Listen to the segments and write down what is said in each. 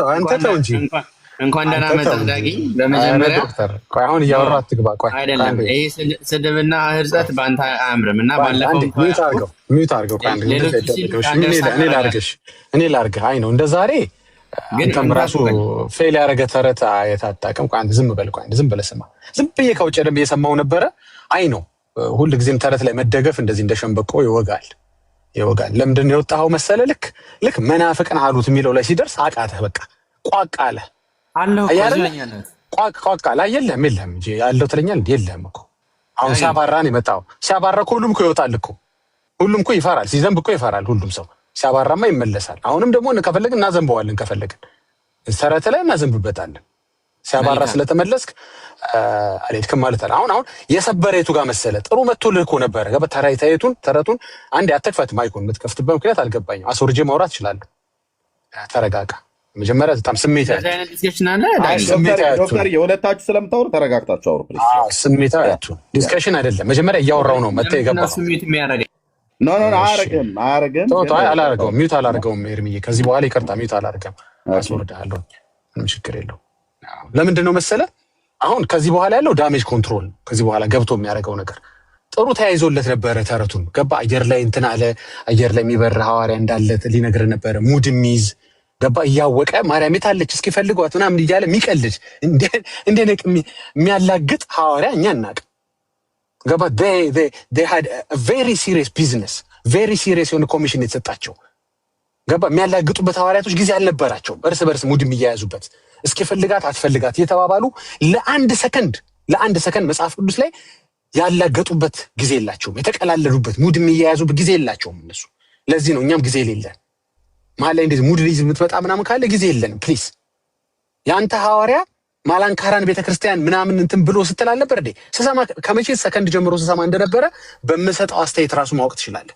አንተ ተው እንጂ እንኳን ደህና መጣህ ዳጊ። በመጀመሪያ ዶክተር ቆይ አሁን እያወራሁ አትግባ። ቆይ አይደለም ይሄ ስድብና ህርጸት በአንተ አያምርም እና ባለፈው ሚውት አድርገው እኔ ላድርግህ። አይ ነው እንደ ዛሬ አንተም ራሱ ፌል ያደረገ ተረት የታጣቀም ቆይ አንተ ዝም በል። ቆይ አንተ ዝም ብለህ ስማ። ዝም ብዬ ከውጭ ደንብ እየሰማሁ ነበረ። አይ ነው ሁል ጊዜም ተረት ላይ መደገፍ እንደዚህ እንደሸንበቆ ይወጋል። ለምንድን ነው የወጣኸው መሰለህ? ልክ መናፍቅን አሉት የሚለው ላይ ሲደርስ አቃተህ። በቃ ቋቅ አለ አለው ቋቅ አለ። የለም እንጂ ያለው ትለኛል። የለም እኮ አሁን ሲያባራ ነው የመጣው። ሲያባራ እኮ ሁሉም እኮ ይወጣል እኮ። ሁሉም እኮ ይፈራል። ሲዘንብ እኮ ይፈራል ሁሉም ሰው። ሲያባራማ ይመለሳል። አሁንም ደግሞ ከፈለግን እናዘንበዋለን። ከፈለግን ተረት ላይ እናዘንብበታለን። ሲያባራ ስለተመለስክ አለትከም ማለት አለ። አሁን የሰበሬቱ ጋር መሰለ ጥሩ መጥቶልህ እኮ ነበረ። ተረቱን አንዴ አትክፈት። ማይኩን የምትከፍትበት ምክንያት አልገባኝም። አስወርጄ ማውራት እችላለሁ። ተረጋጋ። መጀመሪያ በጣም ስሜታዊ ዶክተር የሁለታችሁ ስለምታወሩ ተረጋግታችሁ አውሩ ፕሊዝ። ስሜታዊ ዲስከሽን አይደለም። መጀመሪያ እያወራው ነው መጥተህ የገባው። ኖ አያረግም። አላረገውም። ሚውት አላረገውም። ኤርሚዬ ከዚህ በኋላ ይቅርታ ሚውት አላረገም። አስወርድሃለሁ። ምንም ችግር የለውም። ለምንድን ነው መሰለ አሁን ከዚህ በኋላ ያለው ዳሜጅ ኮንትሮል ከዚህ በኋላ ገብቶ የሚያደርገው ነገር ጥሩ ተያይዞለት ነበረ። ተረቱን ገባ አየር ላይ እንትን አለ። አየር ላይ የሚበር ሐዋርያ እንዳለ ሊነግር ነበረ። ሙድ የሚይዝ ገባ እያወቀ ማርያም የታለች እስኪ ፈልጓት ምናምን እያለ የሚቀልድ እንደ ነቅ የሚያላግጥ ሐዋርያ እኛ እናውቅ። ገባ they had a very serious business very serious የሆነ ኮሚሽን የተሰጣቸው ገባ የሚያላግጡበት ሐዋርያቶች ጊዜ አልነበራቸውም። እርስ በርስ ሙድ የሚያያዙበት እስኪ ፈልጋት አትፈልጋት እየተባባሉ ለአንድ ሰከንድ መጽሐፍ ቅዱስ ላይ ያላገጡበት ጊዜ የላቸውም። የተቀላለዱበት ሙድ የሚያያዙበት ጊዜ የላቸውም እነሱ። ለዚህ ነው እኛም ጊዜ የሌለን። መሀል ላይ እንደዚህ ሙድ ሊይዝ የምትመጣ ምናምን ካለ ጊዜ የለንም ፕሊዝ። የአንተ ሐዋርያ ማላንካራን ቤተክርስቲያን ምናምን እንትን ብሎ ስትል አልነበር እንዴ? ስሰማ ከመቼ ሰከንድ ጀምሮ ስሰማ እንደነበረ በምሰጠው አስተያየት ራሱ ማወቅ ትችላለህ።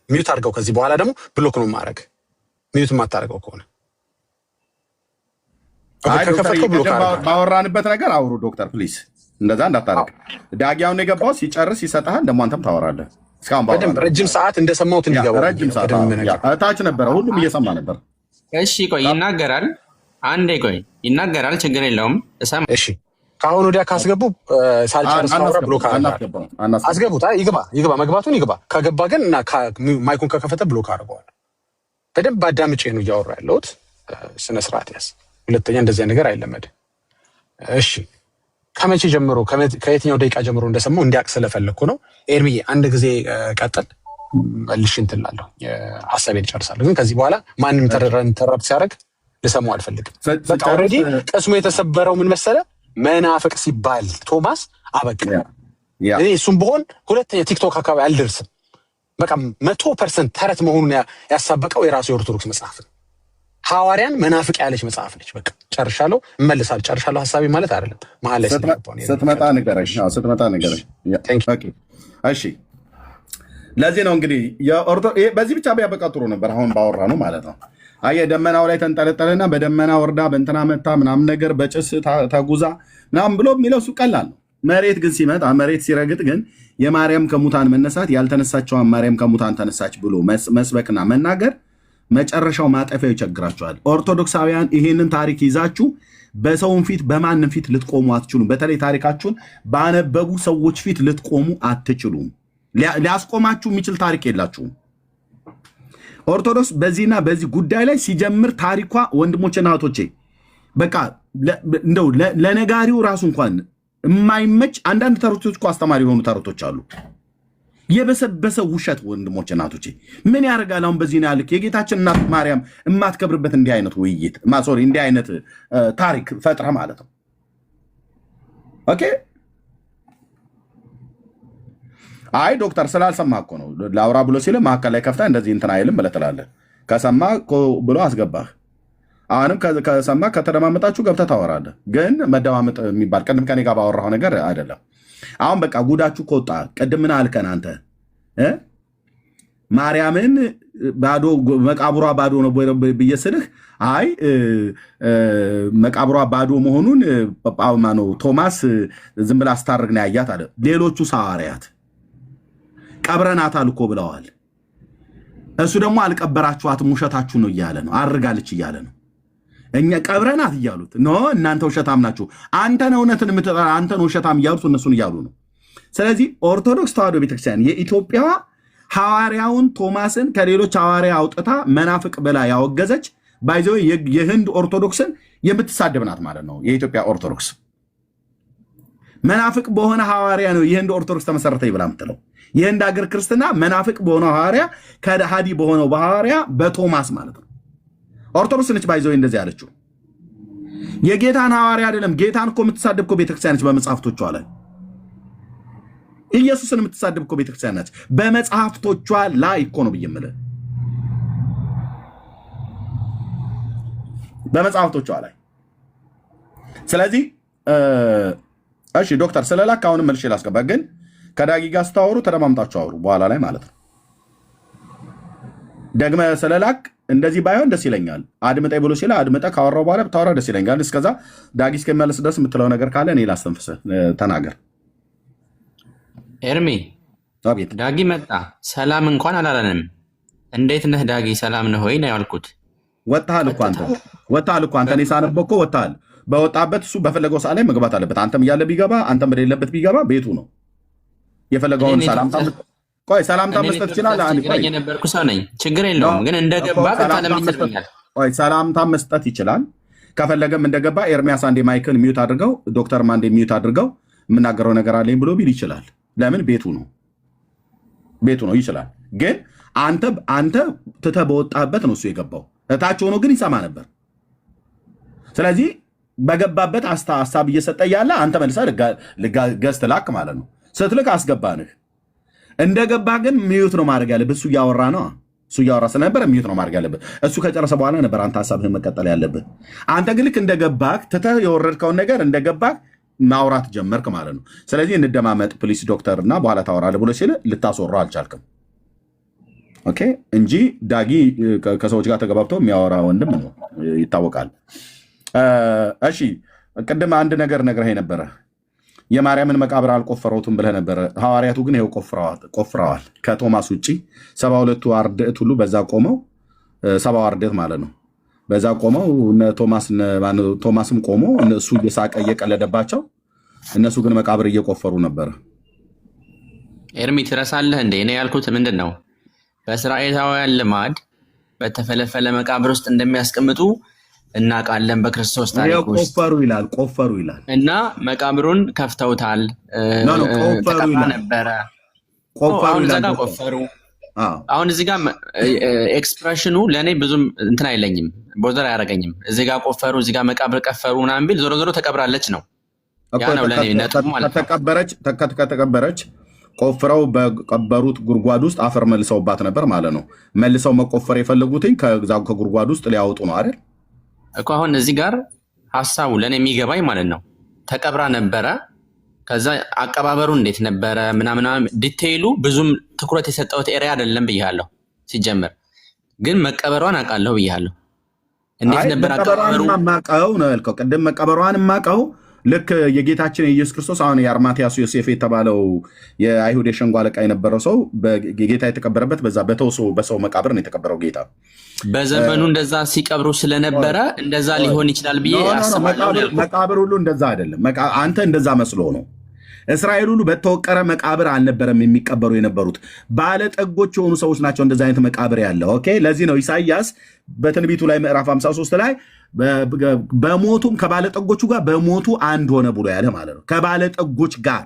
ሚዩት አድርገው። ከዚህ በኋላ ደግሞ ብሎክ ነው ማድረግ። ሚዩት የማታደርገው ከሆነ ባወራንበት ነገር አውሩ ዶክተር ፕሊዝ። እንደዛ እንዳታረግ። ዳጊያውን የገባው ሲጨርስ ይሰጥሃል። ደግሞ አንተም ታወራለህ። በደንብ ረጅም ሰዓት እንደሰማሁት እንዲገባው ረጅም ሰዓት ታች ነበረ። ሁሉም እየሰማ ነበር። እሺ ቆይ ይናገራል። አንዴ ቆይ ይናገራል። ችግር የለውም እሰማ። እሺ ከአሁን ወዲያ ካስገቡ ሳልጨርስ ማውራ ብሎክ አስገቡት። ይግባ መግባቱን ይግባ። ከገባ ግን እና ማይኩን ከከፈተ ብሎክ አድርገዋል። በደንብ አዳምጬ ነው እያወራ ያለሁት። ስነ ስርዓት ያዝ። ሁለተኛ እንደዚህ ነገር አይለመድም። እሺ ከመቼ ጀምሮ ከየትኛው ደቂቃ ጀምሮ እንደሰማው እንዲያውቅ ስለፈለኩ ነው። ኤርሚዬ አንድ ጊዜ ቀጥል። መልሽ እንትን እላለሁ። ሀሳቤን እጨርሳለሁ። ግን ከዚህ በኋላ ማንም ተረብ ሲያደርግ ልሰማው አልፈልግም። በቃ ኦልሬዲ ቅስሙ የተሰበረው ምን መሰለ መናፍቅ ሲባል ቶማስ አበቃ። እኔ እሱም ብሆን ሁለተኛ ቲክቶክ አካባቢ አልደርስም። በቃ 100% ተረት መሆኑን ያሳበቀው የራሱ የኦርቶዶክስ መጽሐፍ ነው። ሐዋርያን መናፍቅ ያለች መጽሐፍ ነች። በቃ ጨርሻለሁ። እመልሳለሁ። ጨርሻለሁ ሐሳቤ ማለት አይደለም። መሀል ላይ ስትመጣ ንገረኝ። እሺ ለዚህ ነው እንግዲህ በዚህ ብቻ ቢያበቃ ጥሩ ነበር። አሁን ባወራ ነው ማለት ነው። አየህ ደመናው ላይ ተንጠለጠለና በደመና ወርዳ በእንትና መታ ምናምን ነገር በጭስ ተጉዛ ምናምን ብሎ የሚለው እሱ ቀላል ነው። መሬት ግን ሲመጣ መሬት ሲረግጥ ግን የማርያም ከሙታን መነሳት ያልተነሳቸዋን ማርያም ከሙታን ተነሳች ብሎ መስበክና መናገር መጨረሻው ማጠፊያው ይቸግራቸዋል። ኦርቶዶክሳውያን ይሄንን ታሪክ ይዛችሁ በሰውን ፊት በማንም ፊት ልትቆሙ አትችሉም። በተለይ ታሪካችሁን ባነበቡ ሰዎች ፊት ልትቆሙ አትችሉም። ሊያስቆማችሁ የሚችል ታሪክ የላችሁም። ኦርቶዶክስ በዚህና በዚህ ጉዳይ ላይ ሲጀምር ታሪኳ ወንድሞችና እህቶቼ በቃ እንደው ለነጋሪው ራሱ እንኳን የማይመች አንዳንድ ተረቶች እኮ አስተማሪ የሆኑ ተረቶች አሉ። የበሰበሰ ውሸት ወንድሞች እናቶቼ ምን ያደርጋል? አሁን በዚህ ያልክ የጌታችን እናት ማርያም የማትከብርበት እንዲህ አይነት ውይይት እንዲህ አይነት ታሪክ ፈጥረ ማለት ነው። ኦኬ አይ ዶክተር ስላልሰማ እኮ ነው ላውራ ብሎ ሲል መካከል ላይ ከፍታ እንደዚህ እንትን አይልም ብለህ ትላለህ። ከሰማ ብሎ አስገባህ። አሁንም ከሰማ ከተደማመጣችሁ ገብተህ ታወራለህ። ግን መደማመጥ የሚባል ቅድም ከኔ ጋር ባወራኸው ነገር አይደለም። አሁን በቃ ጉዳችሁ ከወጣ ቅድም ምን አልከን አንተ ማርያምን ባዶ መቃብሯ ባዶ ነው ብዬ ስልህ አይ መቃብሯ ባዶ መሆኑን ነው ቶማስ ዝም ብላ አስታርግ ነው ያያት አለ። ሌሎቹ ሐዋርያት ቀብረናታል እኮ ብለዋል። እሱ ደግሞ አልቀበራችኋትም ውሸታችሁ ነው እያለ ነው። አርጋለች እያለ ነው። እኛ ቀብረናት እያሉት ኖ እናንተ ውሸታም ናችሁ፣ አንተን እውነትን የምትጠራ አንተን ውሸታም እያሉት እነሱን እያሉ ነው። ስለዚህ ኦርቶዶክስ ተዋሕዶ ቤተክርስቲያን የኢትዮጵያ ሐዋርያውን ቶማስን ከሌሎች ሐዋርያ አውጥታ መናፍቅ ብላ ያወገዘች ባይዘው የህንድ ኦርቶዶክስን የምትሳደብ ናት ማለት ነው። የኢትዮጵያ ኦርቶዶክስ መናፍቅ በሆነ ሐዋርያ ነው የህንድ ኦርቶዶክስ ተመሰረተ ይብላ ምትለው። የህንድ ሀገር ክርስትና መናፍቅ በሆነው ሐዋርያ ከሃዲ በሆነው በሐዋርያ በቶማስ ማለት ነው። ኦርቶዶክስ ነች ባይዘው እንደዚህ ያለችው። የጌታን ሐዋርያ አይደለም ጌታን እኮ የምትሳደብ እኮ ቤተክርስቲያን ነች በመጽሐፍቶቿ ላይ። ኢየሱስን የምትሳደብ እኮ ቤተክርስቲያን ነች በመጽሐፍቶቿ ላይ እኮ ነው ብዬ የምልህ በመጽሐፍቶቿ ላይ። ስለዚህ እሺ ዶክተር ስለላክ አሁንም መልሼ ላስገባ፣ ግን ከዳጊ ጋር ስታወሩ ተደማምጣችሁ አውሩ በኋላ ላይ ማለት ነው። ደግመ ስለላክ እንደዚህ ባይሆን ደስ ይለኛል። አድምጠኝ ብሎ ሲላ አድምጠ ካወራው በኋላ ብታወራ ደስ ይለኛል። እስከዛ ዳጊ እስከሚመለስ ድረስ የምትለው ነገር ካለ እኔ ላስተንፍስህ፣ ተናገር። ኤርሚ ዳጊ መጣ፣ ሰላም እንኳን አላለንም። እንዴት ነህ ዳጊ? ሰላም ነህ ወይ ነው ያልኩት። ወጣሃል እኮ አንተ እኔ ሳነበው እኮ ወጣሃል። በወጣበት እሱ በፈለገው ሰዓት ላይ መግባት አለበት። አንተም እያለ ቢገባ አንተም በሌለበት ቢገባ ቤቱ ነው። የፈለገውን ሰላምታ መስጠት ይችላል። የነበርኩ ሰው ነኝ፣ ችግር የለውም። ግን እንደገባ ሰላምታ መስጠት ይችላል። ከፈለገም እንደገባ ኤርሚያስ አንዴ ማይክን ሚዩት አድርገው፣ ዶክተር አንዴ ሚዩት አድርገው የምናገረው ነገር አለኝ ብሎ ቢል ይችላል። ለምን ቤቱ ነው ይችላል። ግን አንተ ትተህ በወጣበት ነው እሱ የገባው። እታች ሆኖ ግን ይሰማ ነበር። ስለዚህ በገባበት ሀሳብ እየሰጠ ያለ አንተ መልሰህ ገዝት ላክ ማለት ነው። ስትልክ አስገባንህ። እንደገባ ግን ሚዩት ነው ማድረግ ያለብህ። እሱ እያወራ ስለነበር ሚዩት ነው ማድረግ ያለብህ። እሱ ከጨረሰ በኋላ ነበር አንተ ሀሳብህን መቀጠል ያለብህ። አንተ ግን ልክ እንደገባህ ትተህ የወረድከውን ነገር እንደገባህ ማውራት ጀመርክ ማለት ነው። ስለዚህ እንደማመጥ ፕሊስ ዶክተር እና በኋላ ታወራለህ ብሎ ሲል ልታስወራው አልቻልክም። ኦኬ እንጂ ዳጊ ከሰዎች ጋር ተገባብተው የሚያወራ ወንድም ነው ይታወቃል። እሺ ቅድም አንድ ነገር ነግረኸኝ ነበረ። የማርያምን መቃብር አልቆፈረውትም ብለህ ነበረ። ሐዋርያቱ ግን ይኸው ቆፍረዋል። ከቶማስ ውጭ 72ቱ አርድእት ሁሉ በዛ ቆመው 70 አርድእት ማለት ነው በዛ ቆመው ቶማስም ቆሞ እሱ እየሳቀ እየቀለደባቸው፣ እነሱ ግን መቃብር እየቆፈሩ ነበረ። ኤርሚ ትረሳለህ እንዴ? እኔ ያልኩት ምንድን ነው? በእስራኤላውያን ልማድ በተፈለፈለ መቃብር ውስጥ እንደሚያስቀምጡ እናውቃለን። በክርስቶስ ታሪክ ውስጥ ቆፈሩ ይላል እና መቃብሩን ከፍተውታል። ተቀባ ነበረ። ቆፈሩ። አሁን እዚህ ጋር ኤክስፕሬሽኑ ለእኔ ብዙም እንትን አይለኝም፣ ቦዘር አያደርገኝም። እዚህ ጋር ቆፈሩ፣ እዚህ ጋር መቃብር ቀፈሩ ምናምን ቢል ዞሮ ዞሮ ተቀብራለች ነው። ያ ነው ለእኔ ነጥቡ ማለት ነው። ከተቀበረች ቆፍረው በቀበሩት ጉድጓድ ውስጥ አፈር መልሰውባት ነበር ማለት ነው። መልሰው መቆፈር የፈለጉትኝ ከጉድጓድ ውስጥ ሊያወጡ ነው አይደል እኮ። አሁን እዚህ ጋር ሀሳቡ ለእኔ የሚገባኝ ማለት ነው ተቀብራ ነበረ። ከዛ አቀባበሩ እንዴት ነበረ ምናምን ዲቴይሉ ብዙም ትኩረት የሰጠሁት ኤሪያ አይደለም ብያለሁ። ሲጀመር ግን መቀበሯን አውቃለሁ ብያለሁ። እንዴት ነበር አቀባበሩ? ማቀው ነው ያልከው ቅድም። መቀበሯን ማቀው ልክ የጌታችን የኢየሱስ ክርስቶስ አሁን የአርማትያስ ዮሴፍ የተባለው የአይሁድ የሸንጎ አለቃ የነበረው ሰው ጌታ የተቀበረበት በዛ በተውሶ በሰው መቃብር ነው የተቀበረው ጌታ። በዘመኑ እንደዛ ሲቀብሩ ስለነበረ እንደዛ ሊሆን ይችላል ብዬ አስባለሁ። መቃብር ሁሉ እንደዛ አይደለም። አንተ እንደዛ መስሎ ነው። እስራኤል ሁሉ በተወቀረ መቃብር አልነበረም የሚቀበሩ የነበሩት። ባለጠጎች የሆኑ ሰዎች ናቸው እንደዛ አይነት መቃብር ያለው። ኦኬ ለዚህ ነው ኢሳይያስ በትንቢቱ ላይ ምዕራፍ 53 ላይ በሞቱም ከባለጠጎቹ ጋር በሞቱ አንድ ሆነ ብሎ ያለ ማለት ነው። ከባለጠጎች ጋር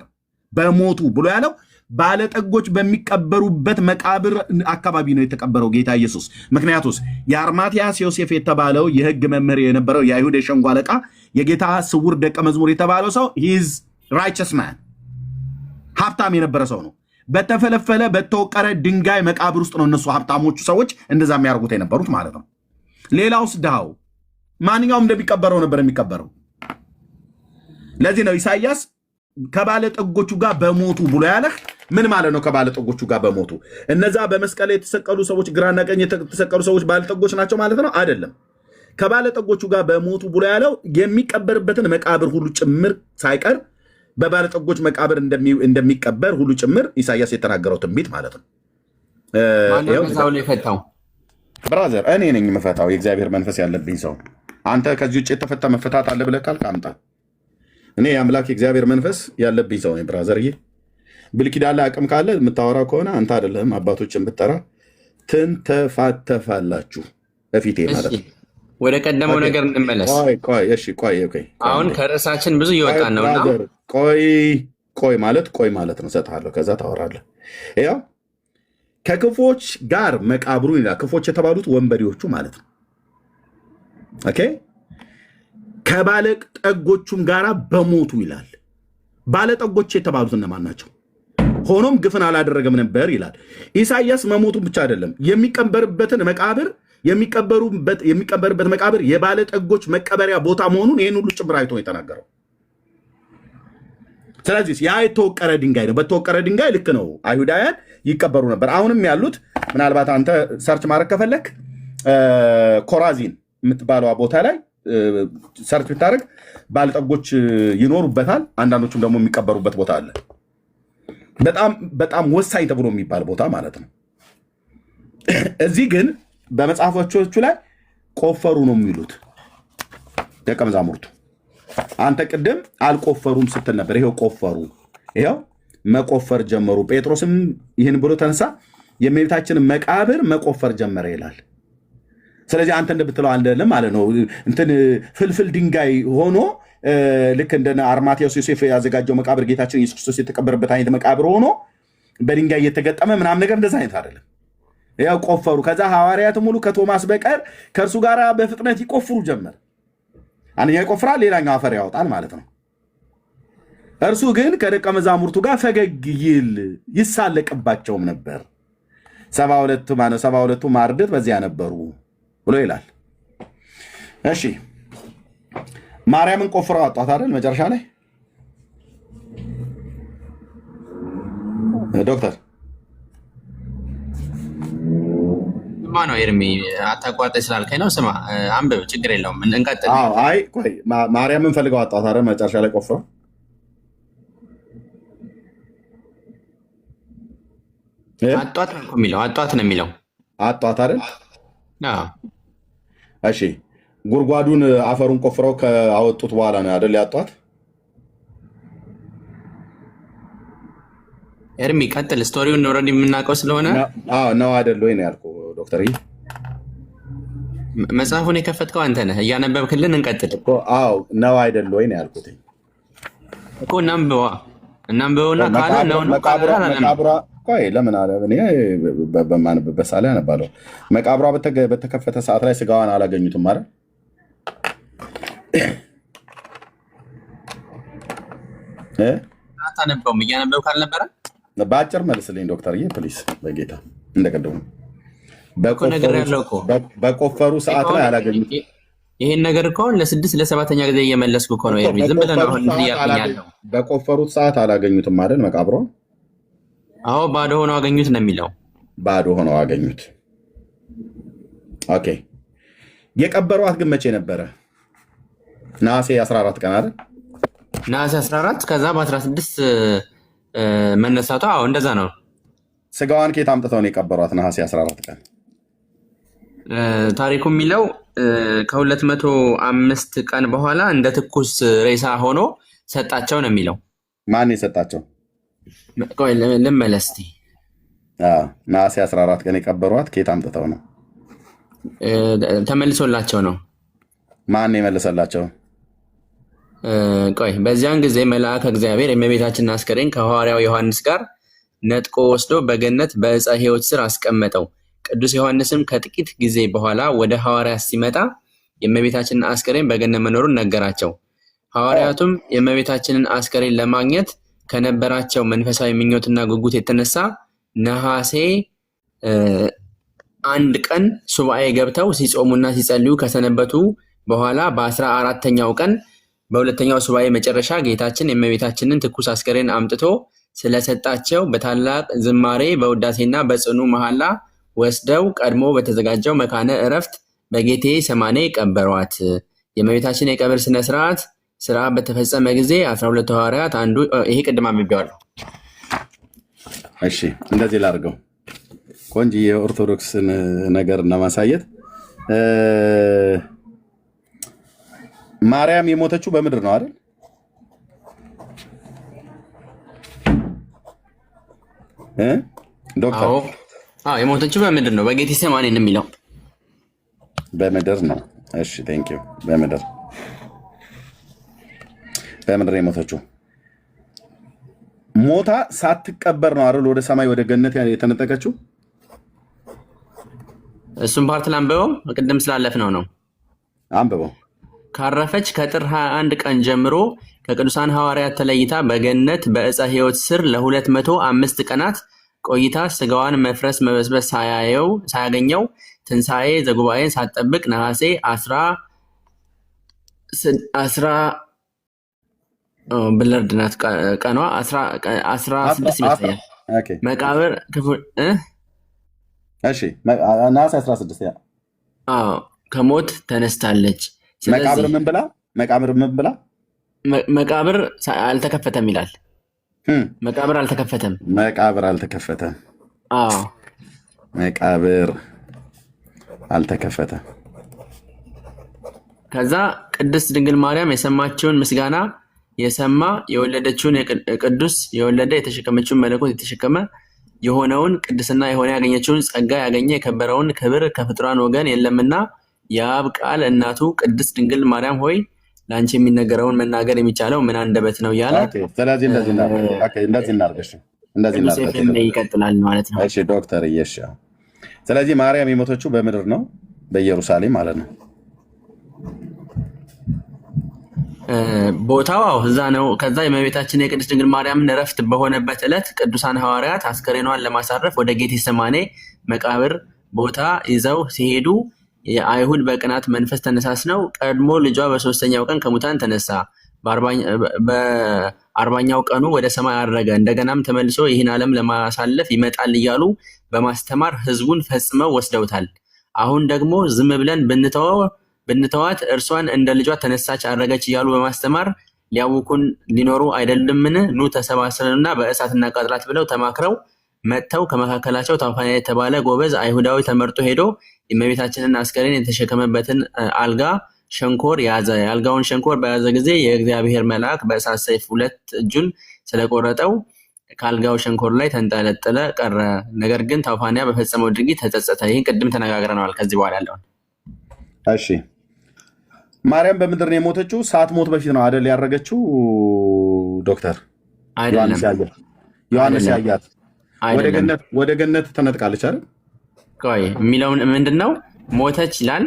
በሞቱ ብሎ ያለው ባለጠጎች በሚቀበሩበት መቃብር አካባቢ ነው የተቀበረው ጌታ ኢየሱስ። ምክንያቱስ የአርማትያስ ዮሴፍ የተባለው የሕግ መምህር የነበረው የአይሁድ የሸንጎ አለቃ የጌታ ስውር ደቀ መዝሙር የተባለው ሰው ሂዝ ራይቸስ ማን ሀብታም የነበረ ሰው ነው። በተፈለፈለ በተወቀረ ድንጋይ መቃብር ውስጥ ነው እነሱ ሀብታሞቹ ሰዎች እንደዛ የሚያደርጉት የነበሩት ማለት ነው። ሌላውስ ድሃው ማንኛውም እንደሚቀበረው ነበር የሚቀበረው። ለዚህ ነው ኢሳይያስ ከባለጠጎቹ ጋር በሞቱ ብሎ ያለህ ምን ማለት ነው? ከባለጠጎቹ ጋር በሞቱ እነዛ በመስቀል የተሰቀሉ ሰዎች ግራና ቀኝ የተሰቀሉ ሰዎች ባለጠጎች ናቸው ማለት ነው? አይደለም። ከባለጠጎቹ ጋር በሞቱ ብሎ ያለው የሚቀበርበትን መቃብር ሁሉ ጭምር ሳይቀር በባለጠጎች መቃብር እንደሚቀበር ሁሉ ጭምር ኢሳይያስ የተናገረው ትንቢት ማለት ነው። ማነው ከዛው ላይ ፈታው? ብራዘር እኔ ነኝ የምፈታው፣ የእግዚአብሔር መንፈስ ያለብኝ ሰው። አንተ ከዚህ ውጭ የተፈታ መፈታት አለ ብለህ ካልክ አምጣ። እኔ የአምላክ የእግዚአብሔር መንፈስ ያለብኝ ሰው ነኝ ብራዘርዬ። ብሉይ ኪዳን ላይ አቅም ካለ የምታወራው ከሆነ አንተ አይደለህም አባቶችን ብትጠራ ትንተፋተፋላችሁ በፊቴ ማለት ነው። ወደ ቀደመው ነገር እንመለስ። አሁን ከርዕሳችን ብዙ እየወጣን ነውና ቆይ ማለት ነው። እሰጥሃለሁ፣ ከዛ ታወራለህ። ያው ከክፎች ጋር መቃብሩን ይላል። ክፎች የተባሉት ወንበዴዎቹ ማለት ነው። ኦኬ ከባለጠጎቹም ጋራ በሞቱ ይላል። ባለጠጎች የተባሉት እነማን ናቸው? ሆኖም ግፍን አላደረገም ነበር ይላል። ኢሳይያስ መሞቱን ብቻ አይደለም የሚቀበርበትን መቃብር የሚቀበርበት መቃብር የባለጠጎች መቀበሪያ ቦታ መሆኑን ይህን ሁሉ ጭምር አይቶ የተናገረው። ስለዚህ ያ የተወቀረ ድንጋይ ነው። በተወቀረ ድንጋይ ልክ ነው አይሁዳውያን ይቀበሩ ነበር። አሁንም ያሉት ምናልባት አንተ ሰርች ማድረግ ከፈለክ ኮራዚን የምትባለዋ ቦታ ላይ ሰርች ብታደርግ ባለጠጎች ይኖሩበታል። አንዳንዶቹም ደግሞ የሚቀበሩበት ቦታ አለ። በጣም ወሳኝ ተብሎ የሚባል ቦታ ማለት ነው። እዚህ ግን በመጽሐፎቹ ላይ ቆፈሩ ነው የሚሉት ደቀ መዛሙርቱ። አንተ ቅድም አልቆፈሩም ስትል ነበር። ይሄው ቆፈሩ፣ ይሄው መቆፈር ጀመሩ። ጴጥሮስም ይህን ብሎ ተነሳ፣ የእመቤታችንን መቃብር መቆፈር ጀመረ ይላል። ስለዚህ አንተ እንደብትለው አይደለም ማለት ነው። እንትን ፍልፍል ድንጋይ ሆኖ ልክ እንደነ አርማቴዎስ ዮሴፍ ያዘጋጀው መቃብር ጌታችን ኢየሱስ ክርስቶስ የተቀበረበት አይነት መቃብር ሆኖ በድንጋይ እየተገጠመ ምናምን ነገር እንደዛ አይነት አይደለም። ያው ቆፈሩ። ከዛ ሐዋርያት ሙሉ ከቶማስ በቀር ከእርሱ ጋር በፍጥነት ይቆፍሩ ጀመር። አንደኛው ይቆፍራል፣ ሌላኛው አፈር ያወጣል ማለት ነው። እርሱ ግን ከደቀ መዛሙርቱ ጋር ፈገግ ይል ይሳለቅባቸውም ነበር። 72ቱ ማርድት በዚያ ነበሩ ብሎ ይላል። እሺ ማርያምን ቆፍረው አጧት አይደል? መጨረሻ ላይ ዶክተር ስማ ነው ኤርሚ፣ አታቋርጠ ስላልከኝ ነው። ስማ አንብብ፣ ችግር የለውም እንቀጥል። አይ ቆይ ማርያምን ፈልገው አጧት አይደል? መጨረሻ ላይ ቆፍረው አጧት ነው የሚለው። አጧት ነው የሚለው። አጧት አይደል? አዎ። እሺ ጉድጓዱን አፈሩን ቆፍረው ከአወጡት በኋላ ነው አይደል ያጧት? ኤርሚ ቀጥል። ስቶሪውን ኦልሬዲ የምናውቀው ስለሆነ ነው አይደል ወይ ነው ያልኩህ ዶክተር። መጽሐፉን የከፈትከው አንተ ነህ፣ እያነበብክልን እንቀጥል። አዎ ነው አይደል ወይ ነው ያልኩት እኮ። እናንብበውና ካለ ነው መቃብሯ ቆይ ለምን አለ እኔ በማንብበት ሳለ ያነባለሁ። መቃብሯ በተከፈተ ሰዓት ላይ ስጋዋን አላገኙትም ማለት አታነበውም? እያነበብ ካልነበረ በአጭር መልስልኝ ዶክተርዬ ፕሊስ፣ በጌታ እንደቀደሙ በቆፈሩ ሰዓት ላይ አላገኙት። ይሄን ነገር እኮ ለ6 ለ7ኛ ጊዜ እየመለስኩ እኮ ነው ኤርሚ። ዝም ብለህ ነው አሁን እያገኛለሁ። በቆፈሩት ሰዓት አላገኙትም አይደል? መቃብሯ አዎ ባዶ ሆነው አገኙት ነው የሚለው። ባዶ ሆነው አገኙት። ኦኬ የቀበሯት ግን መቼ ነበረ? ነሐሴ 14 ቀን አይደል? ነሐሴ 14 ከዛ በ16 መነሳቷ። አዎ እንደዛ ነው። ስጋዋን ከየት አምጥተው ነው የቀበሯት? ነሐሴ 14 ቀን ታሪኩ የሚለው ከ205 ቀን በኋላ እንደ ትኩስ ሬሳ ሆኖ ሰጣቸው ነው የሚለው። ማን የሰጣቸው? ቆይ ልመለስ እስኪ። ነሐሴ 14 ቀን የቀበሯት ከየት አምጥተው ነው? ተመልሶላቸው ነው። ማን የመለሰላቸው? ቆይ በዚያን ጊዜ መልአከ እግዚአብሔር የእመቤታችንን አስከሬን ከሐዋርያው ዮሐንስ ጋር ነጥቆ ወስዶ በገነት በዕፀ ሕይወት ስር አስቀመጠው። ቅዱስ ዮሐንስም ከጥቂት ጊዜ በኋላ ወደ ሐዋርያት ሲመጣ የእመቤታችንን አስከሬን በገነት መኖሩን ነገራቸው። ሐዋርያቱም የእመቤታችንን አስከሬን ለማግኘት ከነበራቸው መንፈሳዊ ምኞትና ጉጉት የተነሳ ነሐሴ 1 ቀን ሱባኤ ገብተው ሲጾሙና ሲጸልዩ ከሰነበቱ በኋላ በ14ተኛው ቀን በሁለተኛው ሱባኤ መጨረሻ ጌታችን የእመቤታችንን ትኩስ አስከሬን አምጥቶ ስለሰጣቸው በታላቅ ዝማሬ በውዳሴና በጽኑ መሐላ ወስደው ቀድሞ በተዘጋጀው መካነ ዕረፍት በጌቴ ሰማኔ ቀበሯት። የእመቤታችን የቀብር ስነስርዓት ስራ በተፈጸመ ጊዜ 12 ሐዋርያት አንዱ ይሄ ቅድም አንብቤዋለሁ። እሺ እንደዚህ ላድርገው። ቆንጆ የኦርቶዶክስን ነገር ለማሳየት ማርያም የሞተችው በምድር ነው አይደል? ዶክተር የሞተችው በምድር ነው። በጌቴሴማኒ ነው የሚለው በምድር ነው። እሺ ቴንክ ዩ። በምድር የሞተችው ሞታ ሳትቀበር ነው አይደል ወደ ሰማይ ወደ ገነት የተነጠቀችው? እሱም ፓርት ላንብበው፣ ቅድም ስላለፍነው ነው። አንብበው። ካረፈች ከጥር 21 ቀን ጀምሮ ከቅዱሳን ሐዋርያት ተለይታ በገነት በዕፀ ሕይወት ስር ለ205 ቀናት ቆይታ ስጋዋን መፍረስ መበስበስ ሳያገኘው ትንሣኤ ዘጉባኤን ሳትጠብቅ ነሐሴ 16 ናት ቀኗ 16 ይመስለኛል። መቃብር ክፍል ነሐሴ 16 ከሞት ተነስታለች። መቃብር ምን ብላ? መቃብር አልተከፈተም ይላል። መቃብር አልተከፈተም። መቃብር አልተከፈተም። ከዛ ቅድስት ድንግል ማርያም የሰማችውን ምስጋና የሰማ የወለደችውን ቅዱስ የወለደ የተሸከመችውን መለኮት የተሸከመ የሆነውን ቅድስና የሆነ ያገኘችውን ጸጋ ያገኘ የከበረውን ክብር ከፍጡራን ወገን የለምና የአብ ቃል እናቱ ቅድስት ድንግል ማርያም ሆይ ለአንቺ የሚነገረውን መናገር የሚቻለው ምን አንደበት ነው እያለ ይቀጥላል ማለት ነው። ዶክተር እየሽ ስለዚህ ማርያም የሞተችው በምድር ነው፣ በኢየሩሳሌም ማለት ነው። ቦታው እዛ ነው። ከዛ የእመቤታችን የቅድስት ድንግል ማርያምን እረፍት በሆነበት ዕለት ቅዱሳን ሐዋርያት አስከሬኗን ለማሳረፍ ወደ ጌቴሴማኒ መቃብር ቦታ ይዘው ሲሄዱ የአይሁድ በቅናት መንፈስ ተነሳስነው ቀድሞ ልጇ በ3ኛው ቀን ከሙታን ተነሳ፣ በ40ኛው ቀኑ ወደ ሰማይ አረገ፣ እንደገናም ተመልሶ ይህን ዓለም ለማሳለፍ ይመጣል እያሉ በማስተማር ሕዝቡን ፈጽመው ወስደውታል። አሁን ደግሞ ዝም ብለን ብንተዋት እርሷን እንደ ልጇ ተነሳች አረገች እያሉ በማስተማር ሊያውኩን ሊኖሩ አይደለምን? ኑ ተሰባስበንና በእሳት እናቃጥላት ብለው ተማክረው መጥተው ከመካከላቸው ታውፋንያ የተባለ ጎበዝ አይሁዳዊ ተመርጦ ሄዶ የእመቤታችንን አስከሬን የተሸከመበትን አልጋ ሸንኮር ያዘ። የአልጋውን ሸንኮር በያዘ ጊዜ የእግዚአብሔር መልአክ በእሳት ሰይፍ 2 እጁን ስለቆረጠው ከአልጋው ሸንኮር ላይ ተንጠለጠለ ቀረ። ነገር ግን ታውፋንያ በፈጸመው ድርጊት ተጸጸተ። ይህን ቅድም ተነጋግረነዋል። ከዚህ በኋላ ያለውን እሺ። ማርያም በምድር ነው የሞተችው። ሳትሞት በፊት ነው አይደል ያረገችው? ዶክተር ዮሐንስ ያያት ወደ ገነት ተነጥቃለች አይደል? ቆይ የሚለውን ምንድነው? ሞተች ይላል።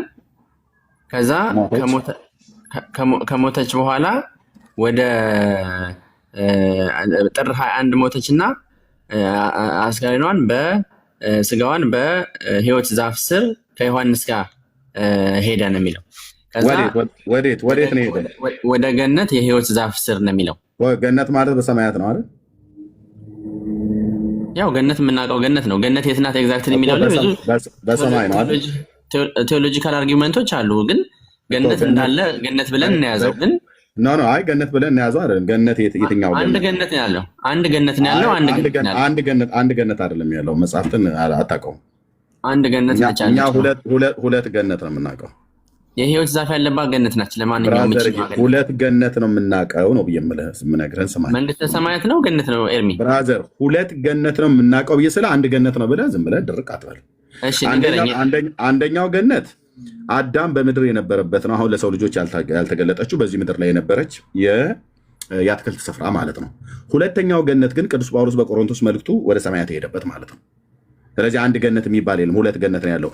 ከዛ ከሞተች በኋላ ወደ ጥር 21 ሞተች እና አስከሬኗን በስጋዋን በሕይወት ዛፍ ስር ከዮሐንስ ጋር ሄደ ነው የሚለው። ወዴት ነው ሄደ? ወደ ገነት የሕይወት ዛፍ ስር ነው የሚለው። ገነት ማለት በሰማያት ነው አይደል? ያው ገነት የምናውቀው ገነት ነው። ገነት የት ናት ኤግዛክትሊ የሚለው ብዙ በሰማይ ነው አይደል? ቴዎሎጂካል አርጊመንቶች አሉ። ግን ገነት እንዳለ ገነት ብለን እንያዘው። ግን አይ ገነት ብለን እንያዘው አይደለም። ገነት የትኛው አንድ ገነት ነው ያለው። አንድ ገነት ነው ያለው። አንድ ገነት አይደለም ያለው። መጽሐፍትን አታውቀውም። አንድ ገነት ነች ያለው። እኛ ሁለት ገነት ነው የምናውቀው። የሕይወት ዛፍ ያለባት ገነት ናች። ለማንኛውም ሁለት ገነት ነው የምናውቀው ነው ብዬ የምነግርህን ስማ። መንግስተ ሰማያት ነው ገነት ነው ኤርሚ ብራዘር፣ ሁለት ገነት ነው የምናውቀው ብዬ ስለ አንድ ገነት ነው ብለህ ዝም ብለህ ድርቅ አትበል። አንደኛው ገነት አዳም በምድር የነበረበት ነው። አሁን ለሰው ልጆች ያልተገለጠችው በዚህ ምድር ላይ የነበረች የአትክልት ስፍራ ማለት ነው። ሁለተኛው ገነት ግን ቅዱስ ጳውሎስ በቆሮንቶስ መልእክቱ ወደ ሰማያት የሄደበት ማለት ነው። ስለዚህ አንድ ገነት የሚባል የለም፣ ሁለት ገነት ነው ያለው።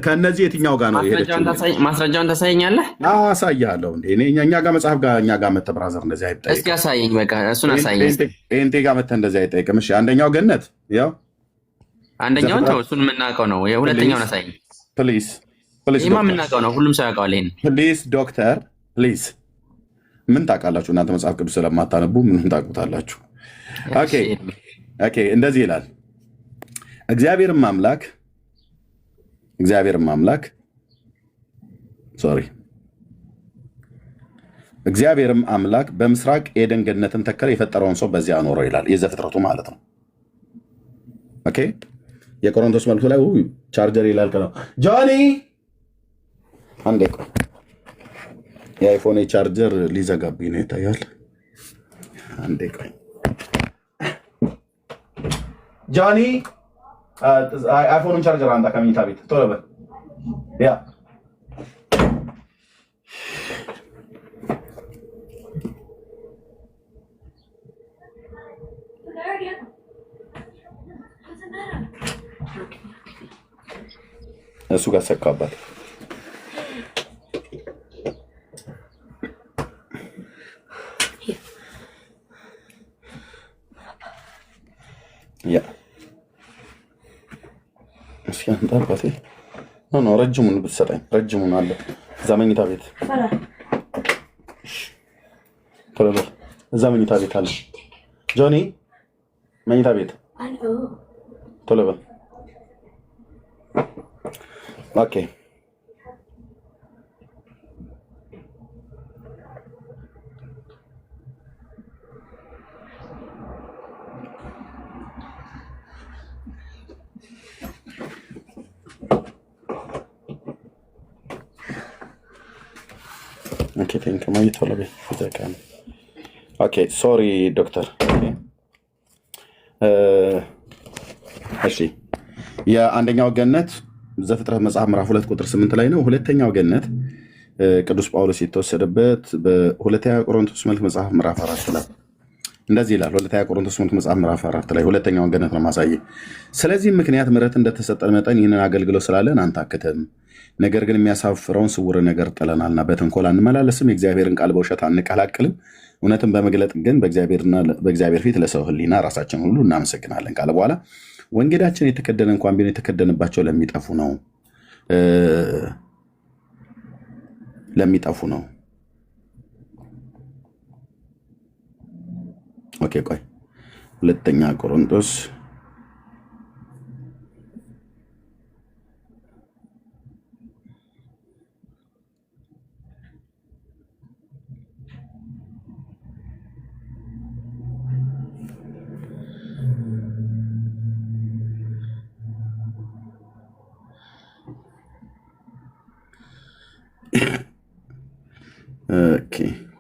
ከእነዚህ የትኛው ጋር ነው የሄደችው? ማስረጃውን ታሳየኛለህ? አሳይሃለሁ። እኛ ጋር መጽሐፍ ጋር እኛ ጋር መተህ ብራዘር እንደዚህ አይጠይቅም። እስኪ አሳየኝ። በቃ እሱን አሳየኝ። ጴንጤ ጋር መተህ እንደዚህ አይጠይቅም። እሺ አንደኛው ገነት ያው አንደኛውን ተው፣ እሱን የምናውቀው ነው። የሁለተኛውን አሳየኝ ፕሊዝ። ይሄማ የምናውቀው ነው፣ ሁሉም ሰው ያውቀዋል። ይሄን ፕሊዝ ዶክተር ፕሊዝ። ምን ታውቃላችሁ እናንተ መጽሐፍ ቅዱስ ስለማታነቡ ምን ታውቁታላችሁ? ኦኬ እንደዚህ ይላል እግዚአብሔርም አምላክ በምስራቅ ኤደን ገነትን ተከለ፣ የፈጠረውን ሰው በዚያ አኖረው ይላል። የዘፍጥረቱ ማለት ነው። ኦኬ የቆሮንቶስ መልኩ ላይ ቻርጀር ይላል ነው ጆኒ። አንዴ ቆይ የአይፎን ቻርጀር ሊዘጋብኝ ነው ይታያል። አንዴ ቆይ ጆኒ አይፎኑን ቻርጀር አንተ ከመኝታ ቤት ቶሎ በል ያ እሱ ጋር ሰካባት። ያ እስኪ አንተ አባቴ ነው ረጅሙን ብትሰጠኝ፣ ረጅሙን አለ እዛ መኝታ ቤት ቶሎ በል። እዛ መኝታ ቤት አለ ጆኒ፣ መኝታ ቤት ቶሎ በል። ኦኬ ኦኬ ቴንክ ዩ ቶሎ በል። ኦኬ ሶሪ ዶክተር። እሺ የአንደኛው ገነት ዘፍጥረት መጽሐፍ ምዕራፍ 2 ቁጥር 8 ላይ ነው። ሁለተኛው ገነት ቅዱስ ጳውሎስ የተወሰደበት በሁለተኛ ቆሮንቶስ መልክ መጽሐፍ ምዕራፍ 4 ላይ እንደዚህ ይላል። ሁለተኛ ቆሮንቶስ መልክ መጽሐፍ ምዕራፍ 4 ላይ ሁለተኛውን ገነት ነው ማሳየ። ስለዚህም ምክንያት ምሕረት እንደተሰጠን መጠን ይህንን አገልግሎት ስላለን አንታክትም። ነገር ግን የሚያሳፍረውን ስውር ነገር ጥለናልና በተንኮል አንመላለስም፣ የእግዚአብሔርን ቃል በውሸት አንቀላቅልም። እውነትን በመግለጥ ግን በእግዚአብሔር ፊት ለሰው ሕሊና ራሳችን ሁሉ እናመሰግናለን ካለ በኋላ ወንጌላችን የተከደነ እንኳን ቢሆን የተከደነባቸው ለሚጠፉ ነው። ኦኬ ቆይ ሁለተኛ ቆሮንቶስ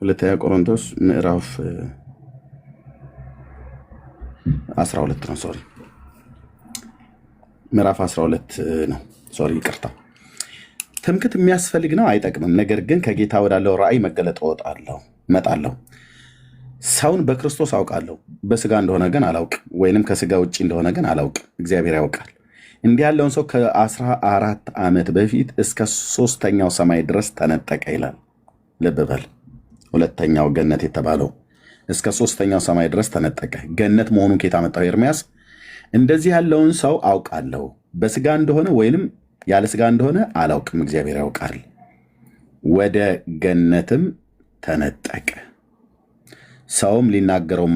ሁለተኛ ቆሮንቶስ ምዕራፍ 12 ነው። ሶሪ ምዕራፍ 12 ነው። ሶሪ ይቅርታ። ትምክህት የሚያስፈልግ ነው፣ አይጠቅምም። ነገር ግን ከጌታ ወዳለው ራእይ መገለጥ እመጣለሁ። ሰውን በክርስቶስ አውቃለሁ፣ በስጋ እንደሆነ ግን አላውቅም፣ ወይንም ከስጋ ውጭ እንደሆነ ግን አላውቅም፣ እግዚአብሔር ያውቃል። እንዲህ ያለውን ሰው ከ14 ዓመት በፊት እስከ 3ኛው ሰማይ ድረስ ተነጠቀ ይላል። ልብ በል። ሁለተኛው ገነት የተባለው እስከ 3ኛው ሰማይ ድረስ ተነጠቀ። ገነት መሆኑን ኬታ መጣው ኤርምያስ። እንደዚህ ያለውን ሰው አውቃለሁ፣ በስጋ እንደሆነ ወይንም ያለ ስጋ እንደሆነ አላውቅም፣ እግዚአብሔር ያውቃል። ወደ ገነትም ተነጠቀ። ሰውም ሊናገረው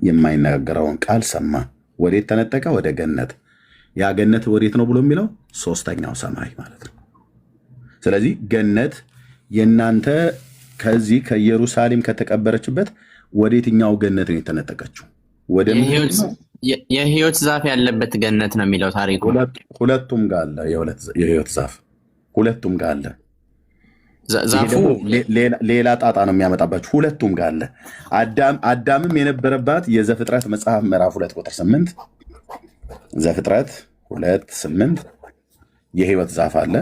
የማይናገረውን ቃል ሰማ። ወዴት ተነጠቀ? ወደ ገነት። ያ ገነት ወዴት ነው ብሎ የሚለው 3ኛው ሰማይ ማለት ነው። ስለዚህ ገነት የእናንተ ከዚህ ከኢየሩሳሌም ከተቀበረችበት ወደ የትኛው ገነት ነው የተነጠቀችው? ወደ የህይወት ዛፍ ያለበት ገነት ነው የሚለው ታሪኩ። ሁለቱም ጋር አለ የህይወት ዛፍ፣ ሁለቱም ጋር አለ። ዛፉ ሌላ ጣጣ ነው የሚያመጣባችሁ። ሁለቱም ጋር አለ። አዳምም የነበረባት የዘፍጥረት መጽሐፍ ምዕራፍ 2 ቁጥር 8 ዘፍጥረት 2:8 የህይወት ዛፍ አለ።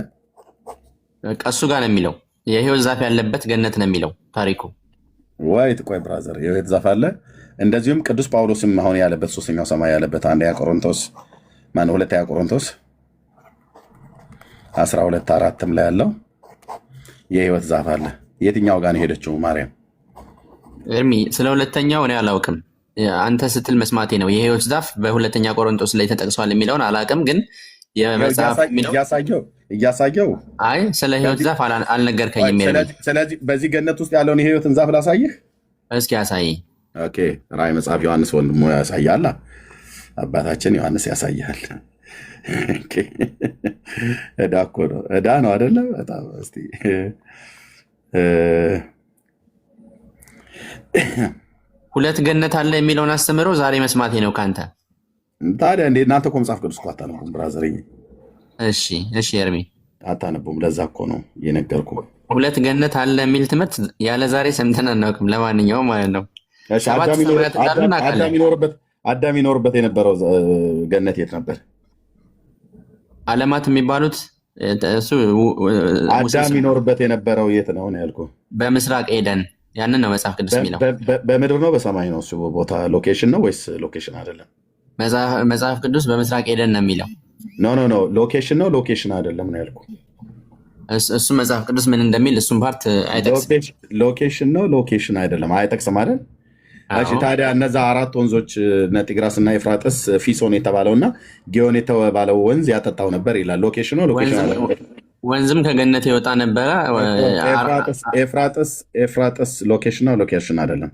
እሱ ጋር ነው የሚለው የህይወት ዛፍ ያለበት ገነት ነው የሚለው ታሪኩ። ወይ ቆይ ብራዘር፣ የህይወት ዛፍ አለ። እንደዚሁም ቅዱስ ጳውሎስም አሁን ያለበት 3ኛው ሰማይ ያለበት ሁለተኛ ቆሮንቶስ 12:4 ላይ ያለው የህይወት ዛፍ አለ። የትኛው ጋር ነው ሄደችው ማርያም? እርሚ ስለ ሁለተኛው እኔ አላውቅም። አንተ ስትል መስማቴ ነው። የህይወት ዛፍ በሁለተኛ ቆሮንቶስ ላይ ተጠቅሷል የሚለውን አላውቅም፣ ግን የመጽሐፍ እያሳየው አይ ስለ ህይወት ዛፍ አልነገርከኝም። ስለዚህ በዚህ ገነት ውስጥ ያለውን የህይወትን ዛፍ ላሳይህ። እስኪ ያሳየኝ። ኦኬ ራዕይ መጽሐፍ ዮሐንስ ወንድሞ ያሳያል። አባታችን ዮሐንስ ያሳያል። ዕዳ እኮ ነው፣ ዕዳ ነው አይደለም? በጣም እስኪ ሁለት ገነት አለ የሚለውን አስተምሮ ዛሬ መስማቴ ነው ካንተ። ታዲያ እንዴ እናንተ እኮ መጽሐፍ ቅዱስ እኮ አታነቡም ብራዘር። እሺ ኤርሚ አታነቡም። ለዛ እኮ ነው የነገርኩ። ሁለት ገነት አለ የሚል ትምህርት ያለ ዛሬ ሰምተን አናውቅም። ለማንኛውም ማለት ነው አዳም ይኖርበት የነበረው ገነት የት ነበር? ዓለማት የሚባሉት እሱ አዳም ይኖርበት የነበረው የት ነው ያልኩህ? በምስራቅ ኤደን። ያንን ነው መጽሐፍ ቅዱስ የሚለው። በምድር ነው በሰማይ ነው? እሱ ቦታ ሎኬሽን ነው ወይስ ሎኬሽን አይደለም? መጽሐፍ ቅዱስ በምስራቅ ኤደን ነው የሚለው። ኖ ሎኬሽን ነው ሎኬሽን አይደለም ነው ያልኩህ። እሱ መጽሐፍ ቅዱስ ምን እንደሚል እሱም ፓርት አይጠቅስም። ሎኬሽን ነው ሎኬሽን አይደለም አይጠቅስም አይደል? እሺ ታዲያ እነዛ አራት ወንዞች ጤግሮስ እና ኤፍራጥስ ፊሶን የተባለው እና ጊዮን የተባለው ወንዝ ያጠጣው ነበር ይላል። ሎኬሽን ነው ሎኬሽን አይደለም። ወንዝም ከገነት የወጣ ነበረ። ኤፍራጥስ ሎኬሽን ነው ሎኬሽን አይደለም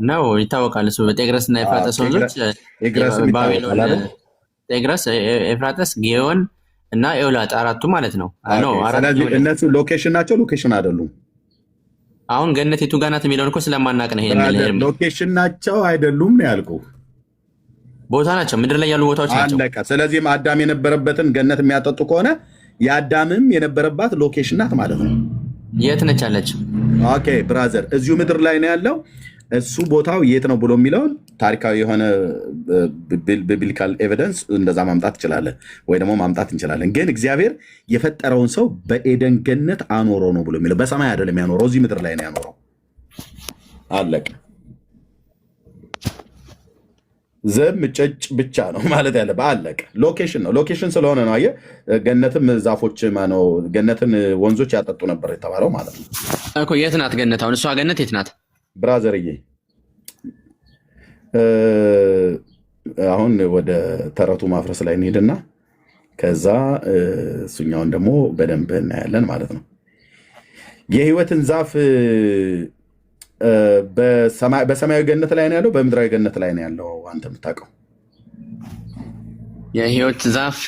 ነው ይታወቃል። እሱ በጤግሮስ እና ኤፍራጥስ ወንዞች ጤግሮስ፣ ኤፍራጥስ፣ ጊዮን እና ኤውላጥ አራቱ ማለት ነው። ስለዚህ እነሱ ሎኬሽን ናቸው ሎኬሽን አይደሉም። አሁን ገነት የቱ ጋር ናት የሚለውን እኮ ስለማናቅ ነው። ሎኬሽን ናቸው አይደሉም ነው ያልኩህ። ቦታ ናቸው፣ ምድር ላይ ያሉ ቦታዎች ናቸው። አለቀ። ስለዚህም አዳም የነበረበትን ገነት የሚያጠጡ ከሆነ የአዳምም የነበረባት ሎኬሽን ናት ማለት ነው። የት ነች ያለች? ኦኬ ብራዘር፣ እዚሁ ምድር ላይ ነው ያለው። እሱ ቦታው የት ነው ብሎ የሚለውን ታሪካዊ የሆነ ቢብሊካል ኤቪደንስ እንደዛ ማምጣት እንችላለን፣ ወይ ደግሞ ማምጣት እንችላለን። ግን እግዚአብሔር የፈጠረውን ሰው በኤደን ገነት አኖረው ነው ብሎ የሚለው በሰማይ አይደለም ያኖረው፣ እዚህ ምድር ላይ ነው ያኖረው። አለቀ። ዘም ጨጭ ብቻ ነው ማለት ያለብህ። አለቀ። ሎኬሽን ነው ሎኬሽን ስለሆነ ነው። አየህ ገነትም ዛፎች ማነው ገነትን ወንዞች ያጠጡ ነበር የተባለው ማለት ነው እኮ። የት ናት ገነት? አሁን እሷ ገነት የት ናት ብራዘርዬ? አሁን ወደ ተረቱ ማፍረስ ላይ እንሄድና ከዛ እሱኛውን ደግሞ በደንብ እናያለን ማለት ነው። የህይወትን ዛፍ በሰማያዊ ገነት ላይ ነው ያለው በምድራዊ ገነት ላይ ነው ያለው? አንተ የምታውቀው የህይወት ዛፍ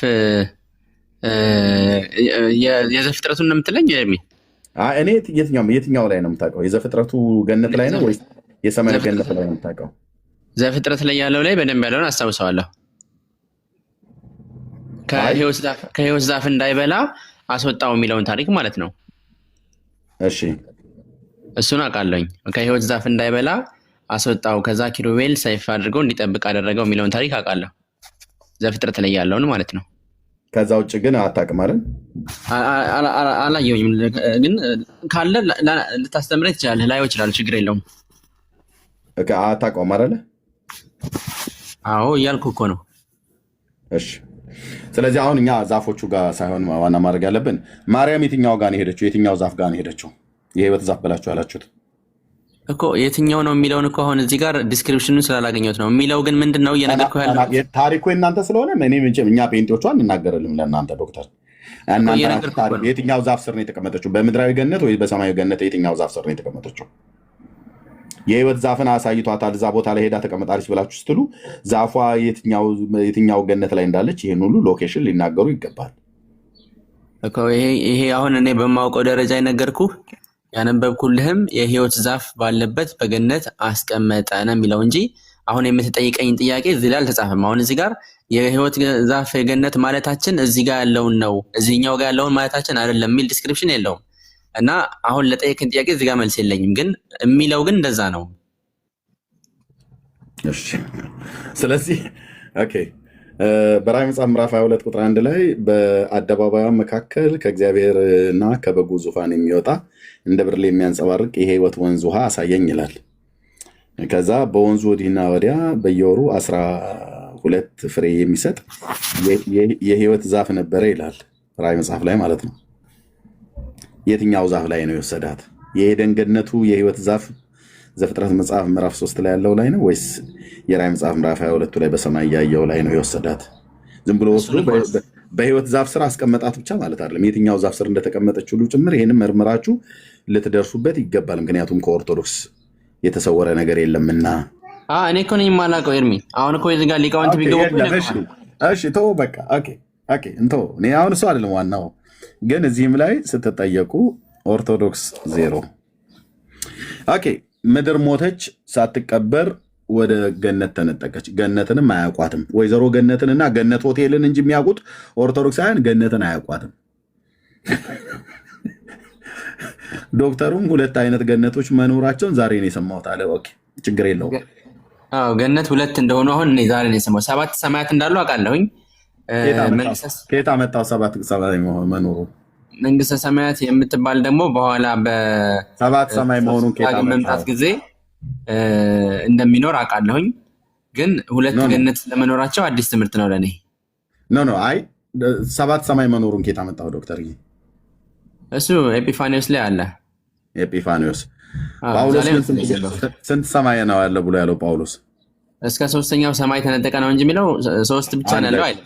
የዘፍጥረቱን ነው የምትለኝ? እኔ የትኛው ላይ ነው የምታውቀው? የዘፍጥረቱ ገነት ላይ ነው ወይስ የሰማያዊ ገነት ላይ ነው የምታውቀው? ዘፍጥረት ላይ ያለው ላይ በደንብ ያለውን አስታውሰዋለሁ። ከህይወት ዛፍ እንዳይበላ አስወጣው የሚለውን ታሪክ ማለት ነው። እሺ እሱን አውቃለሁኝ። ከህይወት ዛፍ እንዳይበላ አስወጣው፣ ከዛ ኪሩቤል ሰይፍ አድርገው እንዲጠብቅ አደረገው የሚለውን ታሪክ አውቃለሁ። ዘፍጥረት ላይ ያለውን ማለት ነው። ከዛ ውጭ ግን አታውቅም አይደል? አላየሁኝም። ግን ካለ ልታስተምረኝ ትችላለህ። ላየው እችላለሁ፣ ችግር የለውም። አታውቀውም አይደለ? አዎ እያልኩ እኮ ነው። እሺ ስለዚህ አሁን እኛ ዛፎቹ ጋር ሳይሆን ዋና ማድረግ ያለብን ማርያም የትኛው ጋር ነው ሄደችው? የትኛው ዛፍ ጋር ነው ሄደችው? የህይወት ዛፍ ብላችሁ ያላችሁት እኮ የትኛው ነው የሚለውን እኮ አሁን እዚህ ጋር ዲስክሪፕሽኑን ስላላገኘሁት ነው። የሚለው ግን ምንድን ነው እየነገርኩህ ያለው? ታሪኩ የእናንተ ስለሆነ እኛ ፔንቴዎቹ አንናገርልም ለእናንተ ዶክተር። የትኛው ዛፍ ስር ነው የተቀመጠችው? በምድራዊ ገነት ወይ በሰማያዊ ገነት? የትኛው ዛፍ ስር ነው የተቀመጠችው? የህይወት ዛፍን አሳይቷታል፣ እዛ ቦታ ላይ ሄዳ ተቀመጣለች ብላችሁ ስትሉ ዛፏ የትኛው ገነት ላይ እንዳለች ይህን ሁሉ ሎኬሽን ሊናገሩ ይገባል እኮ። ይሄ አሁን እኔ በማውቀው ደረጃ የነገርኩህ ያነበብኩልህም የህይወት ዛፍ ባለበት በገነት አስቀመጠ ነው የሚለው እንጂ አሁን የምትጠይቀኝ ጥያቄ እዚህ ላይ አልተጻፈም። አሁን እዚህ ጋር የህይወት ዛፍ የገነት ማለታችን እዚህ ጋር ያለውን ነው፣ እዚህኛው ጋር ያለውን ማለታችን አይደለም የሚል ዲስክሪፕሽን የለውም። እና አሁን ለጠየቅን ጥያቄ እዚህ ጋር መልስ የለኝም፣ ግን የሚለው ግን እንደዛ ነው። እሺ ስለዚህ ኦኬ በራዕይ መጽሐፍ ምዕራፍ 22 ቁጥር 1 ላይ በአደባባዩ መካከል ከእግዚአብሔርና ከበጉ ዙፋን የሚወጣ እንደ ብርሌ የሚያንጸባርቅ የህይወት ወንዝ ውሃ አሳየኝ ይላል። ከዛ በወንዙ ወዲህና ወዲያ በየወሩ 12 ፍሬ የሚሰጥ የህይወት ዛፍ ነበረ ይላል ራዕይ መጽሐፍ ላይ ማለት ነው። የትኛው ዛፍ ላይ ነው የወሰዳት? የኤደን ገነቱ የህይወት ዛፍ ዘፍጥረት መጽሐፍ ምዕራፍ 3 ላይ ያለው ላይ ነው ወይስ የራዕይ መጽሐፍ ምዕራፍ 22 ላይ በሰማይ ያየው ላይ ነው የወሰዳት? ዝም ብሎ ወስዶ በህይወት ዛፍ ስር አስቀመጣት ብቻ ማለት አይደለም። የትኛው ዛፍ ስር እንደተቀመጠች ሁሉ ጭምር ይህንም መርምራችሁ ልትደርሱበት ይገባል። ምክንያቱም ከኦርቶዶክስ የተሰወረ ነገር የለምና። እኔ እኮ ነኝ የማላውቀው ኤርሚ። አሁን እኮ እዚህ ጋር ሊቃውንት ቢገቡ እሺ ተው በቃ ኦኬ እንተው። እኔ አሁን እሱ አይደለም ዋናው። ግን እዚህም ላይ ስትጠየቁ ኦርቶዶክስ 0 ኦኬ ምድር ሞተች ሳትቀበር ወደ ገነት ተነጠቀች። ገነትንም አያውቋትም። ወይዘሮ ገነትንና ገነት ሆቴልን እንጂ የሚያውቁት ኦርቶዶክሳውያን ገነትን አያውቋትም። ዶክተሩም ሁለት አይነት ገነቶች መኖራቸውን ዛሬ ነው የሰማሁት አለ። ኦኬ ችግር የለውም። ገነት ሁለት እንደሆኑ አሁን እኔ ዛሬ ነው የሰማሁት። 7 ሰማያት እንዳሉ አውቃለሁኝ። ከየት አመጣው 7 ሰማይ መኖሩ? መንግስተ ሰማያት የምትባል ደግሞ በኋላ በ7 ሰማይ መሆኑን መምጣት ጊዜ እንደሚኖር አውቃለሁኝ። ግን ሁለት ገነት ለመኖራቸው አዲስ ትምህርት ነው ለእኔ። ኖ አይ 7 ሰማይ መኖሩን ከየት አመጣው ዶክተር? እሱ ኤጲፋኒዎስ ላይ አለ። ኤጲፋኒዎስ ጳውሎስ ስንት ሰማይ ነው ያለ ብሎ ያለው ጳውሎስ? እስከ 3ኛው ሰማይ ተነጠቀ ነው እንጂ የሚለው 3 ብቻ ነው ያለው አይደል?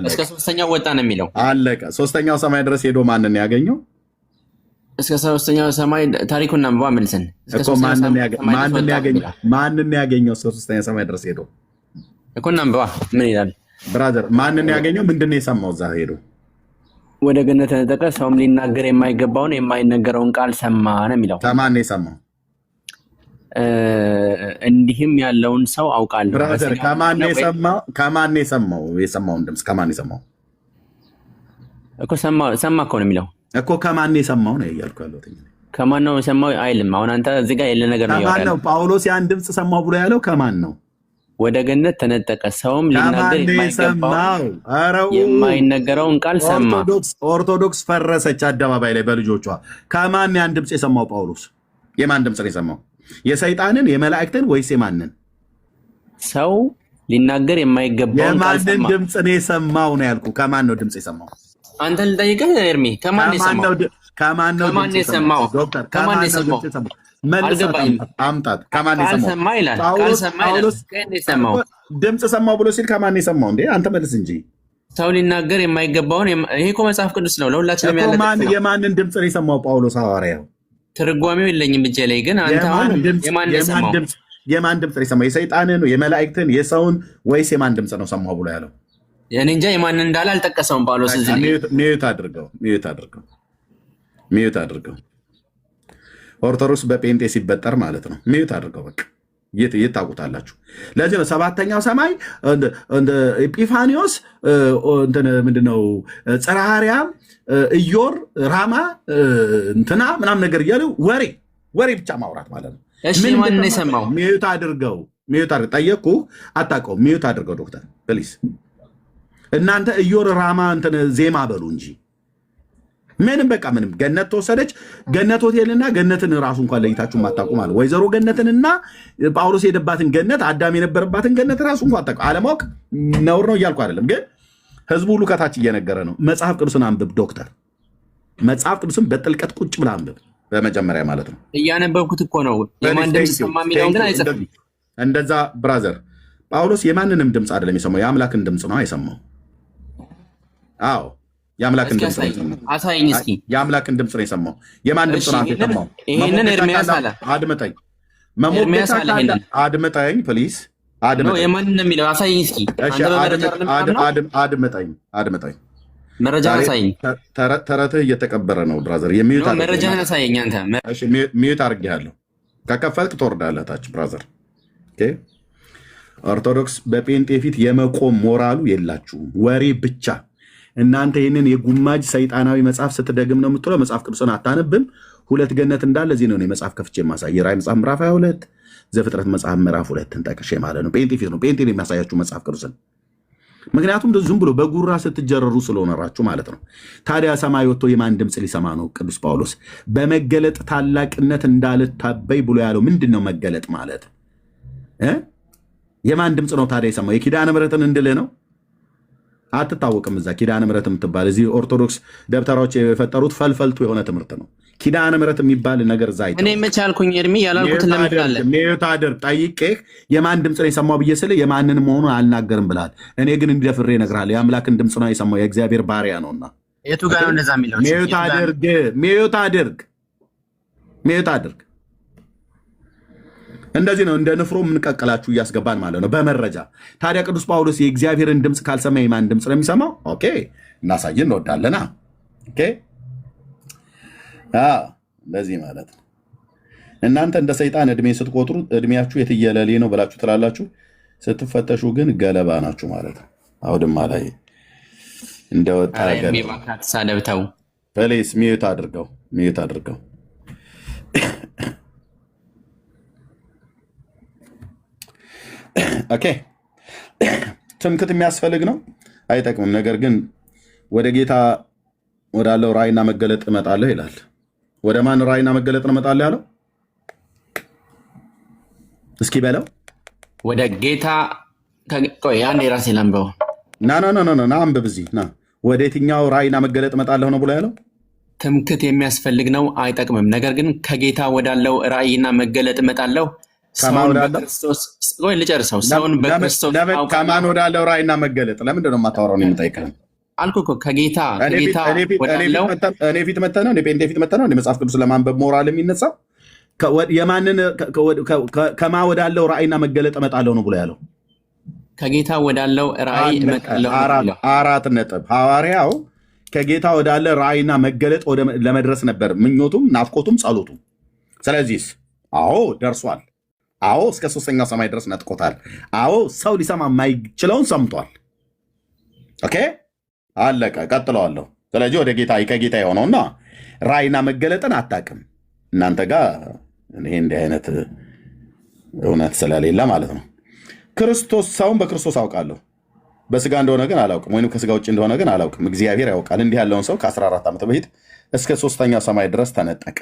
እስከ 3ኛው ወጣ ነው የሚለው። አለቀ። 3ኛው ሰማይ ድረስ ሄዶ ማንን ያገኘው? እስከ 3ኛው ሰማይ ታሪኩን አንብባ መልሰን እኮ ማንን ያገኘው? 3ኛው ሰማይ ድረስ ሄዶ እኮ አንብባ ምን ይላል ብራዘር? ማንን ያገኘው? ምንድን ነው የሰማው እዛ ሄዶ? ወደ ገነት ተነጠቀ፣ ሰውም ሊናገር የማይገባውን የማይነገረውን ቃል ሰማ ነው የሚለው። ከማን ነው የሰማው? እንዲህም ያለውን ሰው አውቃለሁ። ብራዘር ከማን ነው የሰማው? ከማን ነው የሰማው? የሰማውን ድምፅ ከማን ነው የሰማው? እኮ ሰማ እኮ ነው የሚለው እኮ። ከማን ነው የሰማው ነው እያልኩ ያለሁት። ከማን ነው የሰማው አይልም። አሁን አንተ እዚህ ጋር የለ ነገር ነው ያለው። ጳውሎስ ያን ድምፅ ሰማው ብሎ ያለው ከማን ነው? ወደ ገነት ተነጠቀ፣ ሰውም ሊናገር የማይነገረውን ቃል ሰማ። ኦርቶዶክስ ፈረሰች አደባባይ ላይ በልጆቿ። ከማን ያን ድምፅ የሰማው ጳውሎስ? የማን ድምፅ ነው የሰማው? የሰይጣንን የመላእክትን ወይስ የማንን? ሰው ሊናገር የማይገባውን ቃል ሰማ። የማንን ድምፅ ነው የሰማው ነው ያልኩ። ከማን ነው ድምፅ የሰማው? አንተ ልጠይቅህ ኤርሚ፣ ከማን ነው የሰማው? ከማን ነው የሰማው? ከማን ነው የሰማው? አምጣት። ከማን የሰማው? ድምፅ ሰማው ብሎ ሲል ከማን የሰማው? እንዴ አንተ መልስ እንጂ። ሰው ሊናገር የማይገባውን። ይሄ እኮ መጽሐፍ ቅዱስ ነው፣ ለሁላችንም ያለ። የማንን ድምፅ ነው የሰማው ጳውሎስ ሐዋርያው? ትርጓሜው የለኝም እጄ ላይ፣ ግን አንተ አሁን የማን የሰማው? የማን ድምፅ ነው የሰማው? የሰይጣንን፣ የመላእክትን፣ የሰውን ወይስ የማን ድምፅ ነው ሰማው ብሎ ያለው? እኔ እንጃ የማን እንዳለ አልጠቀሰውም ጳውሎስ። እዚህ ሚዩት አድርገው። ኦርቶዶክስ በጴንጤ ሲበጠር ማለት ነው። ሚዩት አድርገው በቃ። የት ታውቁታላችሁ? ለዚህ ነው 7ኛው ሰማይ ኤጲፋኒዎስ ምንድነው ጽርሐ አርያም ኢዮር ራማ እንትና ምናምን ነገር እያሉ ወሬ ብቻ ማውራት ማለት ነው። እሺ ማን ነው የሰማው? ሚዩት አድርገው። ጠየቅኩ አታውቀውም። ሚዩት አድርገው ዶክተር ፕሊዝ። እናንተ ኢዮር ራማ እንትን ዜማ በሉ እንጂ ምንም ገነት ተወሰደች። ገነት ሆቴልና ገነትን ራሱ እንኳን ለይታችሁ ማታውቁ ማለት ወይዘሮ ገነትንና ጳውሎስ የሄደባትን ገነት፣ አዳም የነበረባትን ገነት ራሱ እንኳን አታውቁ። አለማወቅ ነውር ነው እያልኩ አይደለም፣ ግን ህዝቡ ሁሉ ከታች እየነገረ ነው። መጽሐፍ ቅዱስን አንብብ ዶክተር። መጽሐፍ ቅዱስን በጥልቀት ቁጭ ብለህ አንብብ። በመጀመሪያ ማለት ነው እያነበብኩት እኮ ነው። የማን ድምፅ ሰማ የሚለውን ግን አይጽፍም። እንደዛ ብራዘር፣ ጳውሎስ የማንንም ድምፅ አይደለም የሰማው፣ የአምላክን ድምፅ ነው የሰማው። አዎ የአምላክን ድምፅ ነው የሰማው። አሳይኝ እስኪ። የአምላክን ድምፅ ነው የሰማው። የማን ድምፅ ነው የሰማው? ይሄንን ኤርሚያስ አለ። አድምጠኝ፣ አድምጠኝ ፕሊዝ። የማንን ነው የሚለው? አሳይኝ እስኪ። አድምጠኝ። መረጃ አሳይኝ። ተረትህ እየተቀበረ ነው ብራዘር። መረጃ አሳይኝ አንተ። ሚዩት አድርጌሃለሁ። ከከፈልክ ትወርዳለህ ታች ብራዘር። ኦርቶዶክስ በጴንጤ ፊት የመቆም ሞራሉ የላችሁም። ወሬ ብቻ። እናንተ ይህንን የጉማጅ ሰይጣናዊ መጽሐፍ ስትደግም ነው የምትለው። መጽሐፍ ቅዱስን አታነብም። ሁለት ገነት እንዳለ እዚህ ነው መጽሐፍ ከፍቼ የማሳይ። ራዕይ መጽሐፍ ምዕራፍ 22፣ ዘፍጥረት መጽሐፍ ምዕራፍ 2 ጠቅሼ ማለት ነው። ጴንጤ ፊት ነው ጴንጤ የሚያሳያችሁ መጽሐፍ ቅዱስን። ምክንያቱም ዝም ብሎ በጉራ ስትጀረሩ ስለሆነራችሁ ማለት ነው። ታዲያ ሰማይ ወጥቶ የማን ድምፅ ሊሰማ ነው? ቅዱስ ጳውሎስ በመገለጥ ታላቅነት እንዳልታበይ ብሎ ያለው ምንድን ነው? መገለጥ ማለት የማን ድምፅ ነው ታዲያ የሰማው? የኪዳነ ምሕረትን እንድልህ ነው? አትታወቅም። እዛ ኪዳነ ምሕረት የምትባል እዚህ ኦርቶዶክስ ደብተራዎች የፈጠሩት ፈልፈልቱ የሆነ ትምህርት ነው። ኪዳነ ምሕረት የሚባል ነገር እዛ እኔ መቼ አልኩኝ? ኤርሚ ያላልኩትን ለምን አለ? ሜዮታድር ጠይቄህ የማን ድምፅ ነው የሰማው ብዬ ስልህ የማንን መሆኑን አልናገርም ብልሃል። እኔ ግን እንዲደፍሬ እነግርሃለሁ። የአምላክን ድምፅ ነው የሰማው፣ የእግዚአብሔር ባሪያ ነውና። የቱ ጋር ነው እንደዛ የሚለው? ሜዮት አድርግ። እንደዚህ ነው እንደ ንፍሮ የምንቀቅላችሁ እያስገባን ማለት ነው በመረጃ። ታዲያ ቅዱስ ጳውሎስ የእግዚአብሔርን ድምፅ ካልሰማ የማን ድምፅ ነው የሚሰማው? ኦኬ እናሳይ፣ እንወዳለና። ኦኬ እንደዚህ ማለት ነው። እናንተ እንደ ሰይጣን እድሜ ስትቆጥሩ እድሜያችሁ የትየለሌ ነው ብላችሁ ትላላችሁ። ስትፈተሹ ግን ገለባ ናችሁ ማለት ነው። አውድማ ላይ እንደወጣ ገለባ። ሳደብተው ፕሌስ ሚዩት አድርገው፣ ሚዩት አድርገው። ኦኬ ትምክህት የሚያስፈልግ ነው፣ አይጠቅምም። ነገር ግን ወደ ጌታ ወዳለው ራእይና መገለጥ እመጣለሁ ይላል። ወደ ማን ራእይና መገለጥ እመጣለሁ ያለው? እስኪ በለው። ወደ ጌታ ቆይ አንዴ ራሴ ላንበው። ና አንብብ፣ እዚህ ና። ወደ የትኛው ራእይና መገለጥ እመጣለሁ ነው ብሎ ያለው? ትምክህት የሚያስፈልግ ነው፣ አይጠቅምም። ነገር ግን ከጌታ ወዳለው ራእይና መገለጥ እመጣለሁ። ልጨርሰው። ሰውን በክርስቶስ ከማን ወዳለው ራእይና መገለጥ? ለምንድን ነው የማታወራው? የምጠይቅህ አልኩህ እኮ ከጌታ ወዳለው። እኔ ፊት መተህ ነው? ጴንጤ ፊት መተህ ነው? መጽሐፍ ቅዱስ ለማንበብ ሞራል የሚነሳው የማንን ከማ ወዳለው ራእይና መገለጥ እመጣለሁ ነው ብሎ ያለው? ከጌታ ወዳለው ራእይ እመጣለሁ። 4 ነጥብ። ሐዋርያው ከጌታ ወዳለ ራእይና መገለጥ ለመድረስ ነበር ምኞቱም፣ ናፍቆቱም፣ ጸሎቱም። ስለዚህ አዎ ደርሷል። አዎ እስከ 3ኛው ሰማይ ድረስ ነጥቆታል። አዎ ሰው ሊሰማ የማይችለውን ሰምቷል። ኦኬ አለቀ። ቀጥለዋለሁ። ስለዚህ ወደ ጌታ ከጌታ የሆነውና ራእይና መገለጥን አታውቅም እናንተ ጋር ይሄ እንዲህ አይነት እውነት ስለሌለ ማለት ነው። ክርስቶስ ሰውን በክርስቶስ አውቃለሁ፣ በስጋ እንደሆነ ግን አላውቅም፣ ወይም ከስጋ ውጭ እንደሆነ ግን አላውቅም። እግዚአብሔር ያውቃል። እንዲህ ያለውን ሰው ከ14 ዓመት በፊት እስከ 3ኛው ሰማይ ድረስ ተነጠቀ።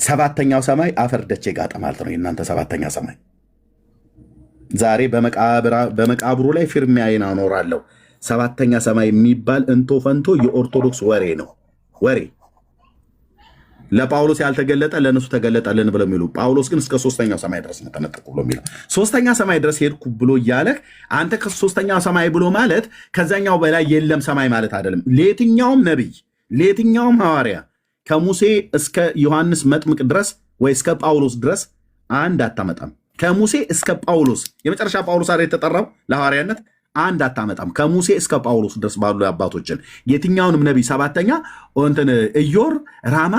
7ኛው ሰማይ አፈር ደቼ ጋጠ ማለት ነው። የእናንተ 7ኛ ሰማይ ዛሬ በመቃብሩ ላይ ፊርሚያዬን አኖራለሁ። 7ኛ ሰማይ የሚባል እንቶ ፈንቶ የኦርቶዶክስ ወሬ ነው። ወሬ ለጳውሎስ ያልተገለጠ ለእነሱ ተገለጠልን ብለው የሚሉ ጳውሎስ ግን እስከ 3ኛው ሰማይ ድረስ ነው ተነጠቁ ብሎ የሚለው። 3ኛ ሰማይ ድረስ ሄድኩ ብሎ እያለህ አንተ ከ3ኛው ሰማይ ብሎ ማለት ከዛኛው በላይ የለም ሰማይ ማለት አይደለም። ለየትኛውም ነቢይ ለየትኛውም ሐዋርያ ከሙሴ እስከ ዮሐንስ መጥምቅ ድረስ ወይ እስከ ጳውሎስ ድረስ አንድ አታመጣም። ከሙሴ እስከ ጳውሎስ የመጨረሻ ጳውሎስ አይደል የተጠራው ለሐዋርያነት? አንድ አታመጣም። ከሙሴ እስከ ጳውሎስ ድረስ ባሉ አባቶችን የትኛውንም ነቢይ 7ኛ እንትን ኢዮር ራማ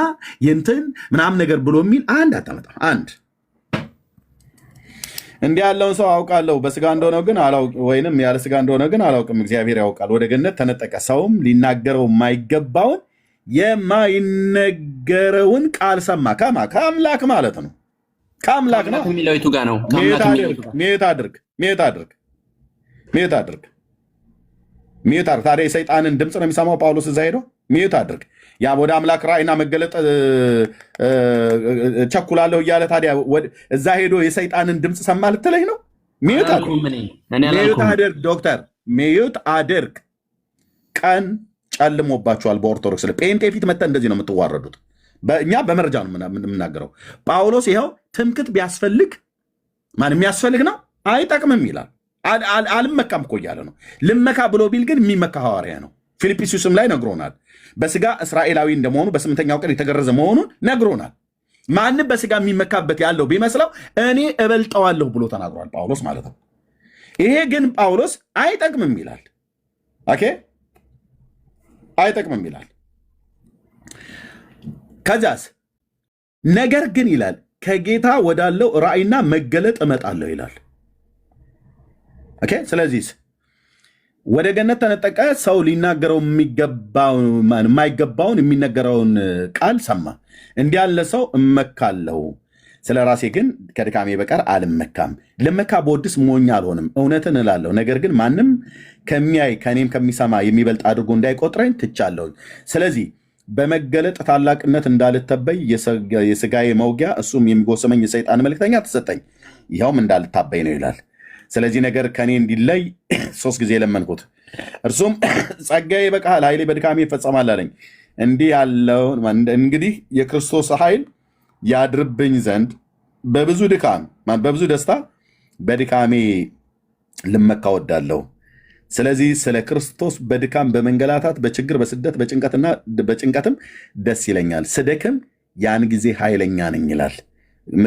የንትን ምናምን ነገር ብሎ የሚል አንድ አታመጣም። አንድ እንዲህ ያለውን ሰው አውቃለሁ፣ በስጋ እንደሆነ ግን አላውቅም፣ ወይንም ያለ ስጋ እንደሆነ ግን አላውቅም። እግዚአብሔር ያውቃል። ወደ ገነት ተነጠቀ። ሰውም ሊናገረው የማይገባውን የማይነገረውን ቃል ሰማ። ከአምላክ ማለት ነው። ከአምላክ ነው የሚለው የቱ ጋር ነው? ሚዩት አድርግ። ታዲያ የሰይጣንን ድምፅ ነው የሚሰማው ጳውሎስ እዛ ሄዶ? ሚዩት አድርግ። ያ ወደ አምላክ ራእይና መገለጥ ቸኩላለሁ እያለ ታዲያ እዛ ሄዶ የሰይጣንን ድምፅ ሰማ ልትለኝ ነው? ሚዩት አድርግ ዶክተር፣ ሚዩት አድርግ። ቀን ጨልሞባችኋል። በኦርቶዶክስ ጴንጤ ፊት መተህ እንደዚህ ነው የምትዋረዱት። እኛ በመረጃ ነው የምናገረው። ጳውሎስ ይኸው ትምክህት ቢያስፈልግ ማን የሚያስፈልግ ነው አይጠቅምም ይላል። አልመካም እኮ እያለ ነው። ልመካ ብሎ ቢል ግን የሚመካ ሐዋርያ ነው። ፊልጵስዩስም ላይ ነግሮናል። በስጋ እስራኤላዊ እንደመሆኑ በ8ኛው ቀን የተገረዘ መሆኑን ነግሮናል። ማንም በስጋ የሚመካበት ያለው ቢመስለው እኔ እበልጠዋለሁ ብሎ ተናግሯል ጳውሎስ ማለት ነው። ይሄ ግን ጳውሎስ አይጠቅምም ይላል። ኦኬ አይጠቅምም ይላል። ከዛስ ነገር ግን ይላል ከጌታ ወዳለው ራእይና መገለጥ እመጣለሁ ይላል። ኦኬ ስለዚህ ወደ ገነት ተነጠቀ። ሰው ሊናገረው የማይገባውን የሚነገረውን ቃል ሰማ። እንዲህ ያለ ሰው እመካለሁ፣ ስለ ራሴ ግን ከድካሜ በቀር አልመካም። ልመካ በወድስ ሞኝ አልሆንም፣ እውነትን እላለሁ። ነገር ግን ማንም ከሚያይ ከእኔም ከሚሰማ የሚበልጥ አድርጎ እንዳይቆጥረኝ ትቻለሁኝ። ስለዚህ በመገለጥ ታላቅነት እንዳልተበይ የስጋዬ መውጊያ እሱም የሚጎሰመኝ የሰይጣን መልክተኛ ተሰጠኝ፣ ይኸውም እንዳልታበይ ነው ይላል። ስለዚህ ነገር ከእኔ እንዲለይ 3 ጊዜ ለመንኩት፣ እርሱም ጸጋዬ ይበቃሃል፣ ኃይሌ በድካሜ ይፈጸማል አለኝ። እንዲህ ያለውን እንግዲህ የክርስቶስ ኃይል ያድርብኝ ዘንድ በብዙ ድካም በብዙ ደስታ በድካሜ ልመካ ወዳለሁ። ስለዚህ ስለ ክርስቶስ በድካም በመንገላታት በችግር በስደት በጭንቀትና በጭንቀትም ደስ ይለኛል። ስደክም ያን ጊዜ ኃይለኛ ነኝ ይላል።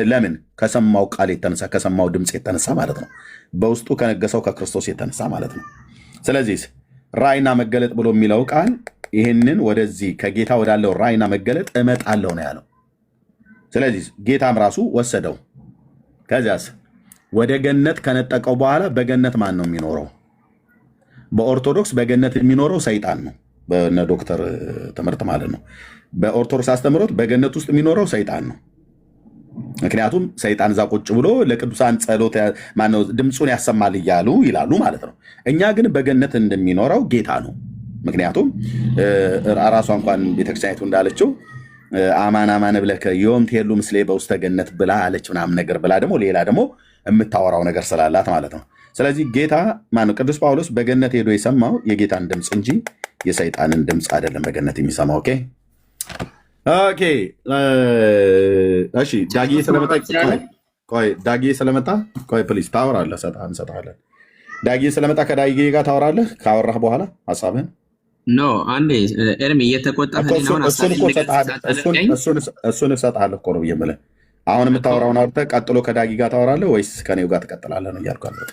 ለምን? ከሰማው ቃል የተነሳ ከሰማው ድምፅ የተነሳ ማለት ነው። በውስጡ ከነገሰው ከክርስቶስ የተነሳ ማለት ነው። ስለዚህ ራእይና መገለጥ ብሎ የሚለው ቃል ይህንን ወደዚህ ከጌታ ወዳለው ራእይና መገለጥ እመጣለሁ ነው ያለው። ስለዚህ ጌታም ራሱ ወሰደው። ከዚያስ ወደ ገነት ከነጠቀው በኋላ በገነት ማን ነው የሚኖረው? በኦርቶዶክስ በገነት የሚኖረው ሰይጣን ነው። በነ ዶክተር ትምህርት ማለት ነው። በኦርቶዶክስ አስተምህሮት በገነት ውስጥ የሚኖረው ሰይጣን ነው። ምክንያቱም ሰይጣን እዛ ቁጭ ብሎ ለቅዱሳን ጸሎት ማነው ድምፁን ያሰማል እያሉ ይላሉ ማለት ነው። እኛ ግን በገነት እንደሚኖረው ጌታ ነው። ምክንያቱም ራሷ እንኳን ቤተክርስቲያኒቱ እንዳለችው አማን አማን ብለከ ዮም ትሄሉ ምስሌ በውስተ ገነት ብላ አለች ምናምን ነገር ብላ ደግሞ ሌላ ደግሞ የምታወራው ነገር ስላላት ማለት ነው። ስለዚህ ጌታ ማነው ቅዱስ ጳውሎስ በገነት ሄዶ የሰማው የጌታን ድምፅ እንጂ የሰይጣንን ድምፅ አይደለም በገነት የሚሰማው። ኦኬ ኦኬ እሺ። ዳጊ ስለመጣ ቆይ ፕሊዝ ታወራለህ፣ እንሰጥሃለን። ዳጊ ስለመጣ ከዳጊ ጋር ታወራለህ። ካወራህ በኋላ ሀሳብህን ኖ አንዴ ኤርሚ እየተቆጣ እሱን እሰጥሃለሁ እኮ ነው የምልህ። አሁን የምታወራውን አውርተህ ቀጥሎ ከዳጊ ጋር ታወራለህ ወይስ ከኔው ጋር ትቀጥላለህ ነው እያልኩ ያለሁት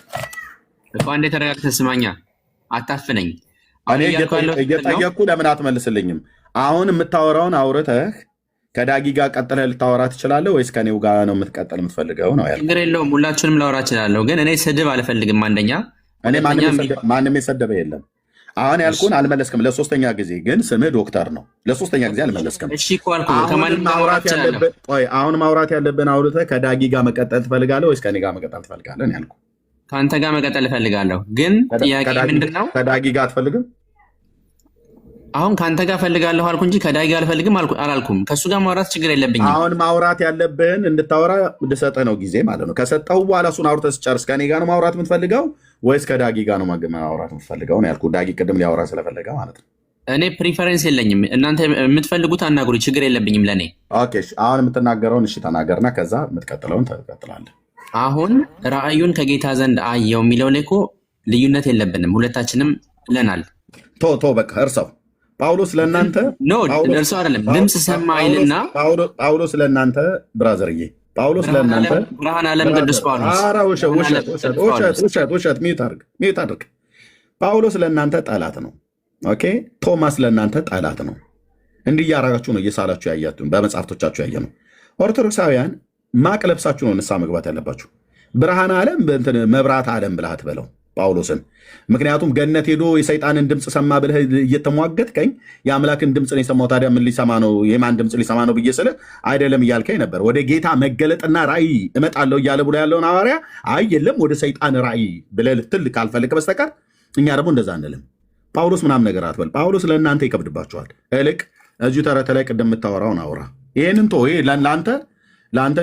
እኮ። አንዴ ተረጋግተህ ስማኛ፣ አታፍነኝ። እኔ እየጠየቅኩ ለምን አትመልስልኝም? አሁን የምታወራውን አውርተህ ከዳጊ ጋር ቀጥለህ ልታወራ ትችላለህ ወይስ ከኔው ጋር ነው የምትቀጥል የምትፈልገው ነው ያልኩት። ችግር የለውም፣ ሁላችንም ላወራ እችላለሁ፣ ግን እኔ ስድብ አልፈልግም። አንደኛ እኔ ማንም የሰደበ የለም። አሁን ያልኩህን አልመለስክም ለሶስተኛ ጊዜ፣ ግን ስምህ ዶክተር ነው። ለሶስተኛ ጊዜ አልመለስክም። እሺ እኮ አልኩህ። አሁን ማውራት ያለብን አውርተህ ከዳጊ ጋር መቀጠል ትፈልጋለህ ወይስ ከኔ ጋር መቀጠል ትፈልጋለህ ነው ያልኩህ። ከአንተ ጋር መቀጠል እፈልጋለሁ፣ ግን ጥያቄ ምንድን ነው? ከዳጊ ጋር አትፈልግም? አሁን ከአንተ ጋር ፈልጋለሁ አልኩ እንጂ ከዳጊ ጋር አልፈልግም አላልኩም። ከእሱ ጋር ማውራት ችግር የለብኝም። አሁን ማውራት ያለብህን እንድታወራ ልሰጥህ ነው ጊዜ ማለት ነው። ከሰጠሁ በኋላ እሱን አውርተህ ስጨርስ ከኔ ጋር ነው ማውራት የምትፈልገው ወይስ ከዳጊ ጋር ነው ማውራት የምትፈልገው ነው ያልኩህ። ዳጊ ቅድም ሊያወራ ስለፈለገ ማለት ነው። እኔ ፕሪፈረንስ የለኝም። እናንተ የምትፈልጉት አናግሩ፣ ችግር የለብኝም ለእኔ። ኦኬ አሁን የምትናገረውን እሺ ተናገርና ከዛ የምትቀጥለውን ትቀጥላለህ። አሁን ራእዩን ከጌታ ዘንድ አየው የሚለው ላይ እኮ ልዩነት የለብንም፣ ሁለታችንም ብለናል። ቶ በቃ እርሰው ጳውሎስ ለእናንተ እርሱ አይደለም ድምፅ ሰማ አይልና ጳውሎስ ለእናንተ ብራዘርዬ ጳውሎስ ለእናንተ ብርሃን ዓለም ቅዱስ ጳውሎስ ውሸት ሚዩት አድርግ። ጳውሎስ ለእናንተ ጠላት ነው። ኦኬ ቶማስ ለእናንተ ጠላት ነው። እንዲህ እያደረጋችሁ ነው እየሳላችሁ ያያችሁ በመጽሐፍቶቻችሁ ያየ ነው። ኦርቶዶክሳውያን ማቅ ለብሳችሁ ነው ንስሐ መግባት ያለባችሁ። ብርሃን ዓለም መብራት ዓለም ብለህ አትበለው ጳውሎስን። ምክንያቱም ገነት ሄዶ የሰይጣንን ድምፅ ሰማ ብለህ እየተሟገትከኝ የአምላክን ድምፅ ነው የሰማው። ታዲያ ምን ሊሰማ ነው? የማን ድምፅ ሊሰማ ነው ብዬ ስልህ አይደለም እያልከኝ ነበር። ወደ ጌታ መገለጥና ራእይ እመጣለሁ እያለ ብሎ ያለውን ሐዋርያ አይ የለም ወደ ሰይጣን ራእይ ብለህ ልትል ካልፈልግ በስተቀር እኛ ደግሞ እንደዛ አንልም። ጳውሎስ ምናምን ነገር አትበል። ጳውሎስ ለእናንተ ይከብድባቸዋል። እልቅ እዚሁ ተረት ላይ ቅድም የምታወራውን አውራ። ይህንን ቶ ለአንተ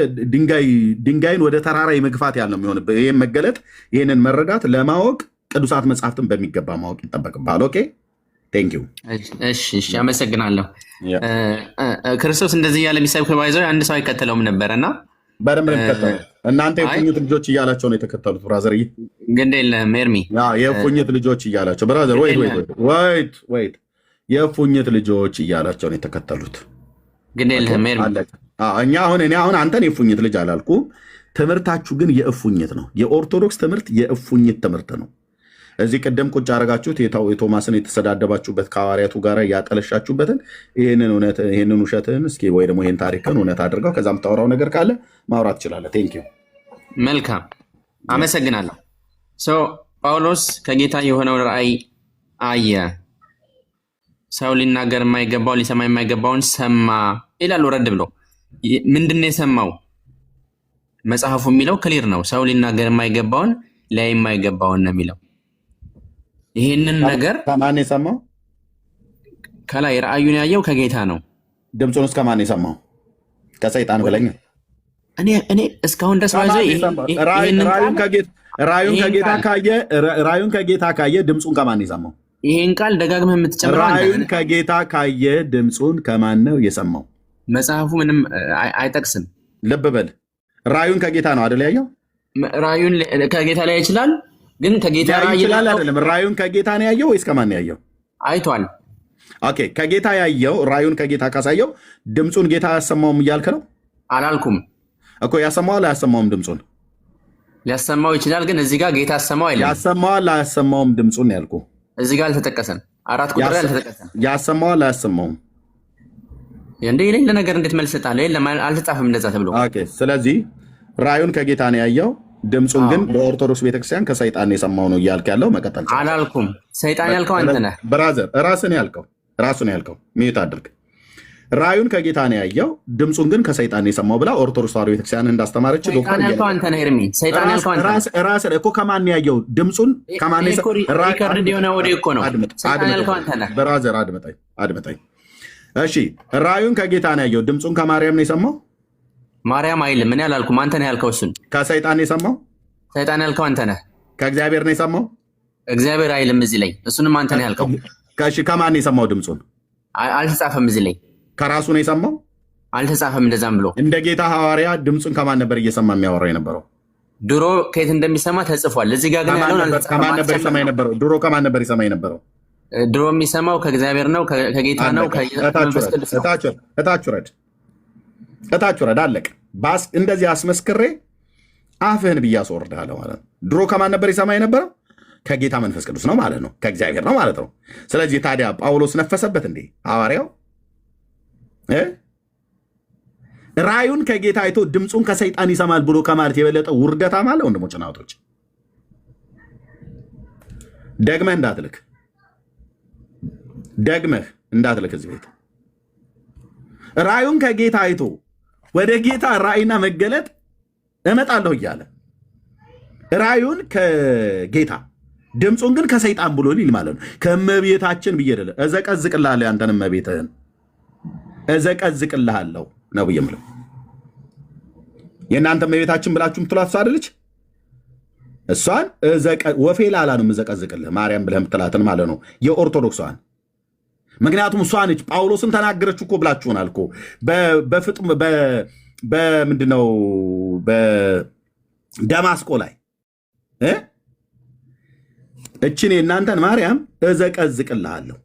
ድንጋይን ወደ ተራራ የመግፋት ያለ ነው የሚሆንብህ። ይህን መገለጥ ይህንን መረዳት ለማወቅ ቅዱሳት መጽሐፍትን በሚገባ ማወቅ ይጠበቅብሃል። ኦኬ ቴንክ ዩ። እሺ አመሰግናለሁ። ክርስቶስ እንደዚህ እያለ የሚሰብክ ባይዘው አንድ ሰው አይከተለውም ነበረና በደንብ የሚከተለው እናንተ የፉኝት ልጆች እያላቸው ነው የተከተሉት። ብራዘር ግድ የለም ኤርሚ የፉኝት ልጆች እያላቸው ብራዘር ወይት የፉኝት ልጆች እያላቸው ነው የተከተሉት። ግድ የለም ኤርሚ እኔ አሁን አንተን የእፉኝት ልጅ አላልኩ። ትምህርታችሁ ግን የእፉኝት ነው። የኦርቶዶክስ ትምህርት የእፉኝት ትምህርት ነው። እዚህ ቅድም ቁጭ አደረጋችሁት የቶማስን የተሰዳደባችሁበት ከሐዋርያቱ ጋር ያጠለሻችሁበትን ይህንን ውሸትን እስኪ ወይ ደግሞ ይህን ታሪክን እውነት አድርገው ከዛ የምታወራው ነገር ካለ ማውራት ትችላለህ። ቴንክ ዩ። መልካም አመሰግናለሁ። ጳውሎስ ከጌታ የሆነውን ራእይ አየ። ሰው ሊናገር የማይገባው ሊሰማ የማይገባውን ሰማ ይላል። ወረድ ብሎ ምንድን ነው የሰማው? መጽሐፉ የሚለው ክሊር ነው። ሰው ሊናገር የማይገባውን ሊያይ የማይገባውን ነው የሚለው። ይህንን ነገር ከማን የሰማው? ከላይ ራእዩን ያየው ከጌታ ነው። ድምፁን እስከ ማን የሰማው? ከሰይጣን ብለኝ እኔ እስካሁን ደስ ራእዩን ከጌታ ካየ ድምፁን ከማን የሰማው? ይሄን ቃል ደጋግመህ የምትጨምረው ራእዩን ከጌታ ካየ ድምፁን ከማን ነው የሰማው? መጽሐፉ ምንም አይጠቅስም። ልብ በል ራእዩን ከጌታ ነው አይደል ያየው? ራእዩን ከጌታ ላይ ይችላል፣ ግን ከጌታ ይችላል አይደለም። ራእዩን ከጌታ ነው ያየው ወይስ ከማን ነው ያየው? አይቷል። ኦኬ ከጌታ ያየው ራእዩን ከጌታ ካሳየው ድምፁን ጌታ አያሰማውም እያልክ ነው? አላልኩም እኮ ያሰማዋል አያሰማውም? ድምፁን ሊያሰማው ይችላል፣ ግን እዚህ ጋር ጌታ አሰማው አይደለም። ያሰማዋል አያሰማውም? ድምፁን ያልኩህ እዚህ ጋር አልተጠቀሰም። 4 ቁጥር ላይ አልተጠቀሰም። ያሰማዋል አያሰማውም? እንደ የሌለ ነገር እንዴት መልስ እሰጣለሁ? የለም አልተጻፈም እንደዛ ተብሎ። ኦኬ። ስለዚህ ራእዩን ከጌታ ነው ያየው፣ ድምፁን ግን በኦርቶዶክስ ቤተክርስቲያን ከሰይጣን የሰማው ነው እያልክ ያለው መቀጠል አላልኩም። ሰይጣን ያልከው አንተ ነህ ብራዘር፣ ራስን ያልከው ሚዩት አድርግ። ራእዩን ከጌታ ነው ያየው፣ ድምፁን ግን ከሰይጣን የሰማው ብላ ኦርቶዶክስ ተዋሕዶ ቤተክርስቲያን እንዳስተማረች ሰይጣን ያልከው አንተ ነህ ኤርሚ። ሰይጣን ያልከው አንተ ነህ። ራስን እኮ ከማን ያየው? ድምፁን ከማን ሪከርድ የሆነ ወዲህ እኮ ነው። ሰይጣን ያልከው አንተ ነህ። ብራዘር አድምጠኝ። እሺ ራእዩን ከጌታ ነው ያየው፣ ድምፁን ከማርያም ነው የሰማው? ማርያም አይልም። ምን ያላልኩም? አንተ ነህ ያልከው። እሱን ከሰይጣን ነው የሰማው? ሰይጣን ያልከው አንተ ነህ። ከእግዚአብሔር ነው የሰማው? እግዚአብሔር አይልም እዚህ ላይ። እሱንም አንተ ነህ ያልከው። እሺ ከማን ነው የሰማው ድምፁን? አልተጻፈም እዚህ ላይ። ከራሱ ነው የሰማው? አልተጻፈም እንደዛም ብሎ። እንደ ጌታ ሐዋርያ ድምፁን ከማን ነበር እየሰማ የሚያወራው የነበረው? ድሮ ከየት እንደሚሰማ ተጽፏል። እዚህ ጋር ግን ያለውን ከማን ነበር ይሰማ የነበረው? ድሮ ከማን ነበር ይሰማ የነበረው? ድሮ የሚሰማው ከእግዚአብሔር ነው፣ ከጌታ ነው፣ ከመንፈስ ቅዱስ ነው። እታች ውረድ። አለቀ። እንደዚህ አስመስክሬ አፍህን ብዬ አስወርድሃለሁ ማለት ነው። ድሮ ከማን ነበር ይሰማ የነበረው? ከጌታ መንፈስ ቅዱስ ነው ማለት ነው፣ ከእግዚአብሔር ነው ማለት ነው። ስለዚህ ታዲያ ጳውሎስ ነፈሰበት እንዴ ሐዋርያው? ራእዩን ከጌታ አይቶ ድምፁን ከሰይጣን ይሰማል ብሎ ከማለት የበለጠ ውርደታም አለ? ወንድሞች እናቶች፣ ደግመህ እንዳትልክ እዚህ ቤት ራእዩን ከጌታ አይቶ ወደ ጌታ ራእይና መገለጥ እመጣለሁ እያለ ራእዩን ከጌታ ድምፁን ግን ከሰይጣን ብሎ ሊል ማለት ነው። ከእመቤታችን ብዬ ደለ እዘቀዝቅልሃለሁ፣ ያንተን እመቤትህን እዘቀዝቅልሃለሁ ነው ብዬ የምለው። የእናንተ እመቤታችን ብላችሁ ምትላት እሷ አይደለች? እሷን ወፌ ላላ ነው የምዘቀዝቅልህ፣ ማርያም ብለህ ምትላትን ማለት ነው የኦርቶዶክሷን። ምክንያቱም እሷ ነች ጳውሎስን ተናገረች እኮ ብላችሁናል እኮ በምንድነው በደማስቆ ላይ እችን የእናንተን ማርያም እዘቀዝቅልሃለሁ።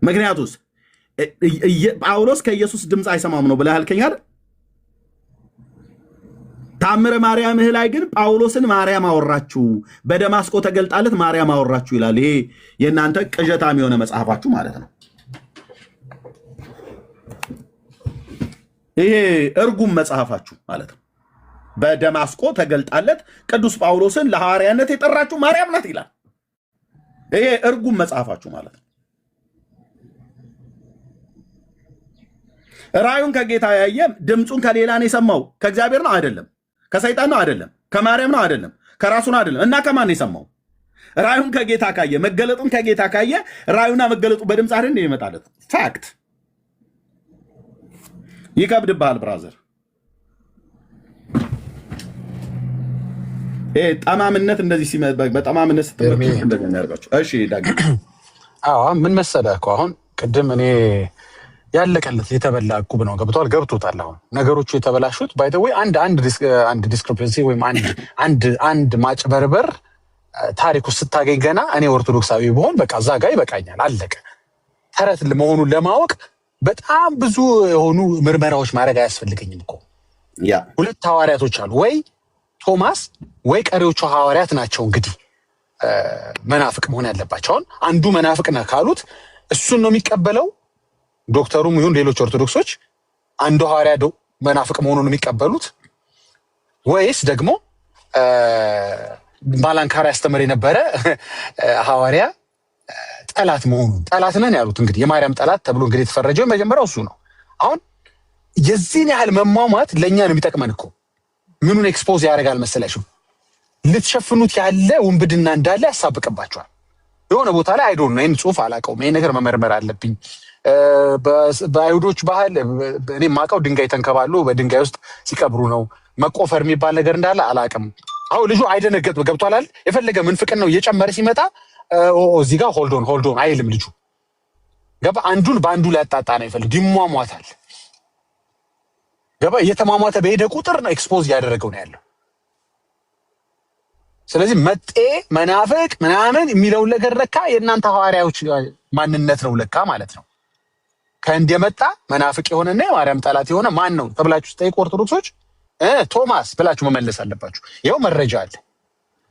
ምክንያቱስ ጳውሎስ ከኢየሱስ ድምፅ አይሰማም ነው ብለህ አልከኝ አይደል? ታምረ ማርያምህ ላይ ግን ጳውሎስን ማርያም አወራችሁ፣ በደማስቆ ተገልጣለት ማርያም አወራችሁ ይላል። ይሄ የእናንተ ቅዠታም የሆነ መጽሐፋችሁ ማለት ነው። ይሄ እርጉም መጽሐፋችሁ ማለት ነው። በደማስቆ ተገልጣለት ቅዱስ ጳውሎስን ለሐዋርያነት የጠራችሁ ማርያም ናት ይላል። ይሄ እርጉም መጽሐፋችሁ ማለት ነው። ራእዩን ከጌታ ያየ ድምፁን ከሌላ ነው የሰማው። ከእግዚአብሔር ነው አይደለም፣ ከሰይጣን ነው አይደለም፣ ከማርያም ነው አይደለም፣ ከራሱ ነው አይደለም። እና ከማን ነው የሰማው? ራእዩን ከጌታ ካየ፣ መገለጡን ከጌታ ካየ፣ ራእዩና መገለጡ በድምፅ አይደል ይመጣለት። ፋክት ይከብድብሃል ብራዘር። ጠማምነት እንደዚህ በጠማምነት ስትመርጡ እንደዚህ የሚያደርጋቸው። እሺ ዳግ ምን መሰለህ እኮ አሁን ቅድም እኔ ያለቀለት የተበላ ዕቁብ ነው ገብቶታል። አሁን ነገሮቹ የተበላሹት ባይ ዘ ወይ አንድ ዲስክሪፐንሲ ወይም አንድ ማጭበርበር ታሪክ ውስጥ ስታገኝ ገና እኔ ኦርቶዶክሳዊ ብሆን በቃ እዛ ጋር ይበቃኛል፣ አለቀ። ተረት መሆኑን ለማወቅ በጣም ብዙ የሆኑ ምርመራዎች ማድረግ አያስፈልገኝም እኮ። ሁለት ሐዋርያቶች አሉ፣ ወይ ቶማስ ወይ ቀሪዎቹ ሐዋርያት ናቸው እንግዲህ መናፍቅ መሆን ያለባቸው። አሁን አንዱ መናፍቅ ነህ ካሉት እሱን ነው የሚቀበለው ዶክተሩም ይሁን ሌሎች ኦርቶዶክሶች አንዱ ሐዋርያ መናፍቅ መሆኑን የሚቀበሉት፣ ወይስ ደግሞ ባላንካራ ያስተምር የነበረ ሐዋርያ ጠላት መሆኑን? ጠላት ነን ያሉት እንግዲህ የማርያም ጠላት ተብሎ እንግዲህ የተፈረጀው መጀመሪያው እሱ ነው። አሁን የዚህን ያህል መሟሟት ለእኛ ነው የሚጠቅመን እኮ። ምኑን ኤክስፖዝ ያደርጋል መሰላችሁ? ልትሸፍኑት ያለ ውንብድና እንዳለ ያሳብቅባቸዋል። የሆነ ቦታ ላይ አይዶን ነው፣ ይህን ጽሁፍ አላውቀውም፣ ይሄ ነገር መመርመር አለብኝ። በአይሁዶች ባህል እኔ የማውቀው ድንጋይ ተንከባሉ በድንጋይ ውስጥ ሲቀብሩ ነው። መቆፈር የሚባል ነገር እንዳለ አላውቅም። አሁን ልጁ አይደነገጥ ገብቷል አይደል? የፈለገ ምንፍቅን ነው እየጨመረ ሲመጣ እዚህ ጋር ሆልዶን አይልም ልጁ። ገባ? አንዱን በአንዱ ላይ ያጣጣ ነው ይፈልግ ይሟሟታል። ገባ? እየተሟሟተ በሄደ ቁጥር ነው ኤክስፖዝ እያደረገው ነው ያለው። ስለዚህ መጤ መናፍቅ ምናምን የሚለውን ነገር ለካ የእናንተ ሐዋርያዎች ማንነት ነው ለካ ማለት ነው። ከእንድ የመጣ መናፍቅ የሆነና የማርያም ጠላት የሆነ ማን ነው ተብላችሁ ስጠይቁ ኦርቶዶክሶች ቶማስ ብላችሁ መመለስ አለባችሁ። ይኸው መረጃ አለ።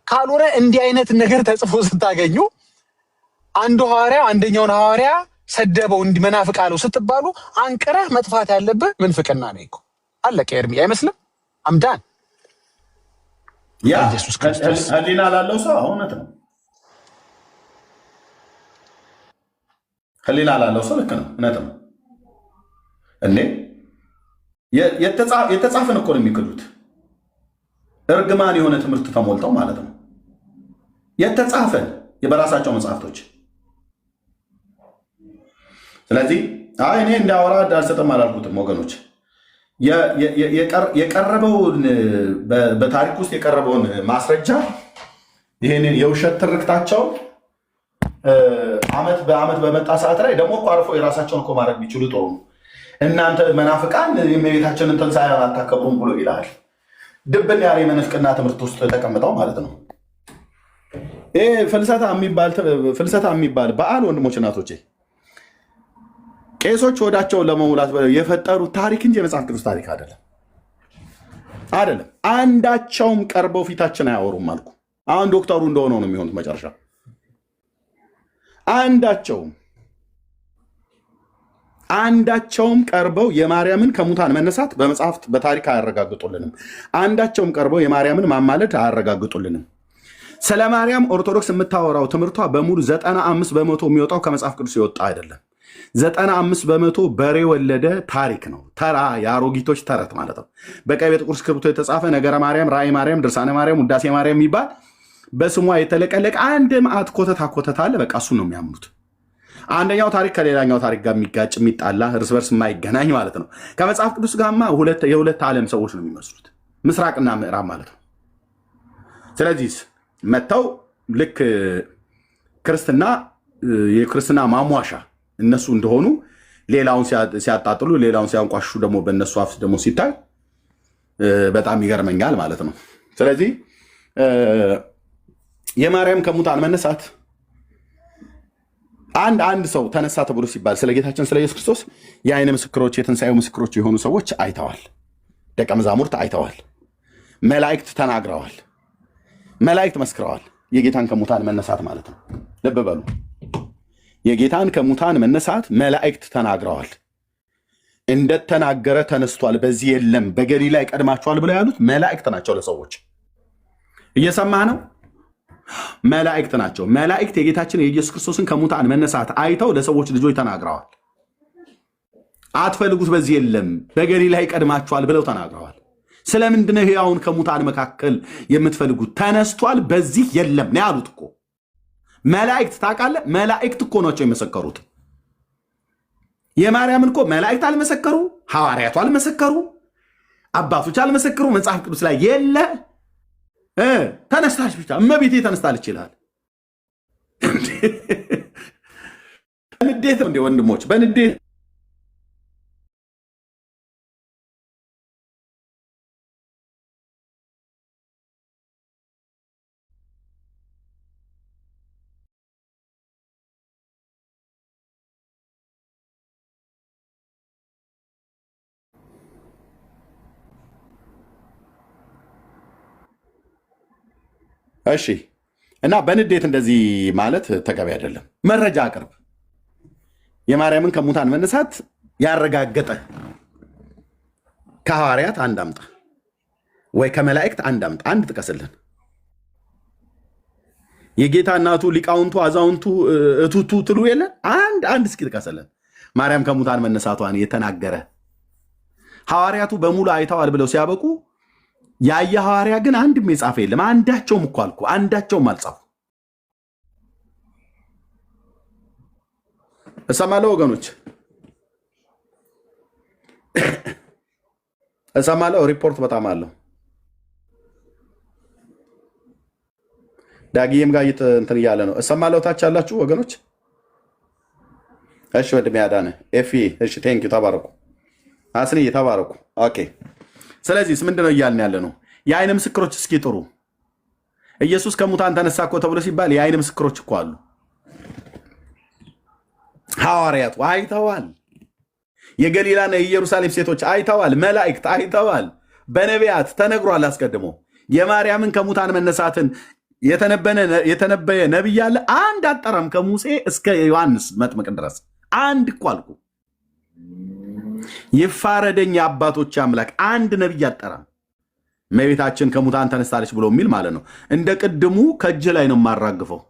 ካልሆነ እንዲህ አይነት ነገር ተጽፎ ስታገኙ አንዱ ሐዋርያ አንደኛውን ሐዋርያ ሰደበው እንዲህ መናፍቅ አለው ስትባሉ አንቀረህ መጥፋት ያለብህ ምንፍቅና ነው እኮ። አለቀ። ኤርሚ አይመስልም? አምዳን ያ ኢየሱስ ክርስቶስ ህሊና ላለው ሰው እውነት ነው። ህሊና ላለው ሰው ልክ ነው፣ እውነት ነው። እንዴ የተጻፈን እኮ ነው የሚክዱት። እርግማን የሆነ ትምህርት ተሞልተው ማለት ነው። የተጻፈን በራሳቸው መጽሐፍቶች። ስለዚህ እኔ እንዳወራ አልሰጠም አላልኩትም ወገኖች። የቀረበውን በታሪክ ውስጥ የቀረበውን ማስረጃ ይህንን የውሸት ትርክታቸው ዓመት በዓመት በመጣ ሰዓት ላይ ደግሞ እኮ አርፎ የራሳቸውን እኮ ማድረግ ቢችሉ ጥሩ ነው። እናንተ መናፍቃን የእመቤታችንን ትንሣኤ አታከብሩም ብሎ ይላል። ድብን ያለ የመንፍቅና ትምህርት ውስጥ ተቀምጠው ማለት ነው። ይህ ፍልሰታ የሚባል በዓል ወንድሞች እናቶቼ፣ ቄሶች ወዳቸውን ለመሙላት የፈጠሩት ታሪክ እንጂ የመጽሐፍ ቅዱስ ታሪክ አይደለም። አንዳቸውም ቀርበው ፊታችን አያወሩም አልኩ። አሁን ዶክተሩ እንደሆነው ነው የሚሆኑት መጨረሻ። አንዳቸውም ቀርበው የማርያምን ከሙታን መነሳት በመጽሐፍት በታሪክ አያረጋግጡልንም። አንዳቸውም ቀርበው የማርያምን ማማለድ አያረጋግጡልንም። ስለ ማርያም ኦርቶዶክስ የምታወራው ትምህርቷ በሙሉ 95 በመቶ የሚወጣው ከመጽሐፍ ቅዱስ የወጣ አይደለም። 95 በመቶ በሬ ወለደ ታሪክ ነው። ተራ የአሮጊቶች ተረት ማለት ነው። በቀይ በጥቁር እስክሪብቶ የተጻፈ ነገረ ማርያም፣ ራእይ ማርያም፣ ድርሳነ ማርያም፣ ውዳሴ ማርያም የሚባል በስሟ የተለቀለቀ አንድ መዓት ኮተታ አለ። በቃ እሱን ነው የሚያምኑት። አንደኛው ታሪክ ከሌላኛው ታሪክ ጋር የሚጋጭ የሚጣላ እርስ በርስ የማይገናኝ ማለት ነው። ከመጽሐፍ ቅዱስ ጋርማ የሁለት ዓለም ሰዎች ነው የሚመስሉት፣ ምስራቅና ምዕራብ ማለት ነው። ስለዚህ መጥተው ልክ ክርስትና የክርስትና ማሟሻ እነሱ እንደሆኑ ሌላውን ሲያጣጥሉ ሌላውን ሲያንቋሹ ደግሞ በእነሱ አፍ ደግሞ ሲታይ በጣም ይገርመኛል ማለት ነው። ስለዚህ የማርያም ከሙታን መነሳት አንድ ሰው ተነሳ ተብሎ ሲባል ስለ ጌታችን ስለ ኢየሱስ ክርስቶስ የዓይን ምስክሮች የትንሣኤው ምስክሮች የሆኑ ሰዎች አይተዋል። ደቀ መዛሙርት አይተዋል። መላእክት ተናግረዋል። መላእክት መስክረዋል። የጌታን ከሙታን መነሳት ማለት ነው። ልብ በሉ። የጌታን ከሙታን መነሳት መላእክት ተናግረዋል። እንደተናገረ ተነስቷል፣ በዚህ የለም፣ በገሊላ ይቀድማቸዋል ብለው ያሉት መላእክት ናቸው። ለሰዎች እየሰማህ ነው? መላእክት ናቸው። መላእክት የጌታችን የኢየሱስ ክርስቶስን ከሙታን መነሳት አይተው ለሰዎች ልጆች ተናግረዋል። አትፈልጉት፣ በዚህ የለም፣ በገሊላ ይቀድማቸዋል ብለው ተናግረዋል። ስለምንድነው ሕያውን ከሙታን መካከል የምትፈልጉት? ተነስቷል፣ በዚህ የለም ነው ያሉት እኮ መላእክት። ታውቃለህ? መላእክት እኮ ናቸው የመሰከሩት። የማርያምን እኮ መላእክት አልመሰከሩ፣ ሐዋርያቱ አልመሰከሩ፣ አባቶች አልመሰከሩ። መጽሐፍ ቅዱስ ላይ የለ። ተነስታለች ብቻ እመቤቴ ተነስታለች ይላል። በንዴት ነው እንዴ ወንድሞች? በንዴት እሺ። እና በንዴት እንደዚህ ማለት ተገቢ አይደለም። መረጃ አቅርብ። የማርያምን ከሙታን መነሳት ያረጋገጠ ከሐዋርያት አንድ አምጣ፣ ወይ ከመላእክት አንድ አምጣ። አንድ ጥቀስልን። የጌታ እናቱ ሊቃውንቱ አዛውንቱ እቱቱ ትሉ የለ አንድ እስኪ ጥቀስልን። ማርያም ከሙታን መነሳቷን የተናገረ ሐዋርያቱ በሙሉ አይተዋል ብለው ሲያበቁ ያየ ሐዋርያ ግን አንድም የጻፈ የለም። አንዳቸውም እኮ አልኩ፣ አንዳቸውም አልጻፉ። እሰማለሁ ወገኖች፣ እሰማለሁ። ሪፖርት በጣም አለው። ዳግዬም ጋር እንትን እያለ ነው። እሰማለሁ። ታች ያላችሁ ወገኖች፣ እሺ። ወንድሜ ያዳነ ኤፊ፣ እሺ፣ ቴንኪው። ተባረኩ። አስንዬ ተባረኩ። ኦኬ። ስለዚህ ምንድነው እያልን ያለ ነው? የዓይን ምስክሮች እስኪ ጥሩ። ኢየሱስ ከሙታን ተነሳ እኮ ተብሎ ሲባል የዓይን ምስክሮች እኮ አሉ። ሐዋርያቱ አይተዋል። የገሊላና የኢየሩሳሌም ሴቶች አይተዋል። መላእክት አይተዋል። በነቢያት ተነግሯል አስቀድሞ። የማርያምን ከሙታን መነሳትን የተነበየ ነቢይ አለ? አንድ አጠራም። ከሙሴ እስከ ዮሐንስ መጥምቅ ድረስ አንድ እኮ አልኩ። ይፋረደኝ የአባቶች አምላክ አንድ ነቢይ አጠራም። እመቤታችን ከሙታን ተነስታለች ብሎ የሚል ማለት ነው። እንደ ቅድሙ ከእጅ ላይ ነው የማራግፈው።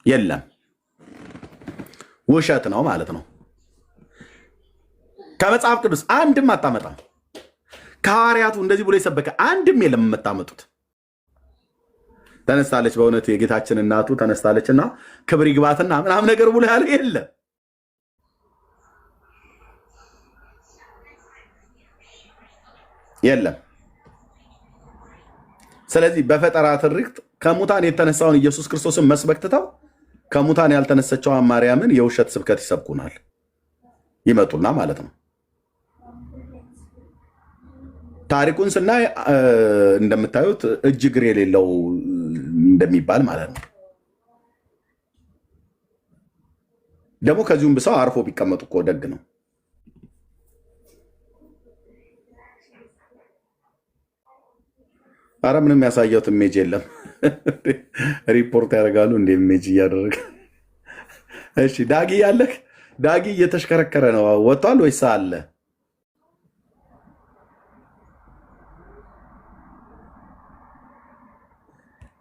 የለም ውሸት ነው ማለት ነው። ከመጽሐፍ ቅዱስ አንድም አታመጣም። ከሐዋርያቱ እንደዚህ ብሎ የሰበከ አንድም የለም የምታመጡት። ተነስታለች በእውነት የጌታችን እናቱ ተነስታለችና ክብር ይግባትና ምናምን ነገር ብሎ ያለ የለም። የለም። ስለዚህ በፈጠራ ትርክት ከሙታን የተነሳውን ኢየሱስ ክርስቶስን መስበክ ትተው ከሙታን ያልተነሰችውን ማርያምን የውሸት ስብከት ይሰብኩናል። ይመጡና ማለት ነው። ታሪኩን ስናይ እንደምታዩት እጅ እግር የሌለው እንደሚባል ማለት ነው። ደግሞ ከዚሁም ብሰው አርፎ ቢቀመጡ እኮ ደግ ነው። አረ ምንም ያሳየውት ኢሜጅ የለም። ሪፖርት ያደርጋሉ እንደ ኢሜጅ እያደረገ። እሺ ዳጊ ያለክ ዳጊ እየተሽከረከረ ነው። ወጥቷል ወይስ አለ?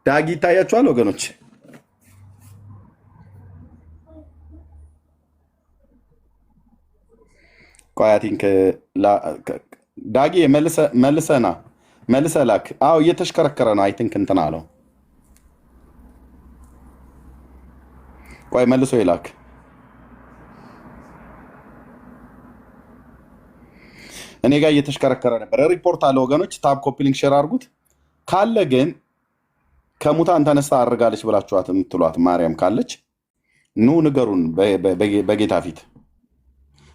ዳጊ ይታያችኋል ወገኖች? ቆይ አይ ቲንክ ዳጊ መልሰና መልሰ ላክ። አዎ እየተሽከረከረ ነው። አይ ቲንክ እንትን አለው። ቆይ መልሶ ይላክ። እኔ ጋር እየተሽከረከረ ነበር። ሪፖርት አለ ወገኖች። ታብ ኮፒ ሊንክ ሼር አድርጉት። ካለ ግን ከሙታን ተነስታ አድርጋለች ብላችኋት የምትሏት ማርያም ካለች ኑ ንገሩን በጌታ ፊት።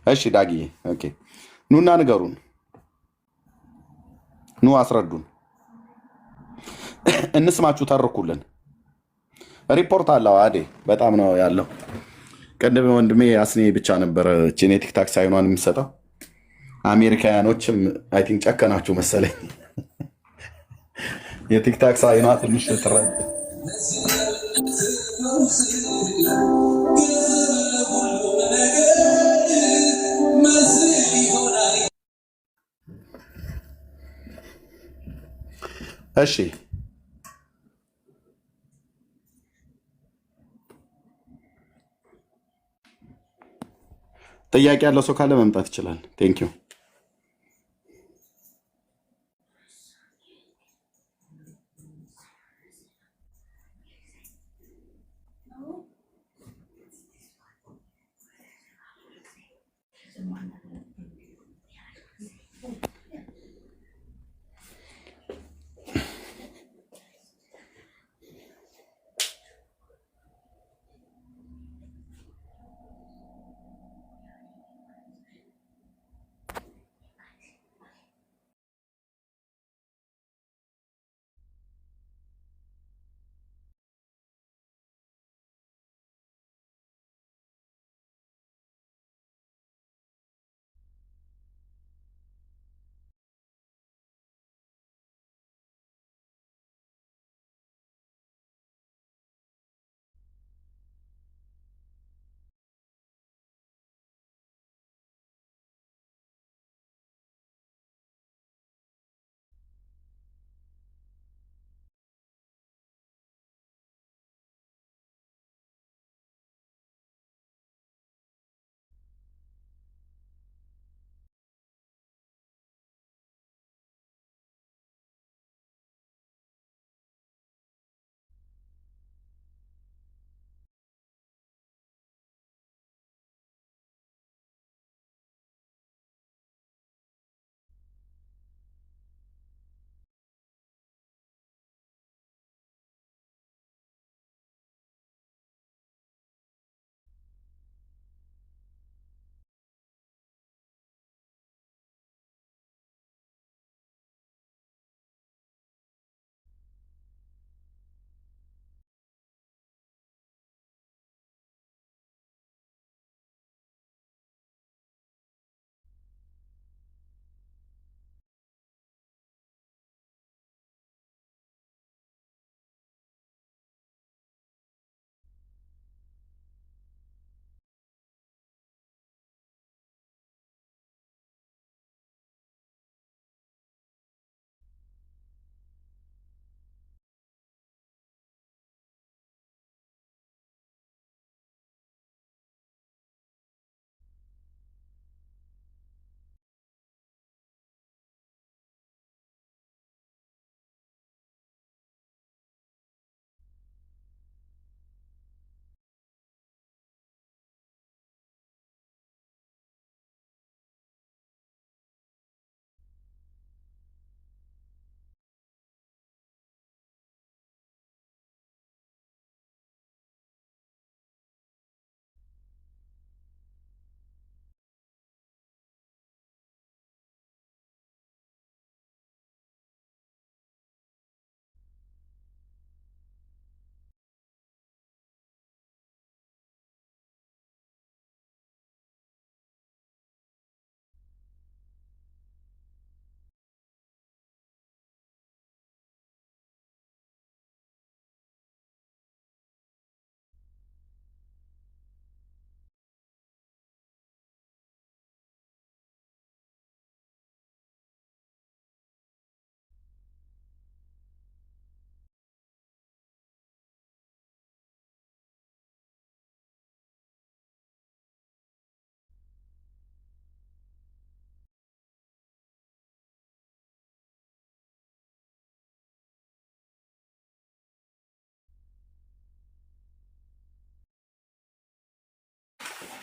እሺ ዳጊ ኦኬ፣ ኑና ንገሩን። ኑ አስረዱን፣ እንስማችሁ፣ ተርኩልን። ሪፖርት አለው አዴ በጣም ነው ያለው። ቅድም ወንድሜ አስኔ ብቻ ነበረ ቺኔ ቲክታክ ሳይኗን የሚሰጠው። አሜሪካውያኖችም አይ ቲንክ ጨከናችሁ መሰለኝ። የቲክታክ ሳይኗ ትንሽ ትረ እሺ ጥያቄ ያለው ሰው ካለ መምጣት ይችላል። ቴንክ ዩ።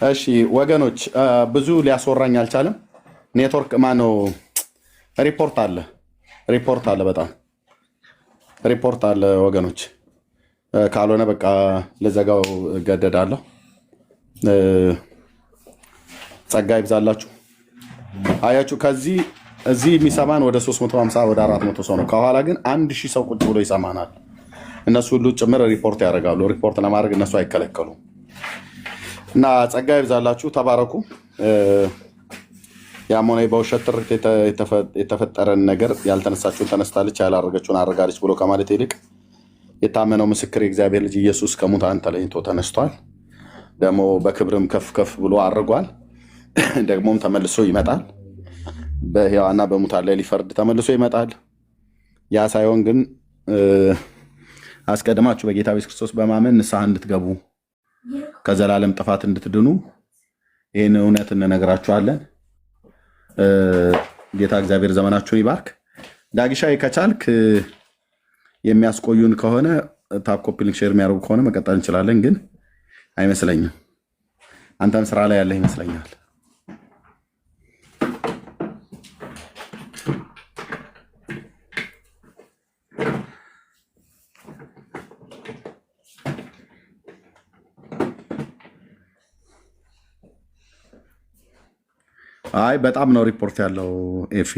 እሺ ወገኖች ብዙ ሊያስወራኝ አልቻለም። ኔትወርክ ማነው? ሪፖርት አለ፣ በጣም ሪፖርት አለ ወገኖች። ካልሆነ በቃ ልዘጋው እገደዳለሁ። ጸጋ ይብዛላችሁ። አያችሁ እዚህ የሚሰማን ወደ 350 ወደ 400 ሰው ነው። ከኋላ ግን 1000 ሰው ቁጭ ብሎ ይሰማናል። እነሱ ሁሉ ጭምር ሪፖርት ያደርጋሉ። ሪፖርት ለማድረግ እነሱ አይከለከሉም። እና ጸጋ ይብዛላችሁ፣ ተባረኩ። ያም ሆነ በውሸት ትርክት የተፈጠረን ነገር ያልተነሳችሁን ተነስታለች፣ ያላረገችውን አድርጋለች ብሎ ከማለት ይልቅ የታመነው ምስክር የእግዚአብሔር ልጅ ኢየሱስ ከሙታን ተለይቶ ተነስቷል። ደግሞ በክብርም ከፍ ከፍ ብሎ አድርጓል። ደግሞም ተመልሶ ይመጣል። በሕያዋንና በሙታን ላይ ሊፈርድ ተመልሶ ይመጣል። ያ ሳይሆን ግን አስቀድማችሁ በጌታ ኢየሱስ ክርስቶስ በማመን ንስሐ እንድትገቡ ከዘላለም ጥፋት እንድትድኑ ይህን እውነት እንነግራችኋለን። ጌታ እግዚአብሔር ዘመናችሁን ይባርክ። ዳጊሻይ ከቻልክ የሚያስቆዩን ከሆነ ታፕ ኮፒ ሊንክ ሼር የሚያደርጉ ከሆነ መቀጠል እንችላለን፣ ግን አይመስለኝም። አንተም ስራ ላይ ያለህ ይመስለኛል። አይ በጣም ነው ሪፖርት ያለው ኤፊ፣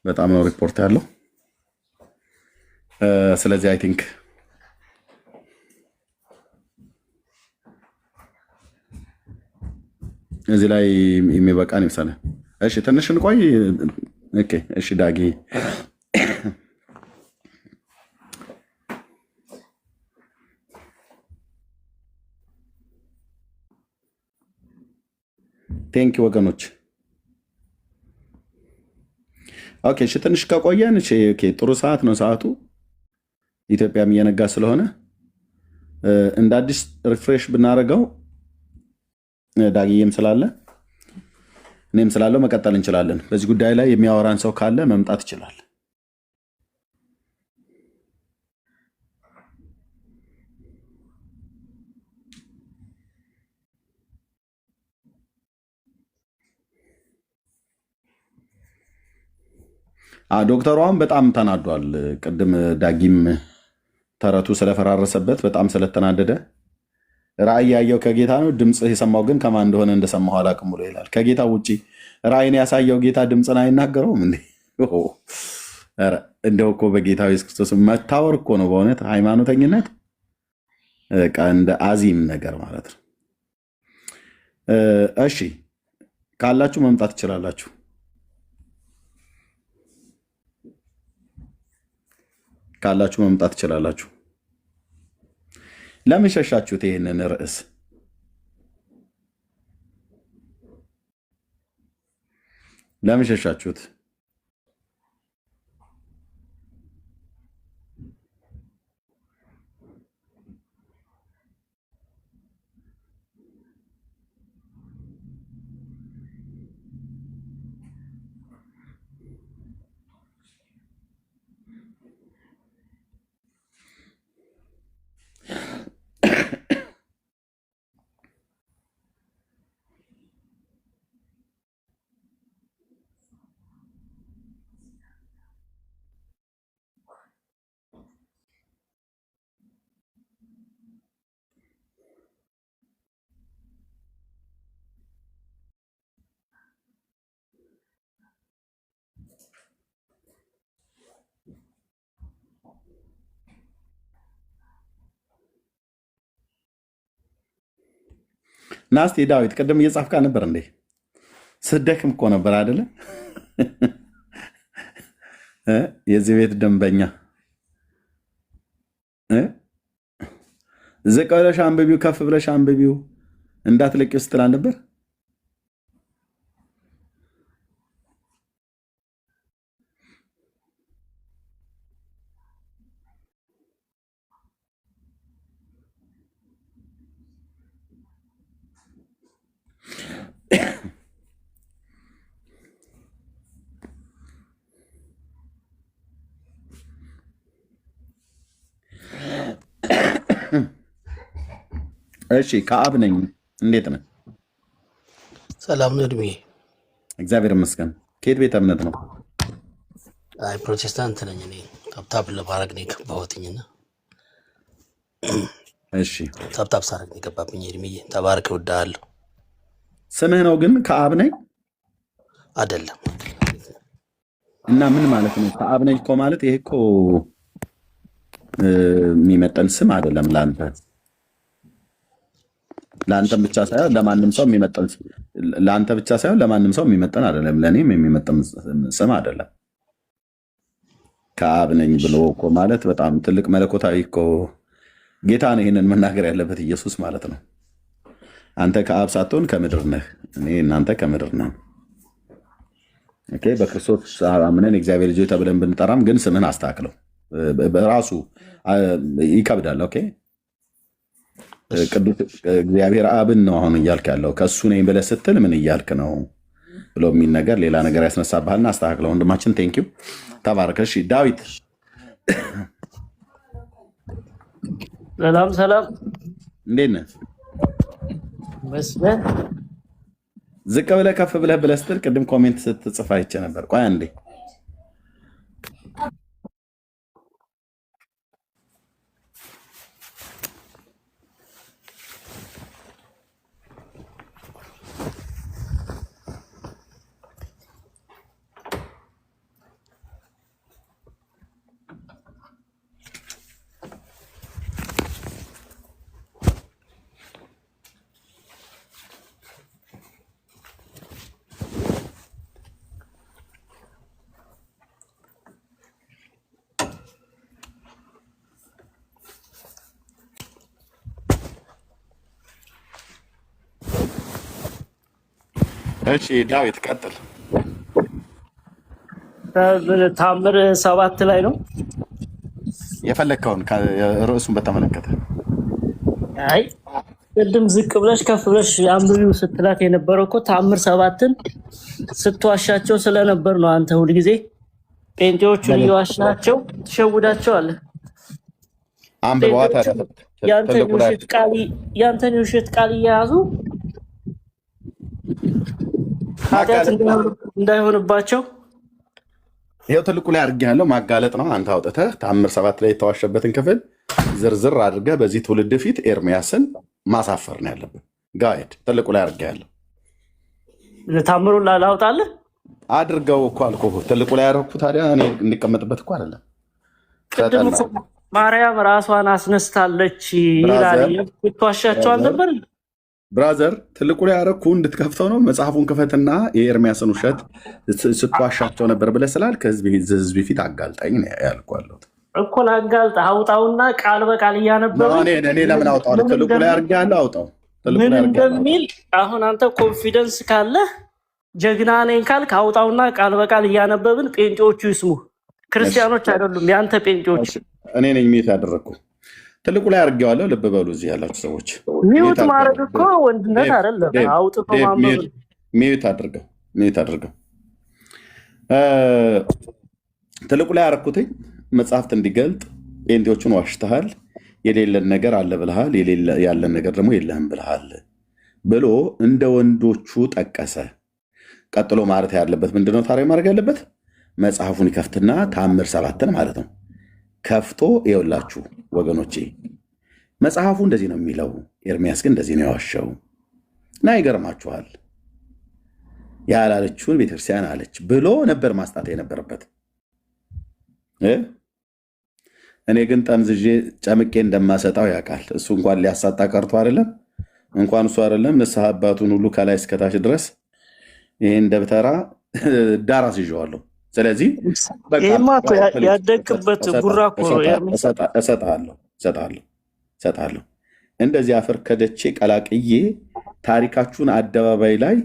በጣም ነው ሪፖርት ያለው። ስለዚህ አይ ቲንክ እዚህ ላይ የሚበቃን ይመስላል። እሺ ትንሽ እንቆይ። ኦኬ እሺ ዳጊ ቴንክ ወገኖች። ኦኬ እሺ ትንሽ ከቆየን እሺ ኦኬ ጥሩ ሰዓት ነው ሰዓቱ። ኢትዮጵያም እየነጋ ስለሆነ እንደ አዲስ ሪፍሬሽ ብናደርገው ዳጊዬም ስላለ እኔም ስላለው መቀጠል እንችላለን። በዚህ ጉዳይ ላይ የሚያወራን ሰው ካለ መምጣት ይችላል። ዶክተሯም በጣም ተናዷል። ቅድም ዳጊም ተረቱ ስለፈራረሰበት በጣም ስለተናደደ ራእይ ያየው ከጌታ ነው፣ ድምፅ የሰማው ግን ከማን እንደሆነ እንደሰማሁ አላውቅም ብሎ ይላል። ከጌታ ውጭ ራእይን ያሳየው ጌታ ድምፅን አይናገረውም እንዴ? እንደው እኮ በጌታ ኢየሱስ ክርስቶስ መታወር እኮ ነው በእውነት ሃይማኖተኝነት፣ እንደ አዚም ነገር ማለት ነው። እሺ ካላችሁ መምጣት ትችላላችሁ። ካላችሁ መምጣት ትችላላችሁ። ለምን ሸሻችሁት? ይህንን ርዕስ ለምን ሸሻችሁት? ናስቲ ዳዊት ቅድም እየጻፍካ ነበር እንዴ? ስደክም እኮ ነበር አይደለ? የዚህ ቤት ደንበኛ ዝቅ ብለሽ አንብቢው፣ ከፍ ብለሽ አንብቢው እንዳትለቂው ስትል ነበር። እሺ ከአብ ነኝ እንዴት ነህ? ሰላም ነው እድሜ። እግዚአብሔር ይመስገን። ከየት ቤተ እምነት ነው? አይ ፕሮቴስታንት ነኝ እኔ። ታብታብ ለማድረግ ነው የገባሁትኝና እሺ ታብታብ ሳረግ ነው የገባብኝ። እድሜዬ ተባረክ፣ እወድሃለሁ። ስምህ ነው ግን ከአብ ነኝ አይደለም? እና ምን ማለት ነው? ከአብ ነኝ እኮ ማለት ይሄ እኮ የሚመጠን ስም አይደለም ለአንተ። ለአንተም ብቻ ሳይሆን ለማንም ሰው የሚመጠን ለአንተ ብቻ ሳይሆን ለማንም ሰው የሚመጠን አይደለም። ለእኔም የሚመጠን ስም አይደለም። ከአብ ነኝ ብሎ እኮ ማለት በጣም ትልቅ መለኮታዊ እኮ ጌታ ነው። ይህንን መናገር ያለበት ኢየሱስ ማለት ነው። አንተ ከአብ ሳትሆን ከምድር ነህ፣ እኔ እናንተ ከምድር ነን። ኦኬ፣ በክርስቶስ አምነን የእግዚአብሔር ልጆች ተብለን ብንጠራም ግን ስምን አስተካክለው። በራሱ ይከብዳል። ኦኬ፣ ቅዱስ እግዚአብሔር አብን ነው አሁን እያልክ ያለው። ከእሱ ነኝ ብለህ ስትል ምን እያልክ ነው ብሎ የሚል ነገር ሌላ ነገር ያስነሳብሃልና አስተካክለው። ወንድማችን ቴንኪው፣ ተባረከ። እሺ ዳዊት፣ ሰላም ሰላም፣ እንዴት ነህ? መስገን ዝቅ ብለህ ከፍ ብለህ ስትል ቅድም ኮሜንት ስትጽፍ አይቼ ነበር። ቆይ አንዴ እሺ ዳዊት ቀጥል። ታምር 7 ላይ ነው የፈለግከውን ርዕሱን በተመለከተ። አይ ቅድም ዝቅ ብለሽ ከፍ ብለሽ አንብቢው ስትላት የነበረው እኮ ታምር 7ን ስትዋሻቸው ስለነበር ነው። አንተ ሁልጊዜ ጴንጤዎቹን እየዋሻቸው ትሸውዳቸዋለህ። አንብበዋ ታዲያ። ያንተን የውሸት ቃል እየያዙ ኃጢአት እንዳይሆንባቸው ይኸው ትልቁ ላይ አድርጌያለሁ። ማጋለጥ ነው። አንተ አውጥተህ ታምር 7 ላይ የተዋሸበትን ክፍል ዝርዝር አድርገህ በዚህ ትውልድ ፊት ኤርሚያስን ማሳፈር ነው ያለብን። ጋይድ ትልቁ ላይ አድርጌያለሁ። ታምሩን ላውጣልህ አድርገው እኮ አልኩህ። ትልቁ ላይ ያደረኩ ታዲያ እኔ እንዲቀመጥበት እኮ አይደለም። ቅድም ማርያም ራሷን አስነስታለች ይላል። ትዋሻቸው አልነበር? ብራዘር ትልቁ ላይ ያደረኩ እንድትከፍተው ነው። መጽሐፉን ክፈትና የኤርሚያስን ውሸት ስትዋሻቸው ነበር ብለህ ስላልክ ህዝብ ፊት አጋልጠኝ ነው ያልኳለሁ እኮ። ላጋልጥ አውጣውና ቃል በቃል እያነበበ እኔ ለምን አውጣው? ትልቁ ላይ አድርጌያለሁ። አውጣው ምን እንደሚል አሁን አንተ ኮንፊደንስ ካለህ ጀግና ነኝ ካልክ አውጣውና ቃል በቃል እያነበብን ጴንጤዎቹ ይስሙ። ክርስቲያኖች አይደሉም የአንተ ጴንጤዎች። እኔ ነኝ ሚዩት ያደረግኩ። ትልቁ ላይ አድርጌዋለሁ። ልብ በሉ እዚህ ያላችሁ ሰዎች። ሚዩት ማድረግ እኮ ወንድነት አይደለም። አውጥቶ ማንበብ። ሚዩት አድርገው። ትልቁ ላይ ያደረኩትኝ መጽሐፍት እንዲገልጥ ጴንጤዎቹን ዋሽተሃል፣ የሌለን ነገር አለ ብልሃል፣ ያለን ነገር ደግሞ የለህም ብልሃል ብሎ እንደ ወንዶቹ ጠቀሰ። ቀጥሎ ማለት ያለበት ምንድነው ታዲያ ማድረግ ያለበት? መጽሐፉን ይከፍትና ታምር 7ን ማለት ነው ከፍቶ ይኸውላችሁ ወገኖቼ መጽሐፉ እንደዚህ ነው የሚለው፣ ኤርሚያስ ግን እንደዚህ ነው የዋሸው እና ይገርማችኋል፣ ያላለችውን ቤተክርስቲያን አለች ብሎ ነበር ማስጣት የነበረበት። እኔ ግን ጠምዝዤ ጨምቄ እንደማሰጣው ያውቃል። እሱ እንኳን ሊያሳጣ ቀርቶ አይደለም እንኳን እሱ አይደለም ንስሐ አባቱን ሁሉ ከላይ እስከታች ድረስ ይህን ደብተራ ዳር አስይዤዋለሁ። ስለዚህ ያደግበት ጉራ እሰጥሃለሁ። እንደዚህ አፈር ከደቼ ቀላቅዬ ታሪካችሁን አደባባይ ላይ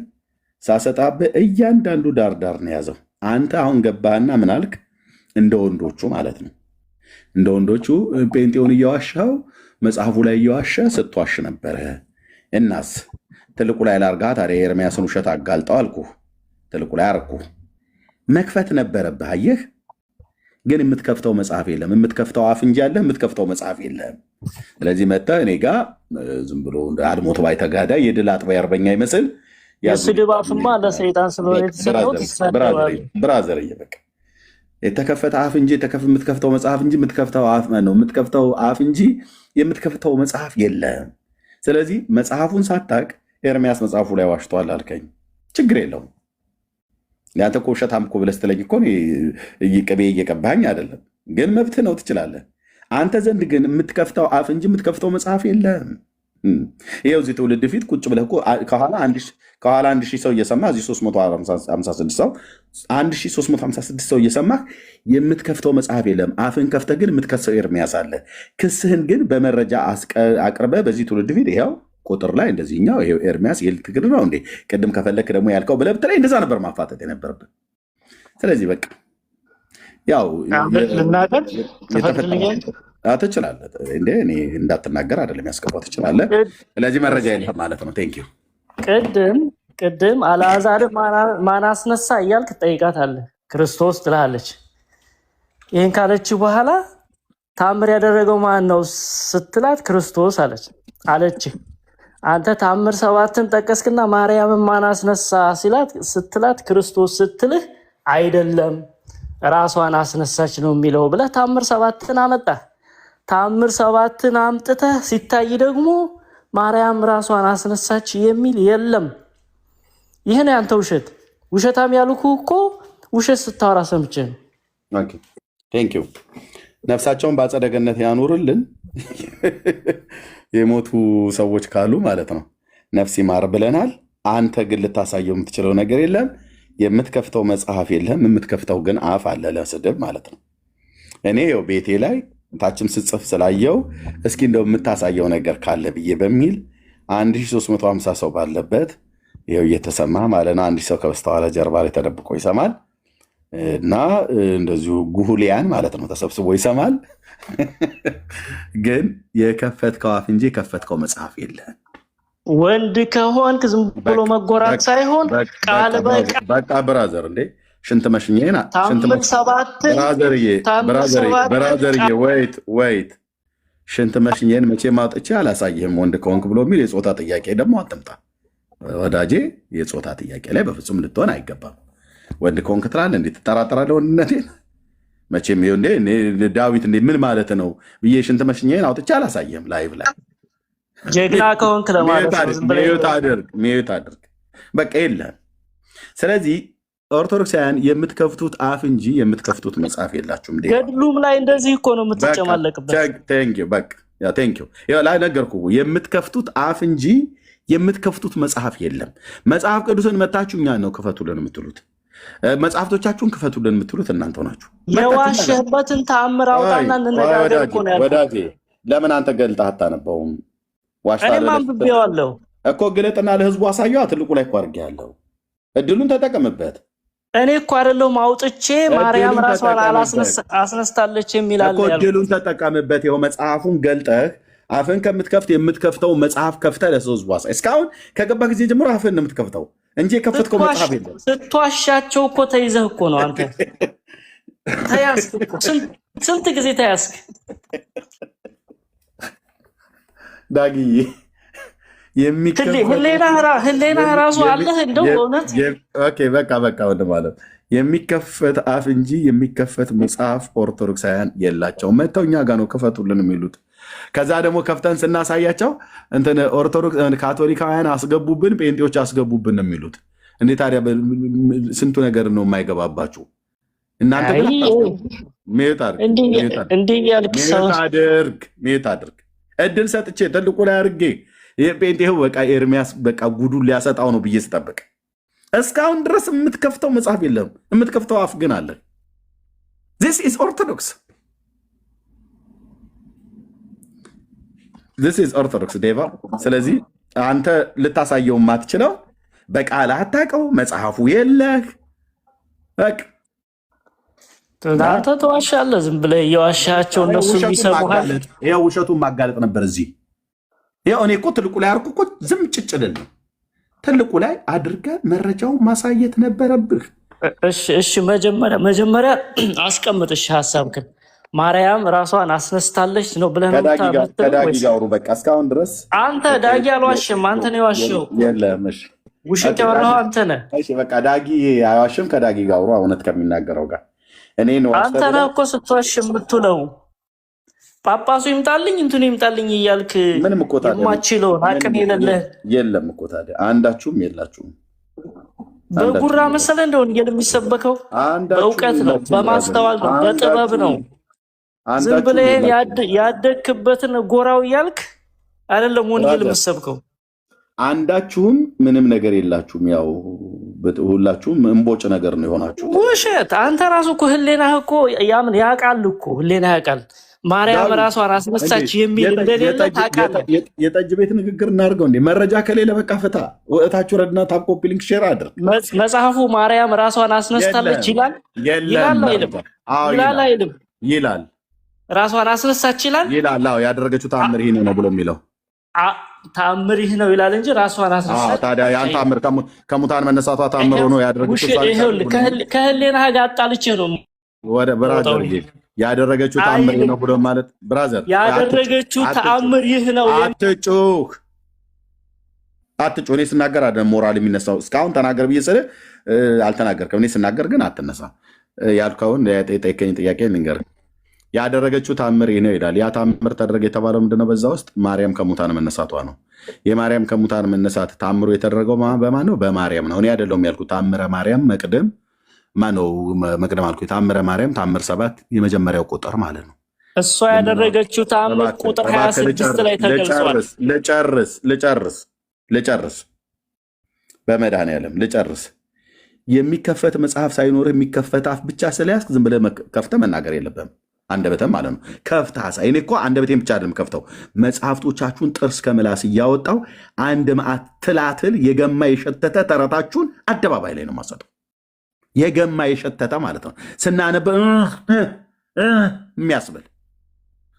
ሳሰጣብህ እያንዳንዱ ዳር ነው የያዘው። አንተ አሁን ገባህና ምን አልክ? እንደ ወንዶቹ ማለት ነው። እንደ ወንዶቹ ጴንጤውን እየዋሻው መጽሐፉ ላይ እየዋሸ ስትዋሽ ነበረ። እናስ ትልቁ ላይ ላርጋ ታዲያ የኤርሚያስን ውሸት አጋልጠው አልኩህ። ትልቁ ላይ አርኩህ። መክፈት ነበረብህ። አየህ፣ ግን የምትከፍተው መጽሐፍ የለም። የምትከፍተው አፍ እንጂ ያለህ የምትከፍተው መጽሐፍ የለም። ስለዚህ መጥተህ እኔ ጋ ዝም ብሎ አድሞት ባይ ተጋዳይ የድል አጥባይ አርበኛ ይመስል የስድብ አፍማ ለሰይጣን ስለሆነ የተሰጠው ብራዘር በቃ የተከፈተ አፍ እንጂ የምትከፍተው መጽሐፍ እንጂ የምትከፍተው አፍ ነው የምትከፍተው አፍ እንጂ የምትከፍተው መጽሐፍ የለም። ስለዚህ መጽሐፉን ሳታቅ ኤርሚያስ መጽሐፉ ላይ ዋሽቷል አልከኝ፣ ችግር የለውም። ያንተ እኮ ውሸታም እኮ ብለህ ስትለኝ እኮ ቅቤ እየቀባኝ አይደለም፣ ግን መብትህ ነው፣ ትችላለህ። አንተ ዘንድ ግን የምትከፍተው አፍ እንጂ የምትከፍተው መጽሐፍ የለም። ይኸው እዚህ ትውልድ ፊት ቁጭ ብለህ እኮ ከኋላ 1000 ሰው እየሰማ እዚህ 356 ሰው 1356 ሰው እየሰማህ የምትከፍተው መጽሐፍ የለም። አፍን ከፍተህ ግን የምትከሰው ኤርሚያስ አለ። ክስህን ግን በመረጃ አቅርበህ በዚህ ትውልድ ፊት ይኸው ቁጥር ላይ እንደዚህኛው ይሄው ኤርሚያስ የልትግል ነው እንዴ ቅድም ከፈለክ ደግሞ ያልከው ብለህ ብትለኝ እንደዛ ነበር ማፋጠጥ የነበረብን። ስለዚህ በቃ ያው ልናገር ትችላለህ እንዴ እኔ እንዳትናገር አይደለም ያስገባው ትችላለህ። ስለዚህ መረጃ የለህም ማለት ነው። ቴንክ ዩ። ቅድም አልዓዛርን ማን አስነሳ እያልክ ትጠይቃታለህ። ክርስቶስ ትላለች። ይህን ካለች በኋላ ታምር ያደረገው ማን ነው ስትላት ክርስቶስ አለች። አንተ ታምር 7ን ጠቀስክና ማርያምን ማን አስነሳ ስትላት ክርስቶስ ስትልህ አይደለም ራሷን አስነሳች ነው የሚለው ብለህ ታምር 7ን አመጣ። ታምር 7ን አምጥተህ ሲታይ ደግሞ ማርያም ራሷን አስነሳች የሚል የለም። ይህን ያንተ ውሸት። ውሸታም ያልኩህ እኮ ውሸት ስታወራ ሰምቼ ነው። ኦኬ ቴንክ ዩ። ነፍሳቸውን በአጸደ ገነት ያኑርልን። የሞቱ ሰዎች ካሉ ማለት ነው ነፍስ ይማር ብለናል። አንተ ግን ልታሳየው የምትችለው ነገር የለም። የምትከፍተው መጽሐፍ የለም። የምትከፍተው ግን አፍ አለ ለስድብ ማለት ነው። እኔ ው ቤቴ ላይ ታችም ስጽፍ ስላየው እስኪ እንደው የምታሳየው ነገር ካለ ብዬ በሚል 1350 ሰው ባለበት ይኸው እየተሰማ ማለት ነው። አንድ ሰው ከበስተኋላ ጀርባ ላይ ተደብቆ ይሰማል እና እንደዚሁ ጉሁሊያን ማለት ነው ተሰብስቦ ይሰማል። ግን የከፈትከው አፍ እንጂ የከፈትከው መጽሐፍ የለም። ወንድ ከሆንክ ዝም ብሎ መጎራት ሳይሆን ቃል በቃል በቃ ብራዘር እንዴ ሽንት መሽኘና ብራዘርዬ ወይት ሽንት መሽኘን መቼ ማውጥቼ አላሳይህም ወንድ ከሆንክ ብሎ የሚል የፆታ ጥያቄ ደግሞ አትምጣ ወዳጄ። የፆታ ጥያቄ ላይ በፍጹም ልትሆን አይገባም። ወንድ ከሆንክ ትላለህ እንዴ? ትጠራጠራለህ ወንድነቴን? መቼም ዳዊት እንዴ ምን ማለት ነው ብዬ ሽንት መሽኘን አውጥቼ አላሳይህም ላይቭ ላይ። ጀግና ከሆንክ ለማለት ሚዩት አድርግ በቃ የለም። ስለዚህ ኦርቶዶክሳውያን የምትከፍቱት አፍ እንጂ የምትከፍቱት መጽሐፍ የላችሁም። ገድሉም ላይ እንደዚህ እኮ ነው የምትጨማለቅበት። ላይ ነገርኩህ። የምትከፍቱት አፍ እንጂ የምትከፍቱት መጽሐፍ የለም። መጽሐፍ ቅዱስን መታችሁ እኛ ነው ክፈቱልን የምትሉት፣ መጽሐፍቶቻችሁን ክፈቱልን የምትሉት እናንተ ናችሁ። የዋሸህበትን ተአምር አውጣና እንነጋገር እኮ ነው ያልኩት። ወዳጄ ለምን አንተ ገልጠህ አታነበውም? እኔም አንብቤዋለሁ እኮ ግለጥና ለህዝቡ አሳየዋ። ትልቁ ላይ እኮ አድርጌያለሁ። እድሉን ተጠቀምበት። እኔ እኮ አይደለሁም አውጥቼ ማርያም ራሷን አስነስታለች የሚላል ያልኩት። እድሉን ተጠቀምበት። ይኸው መጽሐፉን ገልጠህ አፍን ከምትከፍት የምትከፍተው መጽሐፍ ከፍተህ ለህዝቡ አሳይ። እስካሁን ከገባ ጊዜ ጀምሮ አፍን ነው የምትከፍተው እንጂ የከፈትከው መጽሐፍ የለም። ስትዋሻቸው እኮ ተይዘህ እኮ ነው አንተ ተያዝክ እኮ። ስንት ጊዜ ተያዝክ ዳግዬ? ህሌና ራሱ አለህ እንደው እውነት። በቃ ወደ ማለት የሚከፈት አፍ እንጂ የሚከፈት መጽሐፍ ኦርቶዶክሳውያን የላቸውም። መጥተው እኛ ጋር ነው ክፈቱልን የሚሉት። ከዛ ደግሞ ከፍተን ስናሳያቸው እንትን ኦርቶዶክስ ካቶሊካውያን አስገቡብን፣ ጴንጤዎች አስገቡብን ነው የሚሉት። እንዴ ታዲያ ስንቱ ነገር ነው የማይገባባችሁ እናንተ። ሚዩት አድርግ እድል ሰጥቼ ትልቁ ላይ አድርጌ ጴንጤው በቃ ኤርሚያስ በቃ ጉዱን ሊያሰጣው ነው ብዬ ስጠብቅ እስካሁን ድረስ የምትከፍተው መጽሐፍ የለም። የምትከፍተው አፍ ግን አለ። ዚስ ኢዝ ኦርቶዶክስ ዴቫ። ስለዚህ አንተ ልታሳየው የማትችለው በቃል አታውቀው፣ መጽሐፉ የለህ። በቃ አንተ ተዋሻለህ። ዝም ብለህ እየዋሻቸው እነሱ ይሰሙሃል። ይኸው ውሸቱን ማጋለጥ ነበር እዚህ። ይኸው እኔ እኮ ትልቁ ላይ አድርጎ እኮ ዝም ጭጭልል ነው። ትልቁ ላይ አድርገህ መረጃው ማሳየት ነበረብህ። እሺ መጀመሪያ አስቀምጥ። እሺ ሀሳብህን ማርያም ራሷን አስነስታለች ነው ብለህ ነው ከዳጊ ጋር አውሩ። በቃ እስካሁን ድረስ አንተ ዳጊ አልዋሽም። አንተ ነው የዋሸው። የለም እሺ፣ ውሸት ያወራኸው አንተ ነህ። እሺ በቃ ዳጊ አይዋሽም። ከዳጊ ጋር አውሩ፣ እውነት ከሚናገረው ጋር። እኔ ነው አንተ ነህ እኮ ስትዋሽ የምትውለው። ጳጳሱ ይምጣልኝ እንትኑ ይምጣልኝ እያልክ ምንም እኮ ታዲያ የማችለውን አቅም የሌለህ የለም እኮ ታዲያ አንዳችሁም የላችሁም። በጉራ መሰለ እንደ ወንጌል የሚሰበከው በእውቀት ነው፣ በማስተዋል ነው፣ በጥበብ ነው። ዝም ብለህ ያደግክበትን ጎራው እያልክ አይደለም ወንጌል የምሰብከው። አንዳችሁም ምንም ነገር የላችሁም። ያው ሁላችሁም እንቦጭ ነገር ነው የሆናችሁ። ውሸት። አንተ ራሱ እኮ ህሌናህ እኮ ያምን ያውቃል እኮ ህሌናህ ያውቃል። ማርያም ራሷን አስነሳች የሚል እንደሌለ ታውቃለህ። የጠጅ ቤት ንግግር እናድርገው እንዴ? መረጃ ከሌለ በቃ ፍታ። ወእታችሁ ረድና ታፕ ኮፒ ሊንክ ሼር አድርግ። መጽሐፉ ማርያም ራሷን አስነስታለች ይላል አይልም? ይላል። ራሷን አስነሳች ይላል። አዎ ያደረገችው ተአምር ይሄ ነው ብሎ የሚለው ተአምር ይህ ነው ይላል እንጂ ራሷን አስነሳች። ታዲያ ያን ተአምር ከሙታን መነሳቷ ተአምር ሆኖ ያደረገችው ከህሌናህ ጋር አጣልቼ ነው ወደ ብራዘር ያደረገችው ተአምር ይህ ነው ብሎ ማለት ብራዘር ያደረገችው ተአምር ይህ ነው። አትጩህ። እኔ ስናገር አይደለም ሞራል የሚነሳው። እስካሁን ተናገር ብዬ ስልህ አልተናገርክም። እኔ ስናገር ግን አትነሳ። ያልከውን የጠየቀኝ ጥያቄ ልንገርህ። ያደረገችው ተአምር ይህ ነው ይላል። ያ ተአምር ተደረገ የተባለው ምንድነው? በዛ ውስጥ ማርያም ከሙታን መነሳቷ ነው። የማርያም ከሙታን መነሳት ተአምሩ የተደረገው በማን ነው? በማርያም ነው። እኔ አይደለሁም ያልኩት። ተአምረ ማርያም መቅደም ማነው? መቅደም አልኩ። ተአምረ ማርያም ተአምር 7 የመጀመሪያው ቁጥር ማለት ነው። እሷ ያደረገችው ተአምር ቁጥር 26 ላይ ተገልጿል። ልጨርስ በመድኃኒዓለም ልጨርስ። የሚከፈት መጽሐፍ ሳይኖር የሚከፈት አፍ ብቻ ስለያዝክ ዝም ብለህ ከፍተህ መናገር የለብህም። አንደበተም ማለት ነው። ከፍተህ አሳይ። እኔ እኮ አንደበቴን ብቻ አይደለም ከፍተው መጽሐፍቶቻችሁን ጥርስ ከምላስ እያወጣው አንድ መዓት ትላትል የገማ የሸተተ ተረታችሁን አደባባይ ላይ ነው ማሰጠው። የገማ የሸተተ ማለት ነው። ስናነብ የሚያስብል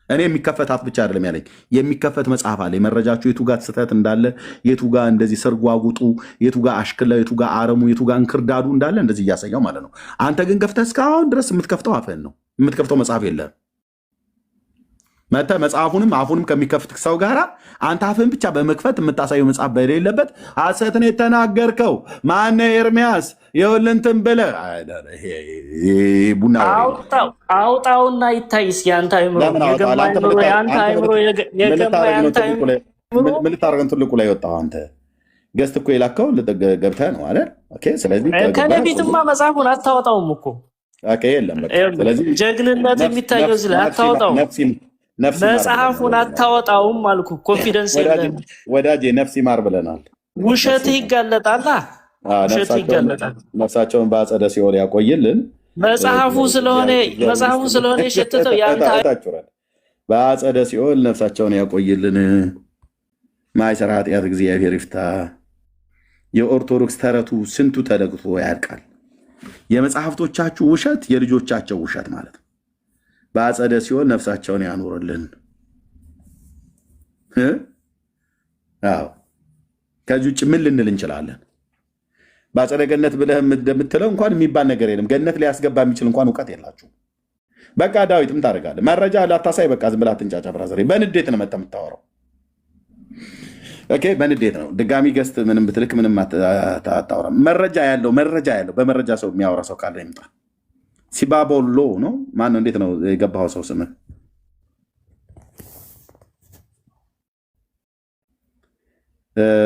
እኔ የሚከፈት አፍ ብቻ አይደለም ያለኝ፣ የሚከፈት መጽሐፍ አለ። የመረጃችሁ የቱጋ ስህተት እንዳለ፣ የቱጋ እንደዚህ ሰርጓጉጡ፣ የቱጋ አሽክላው፣ የቱጋ አረሙ፣ የቱጋ እንክርዳዱ እንዳለ እንደዚህ እያሳየው ማለት ነው። አንተ ግን ከፍተህ እስካሁን ድረስ የምትከፍተው አፍህን ነው። የምትከፍተው መጽሐፍ የለም። መተህ መጽሐፉንም አፉንም ከሚከፍት ሰው ጋር አንተ አፍህን ብቻ በመክፈት የምታሳየው መጽሐፍ በሌለበት ሐሰትን የተናገርከው ማነው? ኤርሚያስ የወልንትን ብለህ ቡና አውጣውና ይታይስ። ያንተ አይምሮ ምን ልታደርገን ትልቁ ላይ ወጣሁ? አንተ ገዝት እኮ የላከው ገብተህ ነው አይደል? ስለዚህ ከእኔ ፊትማ መጽሐፉን አታወጣውም እኮ የለም። ስለዚህ ጀግንነት የሚታየው እዚህ ላይ አታወጣውም። መጽሐፉን አታወጣውም አልኩ። ኮንፊደንስ የለም ወዳጄ። ነፍስ ይማር ብለናል። ውሸት ይጋለጣል። ነፍሳቸውን በአጸደ ሲኦል ያቆይልን። መጽሐፉ ስለሆነ የሸተተው በአጸደ ሲኦል ነፍሳቸውን ያቆይልን። ማይሰራ ኃጢአት እግዚአብሔር ይፍታ። የኦርቶዶክስ ተረቱ ስንቱ ተደግቶ ያልቃል። የመጽሐፍቶቻችሁ ውሸት የልጆቻቸው ውሸት ማለት ነው። በአጸደ ሲኦል ነፍሳቸውን ያኖርልን። ከዚህ ውጭ ምን ልንል እንችላለን? በአጸደ ገነት ብለህ እንደምትለው እንኳን የሚባል ነገር የለም። ገነት ሊያስገባ የሚችል እንኳን እውቀት የላችሁ። በቃ ዳዊት ምን ታደርጋለህ? መረጃ ላታሳይ። በቃ ዝም ብላ አትንጫጫ ብራዘር። በንዴት ነው መተህ የምታወራው። ኦኬ፣ በንዴት ነው። ድጋሚ ገስት ምንም ብትልክ ምንም አታወራም። መረጃ ያለው በመረጃ ሰው የሚያወራ ሰው ካለ ይምጣ። ሲባቦሎ ነው ማነው? እንዴት ነው የገባኸው ሰው ስምህ?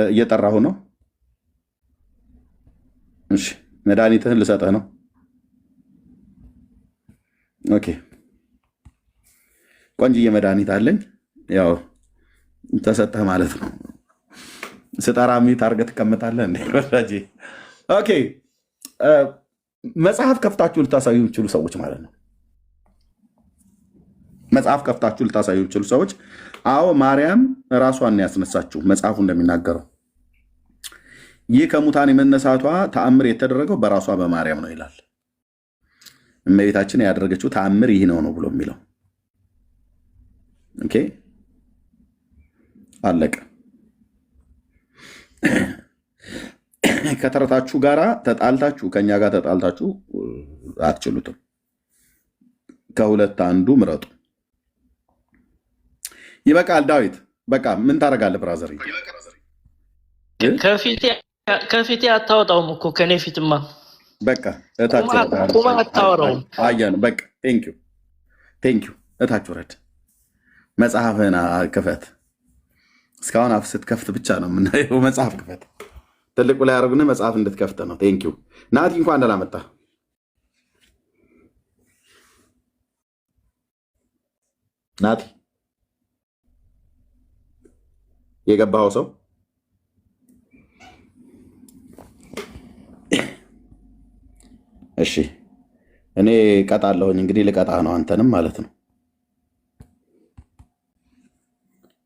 እየጠራሁ ነው። እሺ፣ መድኃኒትህን ልሰጠህ ነው። ኦኬ፣ ቆንጅዬ መድኃኒት አለኝ። ያው ተሰጠህ ማለት ነው። ስጠራ ሚት አድርገህ ትቀመጣለህ እንዴ? ኦኬ፣ መጽሐፍ ከፍታችሁ ልታሳዩ የሚችሉ ሰዎች ማለት ነው። መጽሐፍ ከፍታችሁ ልታሳዩ የሚችሉ ሰዎች። አዎ ማርያም ራሷን ያስነሳችሁ መጽሐፉ እንደሚናገረው። ይህ ከሙታን የመነሳቷ ተአምር የተደረገው በራሷ በማርያም ነው ይላል። እመቤታችን ያደረገችው ተአምር ይህ ነው ብሎ የሚለው ኦኬ፣ አለቀ። ከተረታችሁ ጋራ ተጣልታችሁ ከኛ ጋር ተጣልታችሁ አትችሉትም። ከሁለት አንዱ ምረጡ። ይበቃል። ዳዊት በቃ ምን ታደርጋለህ ብራዘር? ከፊቴ አታወጣውም እኮ ከኔ ፊትማ በቃ እታች ቁማ አታወራውም። አየን። በቃ ቴንኪው። እታች ውረድ፣ መጽሐፍህን ክፈት። እስካሁን አፍ ስትከፍት ብቻ ነው የምናየው። መጽሐፍ ክፈት። ትልቁ ላይ ያደረጉን መጽሐፍ እንድትከፍት ነው። ቴንኪው። ናቲ እንኳን ደህና መጣ። ናቲ የገባኸው ሰው እሺ፣ እኔ ቀጣለሁኝ። እንግዲህ ልቀጣህ ነው አንተንም ማለት ነው።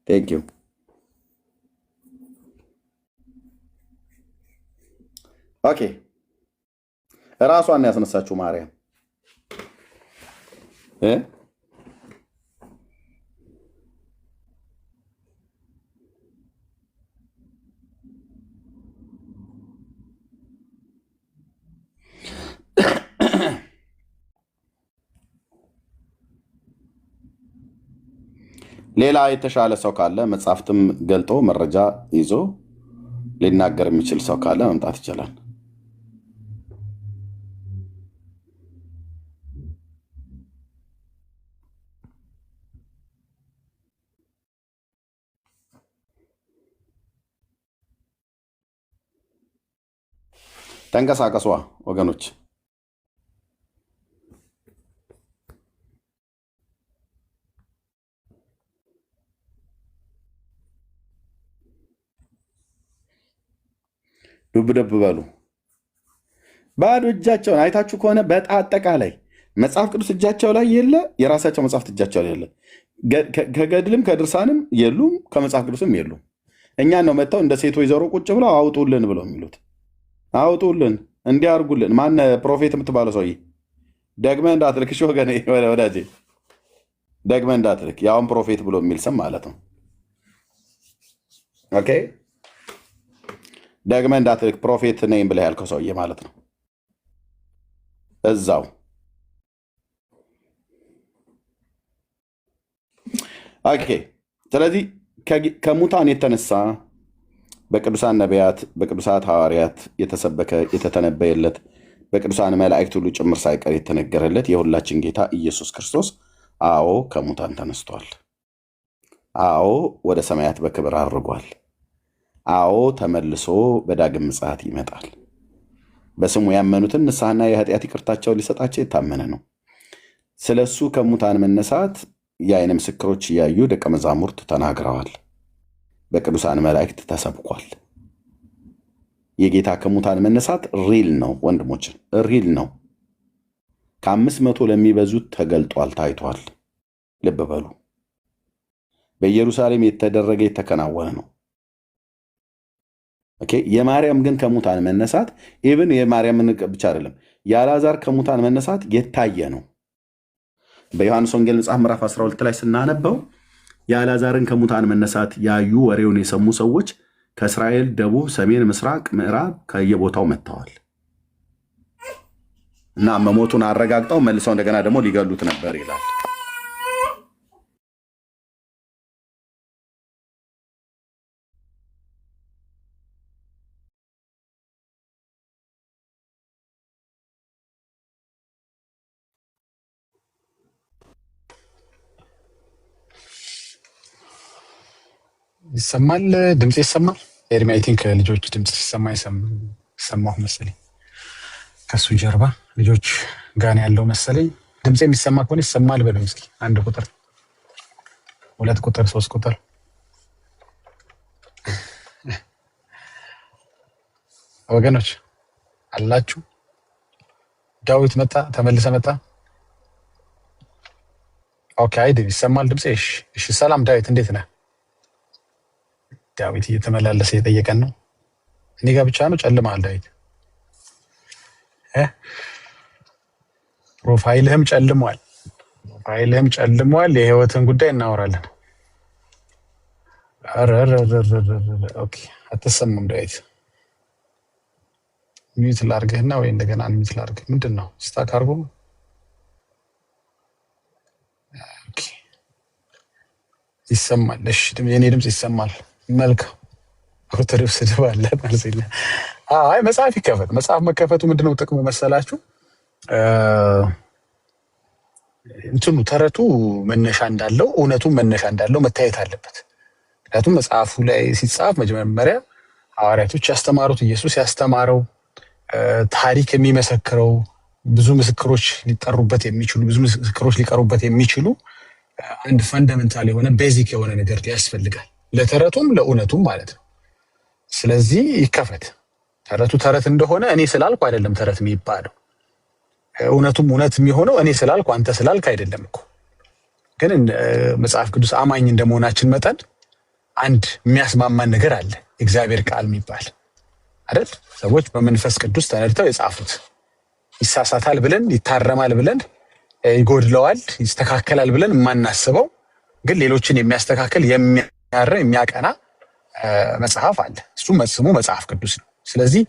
ቴንኪው። ኦኬ፣ እራሷን ያስነሳችው ማርያም ሌላ የተሻለ ሰው ካለ መጽሐፍትም ገልጦ መረጃ ይዞ ሊናገር የሚችል ሰው ካለ መምጣት ይችላል። ተንቀሳቀሷ ወገኖች። ዱብ ደብ በሉ። ባዶ እጃቸውን አይታችሁ ከሆነ በአጠቃላይ መጽሐፍ ቅዱስ እጃቸው ላይ የለ፣ የራሳቸው መጽሐፍት እጃቸው ላይ የለ። ከገድልም ከድርሳንም የሉም፣ ከመጽሐፍ ቅዱስም የሉም። እኛን ነው መጥተው እንደ ሴት ወይዘሮ ቁጭ ብለው አውጡልን ብለው የሚሉት። አውጡልን፣ እንዲያርጉልን። ማን ፕሮፌት የምትባለው ሰውዬ ደግመህ እንዳትልክ። እሺ ወገኔ፣ ወዳጄ ደግመህ እንዳትልክ። ያውን ፕሮፌት ብሎ የሚል ስም ማለት ነው። ኦኬ፣ ደግመህ እንዳትልክ። ፕሮፌት ነኝ ብለህ ያልከው ሰውዬ ማለት ነው። እዛው ኦኬ። ስለዚህ ከሙታን የተነሳ በቅዱሳን ነቢያት በቅዱሳት ሐዋርያት የተሰበከ የተተነበየለት በቅዱሳን መላእክት ሁሉ ጭምር ሳይቀር የተነገረለት የሁላችን ጌታ ኢየሱስ ክርስቶስ አዎ ከሙታን ተነስቷል። አዎ ወደ ሰማያት በክብር አድርጓል። አዎ ተመልሶ በዳግም ምጽአት ይመጣል። በስሙ ያመኑትን ንስሐና የኃጢአት ይቅርታቸውን ሊሰጣቸው የታመነ ነው። ስለ እሱ ከሙታን መነሳት የዓይን ምስክሮች እያዩ ደቀ መዛሙርት ተናግረዋል። በቅዱሳን መላእክት ተሰብኳል። የጌታ ከሙታን መነሳት ሪል ነው ወንድሞች፣ ሪል ነው። ከ500 ለሚበዙት ተገልጧል፣ ታይቷል። ልብ በሉ። በኢየሩሳሌም የተደረገ የተከናወነ ነው። ኦኬ። የማርያም ግን ከሙታን መነሳት ኢቭን የማርያምን ብቻ አይደለም፣ የአልዓዛር ከሙታን መነሳት የታየ ነው። በዮሐንስ ወንጌል መጽሐፍ ምዕራፍ 12 ላይ ስናነበው የአልዓዛርን ከሙታን መነሳት ያዩ ወሬውን የሰሙ ሰዎች ከእስራኤል ደቡብ፣ ሰሜን፣ ምስራቅ፣ ምዕራብ ከየቦታው መጥተዋል እና መሞቱን አረጋግጠው መልሰው እንደገና ደግሞ ሊገሉት ነበር ይላል። ይሰማል? ድምፅ ይሰማል? ኤርሚ አይ ቲንክ ልጆች ድምፅ ሲሰማ ሰማሁ መሰለኝ። ከሱ ጀርባ ልጆች ጋር ያለው መሰለኝ። ድምፅ የሚሰማ ከሆነ ይሰማል በለው እስኪ። 1 ቁጥር፣ 2 ቁጥር፣ 3 ቁጥር። ወገኖች አላችሁ? ዳዊት መጣ፣ ተመልሰ መጣ። ኦኬ፣ አይደ ይሰማል ድምፅ። እሺ፣ ሰላም ዳዊት፣ እንዴት ነህ? ዳዊት እየተመላለሰ እየጠየቀን ነው። እኔ ጋር ብቻ ነው ጨልመሃል ዳዊት? ፕሮፋይልህም ጨልሟል፣ ፕሮፋይልህም ጨልሟል። የህይወትን ጉዳይ እናወራለን። ኦኬ፣ አትሰማም ዳዊት? ሚዩት ላድርግህና ወይ እንደገና ሚዩት ላድርግህ። ምንድን ነው ስታክ አድርጎ ይሰማል። እሺ የኔ ድምጽ ይሰማል። መልካም ኦርቶዶክስ ደባለ ማለት ነው። አይ መጽሐፍ ይከፈት። መጽሐፍ መከፈቱ ምንድነው ጥቅሙ መሰላችሁ? እንትኑ ተረቱ መነሻ እንዳለው እውነቱ መነሻ እንዳለው መታየት አለበት። ምክንያቱም መጽሐፉ ላይ ሲጻፍ መጀመሪያ ሐዋርያቶች ያስተማሩት ኢየሱስ ያስተማረው ታሪክ የሚመሰክረው ብዙ ምስክሮች ሊጠሩበት የሚችሉ ብዙ ምስክሮች ሊቀሩበት የሚችሉ አንድ ፈንዳሜንታል የሆነ ቤዚክ የሆነ ነገር ያስፈልጋል ለተረቱም ለእውነቱም ማለት ነው። ስለዚህ ይከፈት። ተረቱ ተረት እንደሆነ እኔ ስላልኩ አይደለም ተረት የሚባለው። እውነቱም እውነት የሚሆነው እኔ ስላልኩ አንተ ስላልክ አይደለም እኮ። ግን መጽሐፍ ቅዱስ አማኝ እንደመሆናችን መጠን አንድ የሚያስማማን ነገር አለ፣ እግዚአብሔር ቃል የሚባል አይደል? ሰዎች በመንፈስ ቅዱስ ተነድተው የጻፉት ይሳሳታል ብለን ይታረማል ብለን ይጎድለዋል ይስተካከላል ብለን የማናስበው ግን ሌሎችን የሚያስተካክል የሚያረም የሚያቀና መጽሐፍ አለ። እሱ ስሙ መጽሐፍ ቅዱስ ነው። ስለዚህ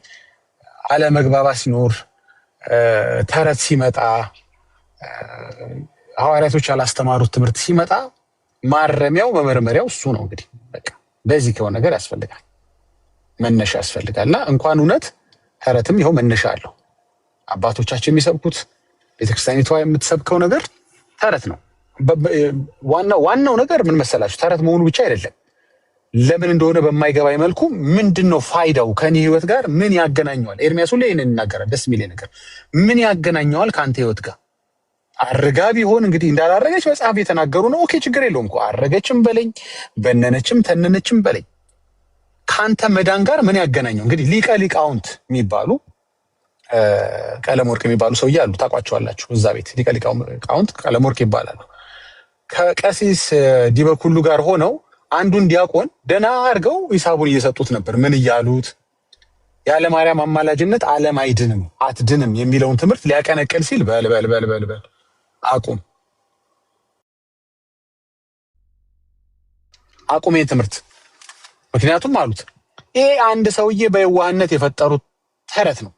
አለመግባባት ሲኖር ተረት ሲመጣ ሐዋርያቶች ያላስተማሩት ትምህርት ሲመጣ ማረሚያው መመርመሪያው እሱ ነው። እንግዲህ በቃ በዚህ ከሆነ ነገር ያስፈልጋል፣ መነሻ ያስፈልጋልና እንኳን እውነት ተረትም ይኸው መነሻ አለው። አባቶቻችን የሚሰብኩት ቤተክርስቲያኒቷ የምትሰብከው ነገር ተረት ነው። ዋናው ነገር ምን መሰላችሁ? ተረት መሆኑ ብቻ አይደለም። ለምን እንደሆነ በማይገባኝ መልኩ ምንድነው ፋይዳው? ከኔ ህይወት ጋር ምን ያገናኘዋል? ኤርሚያስ ሁሌ ይሄንን ይናገራል። ደስ የሚለኝ ነገር ምን ያገናኘዋል ከአንተ ህይወት ጋር? አርጋ ቢሆን እንግዲህ እንዳላረገች መጽሐፍ የተናገሩ ነው። ኦኬ ችግር የለውም እኮ አረገችም በለኝ በነነችም ተነነችም በለኝ። ከአንተ መዳን ጋር ምን ያገናኘው? እንግዲህ ሊቀ ሊቃውንት የሚባሉ ቀለም ወርቅ የሚባሉ ሰውዬ አሉ፣ ታውቋቸዋላችሁ። እዛ ቤት ሊቀ ሊቃውንት ቀለም ወርቅ ይባላሉ። ከቀሲስ ዲበኩሉ ጋር ሆነው አንዱን ዲያቆን ደና አድርገው ሂሳቡን እየሰጡት ነበር። ምን እያሉት? ያለ ማርያም አማላጅነት ዓለም አይድንም አትድንም የሚለውን ትምህርት ሊያቀነቅል ሲል በል አቁም ይሄን ትምህርት። ምክንያቱም አሉት ይሄ አንድ ሰውዬ በየዋህነት የፈጠሩት ተረት ነው።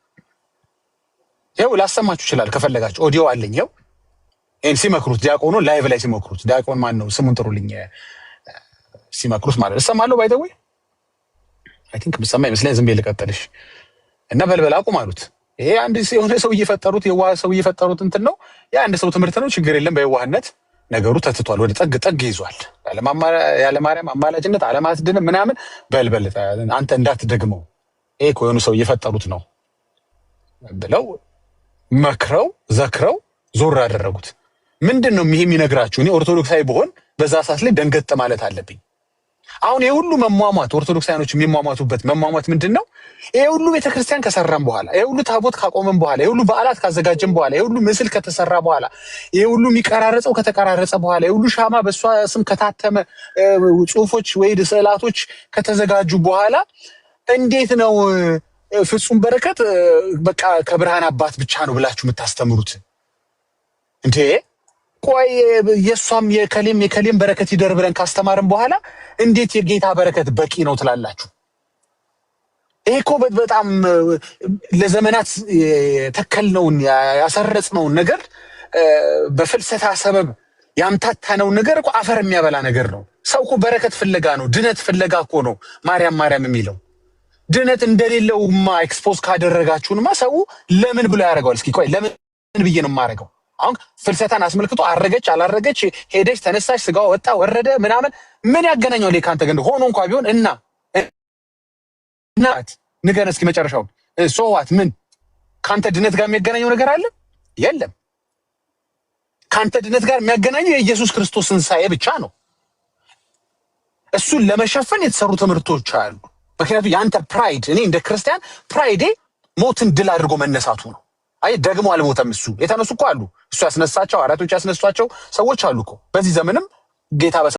ይኸው ላሰማችሁ ይችላል ከፈለጋችሁ፣ ኦዲዮ አለኝ። ይኸው ይሄን ሲመክሩት ዲያቆኑ ላይቭ ላይ ሲመክሩት፣ ዲያቆን ማን ነው ስሙን ጥሩልኝ፣ ሲመክሩት ማለት እሰማለሁ። ባይ ዘ ወይ አይ ቲንክ ብሰማ ይመስለኝ። ዝም ብዬ ልቀጥልሽ እና በልበል አቁም አሉት። ይሄ አንድ የሆነ ሰው እየፈጠሩት የዋህ ሰው እየፈጠሩት እንትን ነው። ያ አንድ ሰው ትምህርት ነው፣ ችግር የለም። በየዋህነት ነገሩ ተትቷል፣ ወደ ጠግ ይዟል። ያለ ማርያም አማላጅነት ዓለም አትድንም ምናምን በልበል አንተ እንዳትደግመው፣ ይሄ እኮ የሆኑ ሰው እየፈጠሩት ነው ብለው መክረው ዘክረው ዞር አደረጉት። ምንድን ነው ይሄ የሚነግራችሁ? እኔ ኦርቶዶክሳዊ ብሆን በዛ ሰዓት ላይ ደንገጥ ማለት አለብኝ። አሁን ይሄ ሁሉ መሟሟት ኦርቶዶክሳውያኖች የሚሟሟቱበት መሟሟት ምንድን ነው? ይሄ ሁሉ ቤተክርስቲያን ከሰራን በኋላ፣ ይሄ ሁሉ ታቦት ካቆመን በኋላ፣ ይሄ ሁሉ በዓላት ካዘጋጀን በኋላ፣ ይሄ ሁሉ ምስል ከተሰራ በኋላ፣ ይሄ ሁሉ የሚቀራረጸው ከተቀራረጸ በኋላ፣ ይሄ ሁሉ ሻማ በእሷ ስም ከታተመ፣ ጽሁፎች ወይ ስዕላቶች ከተዘጋጁ በኋላ እንዴት ነው ፍጹም በረከት በቃ ከብርሃን አባት ብቻ ነው ብላችሁ የምታስተምሩት እንዴ? ቆይ የሷም የከሌም በረከት ይደር ብለን ካስተማርን በኋላ እንዴት የጌታ በረከት በቂ ነው ትላላችሁ? ይሄ እኮ በጣም ለዘመናት የተከልነውን ያሰረጽነውን ነገር በፍልሰታ ሰበብ ያምታታነውን ነገር እኮ አፈር የሚያበላ ነገር ነው። ሰው እኮ በረከት ፍለጋ ነው፣ ድነት ፍለጋ እኮ ነው ማርያም የሚለው። ድነት እንደሌለውማ ኤክስፖዝ ካደረጋችሁንማ ሰው ለምን ብሎ ያደርገዋል? እስኪ ቆይ ለምን ብዬ ነው የማደርገው? አሁን ፍልሰታን አስመልክቶ አረገች አላረገች፣ ሄደች ተነሳች፣ ስጋዋ ወጣ ወረደ ምናምን ምን ያገናኘው? ለካንተ ግን ሆኖ እንኳን ቢሆን እና ንገረን እስኪ መጨረሻውን። ሶዋት ምን ካንተ ድነት ጋር የሚያገናኘው ነገር አለ? የለም። ካንተ ድነት ጋር የሚያገናኘው የኢየሱስ ክርስቶስ ትንሣኤ ብቻ ነው። እሱን ለመሸፈን የተሰሩ ትምህርቶች አሉ። ምክንያቱም የአንተ ፕራይድ፣ እኔ እንደ ክርስቲያን ፕራይዴ ሞትን ድል አድርጎ መነሳቱ ነው። አይ ደግሞ አልሞተም። እሱ የተነሱ እኮ አሉ። እሱ ያስነሳቸው አራቶች ያስነሷቸው ሰዎች አሉ እኮ በዚህ ዘመንም ጌታ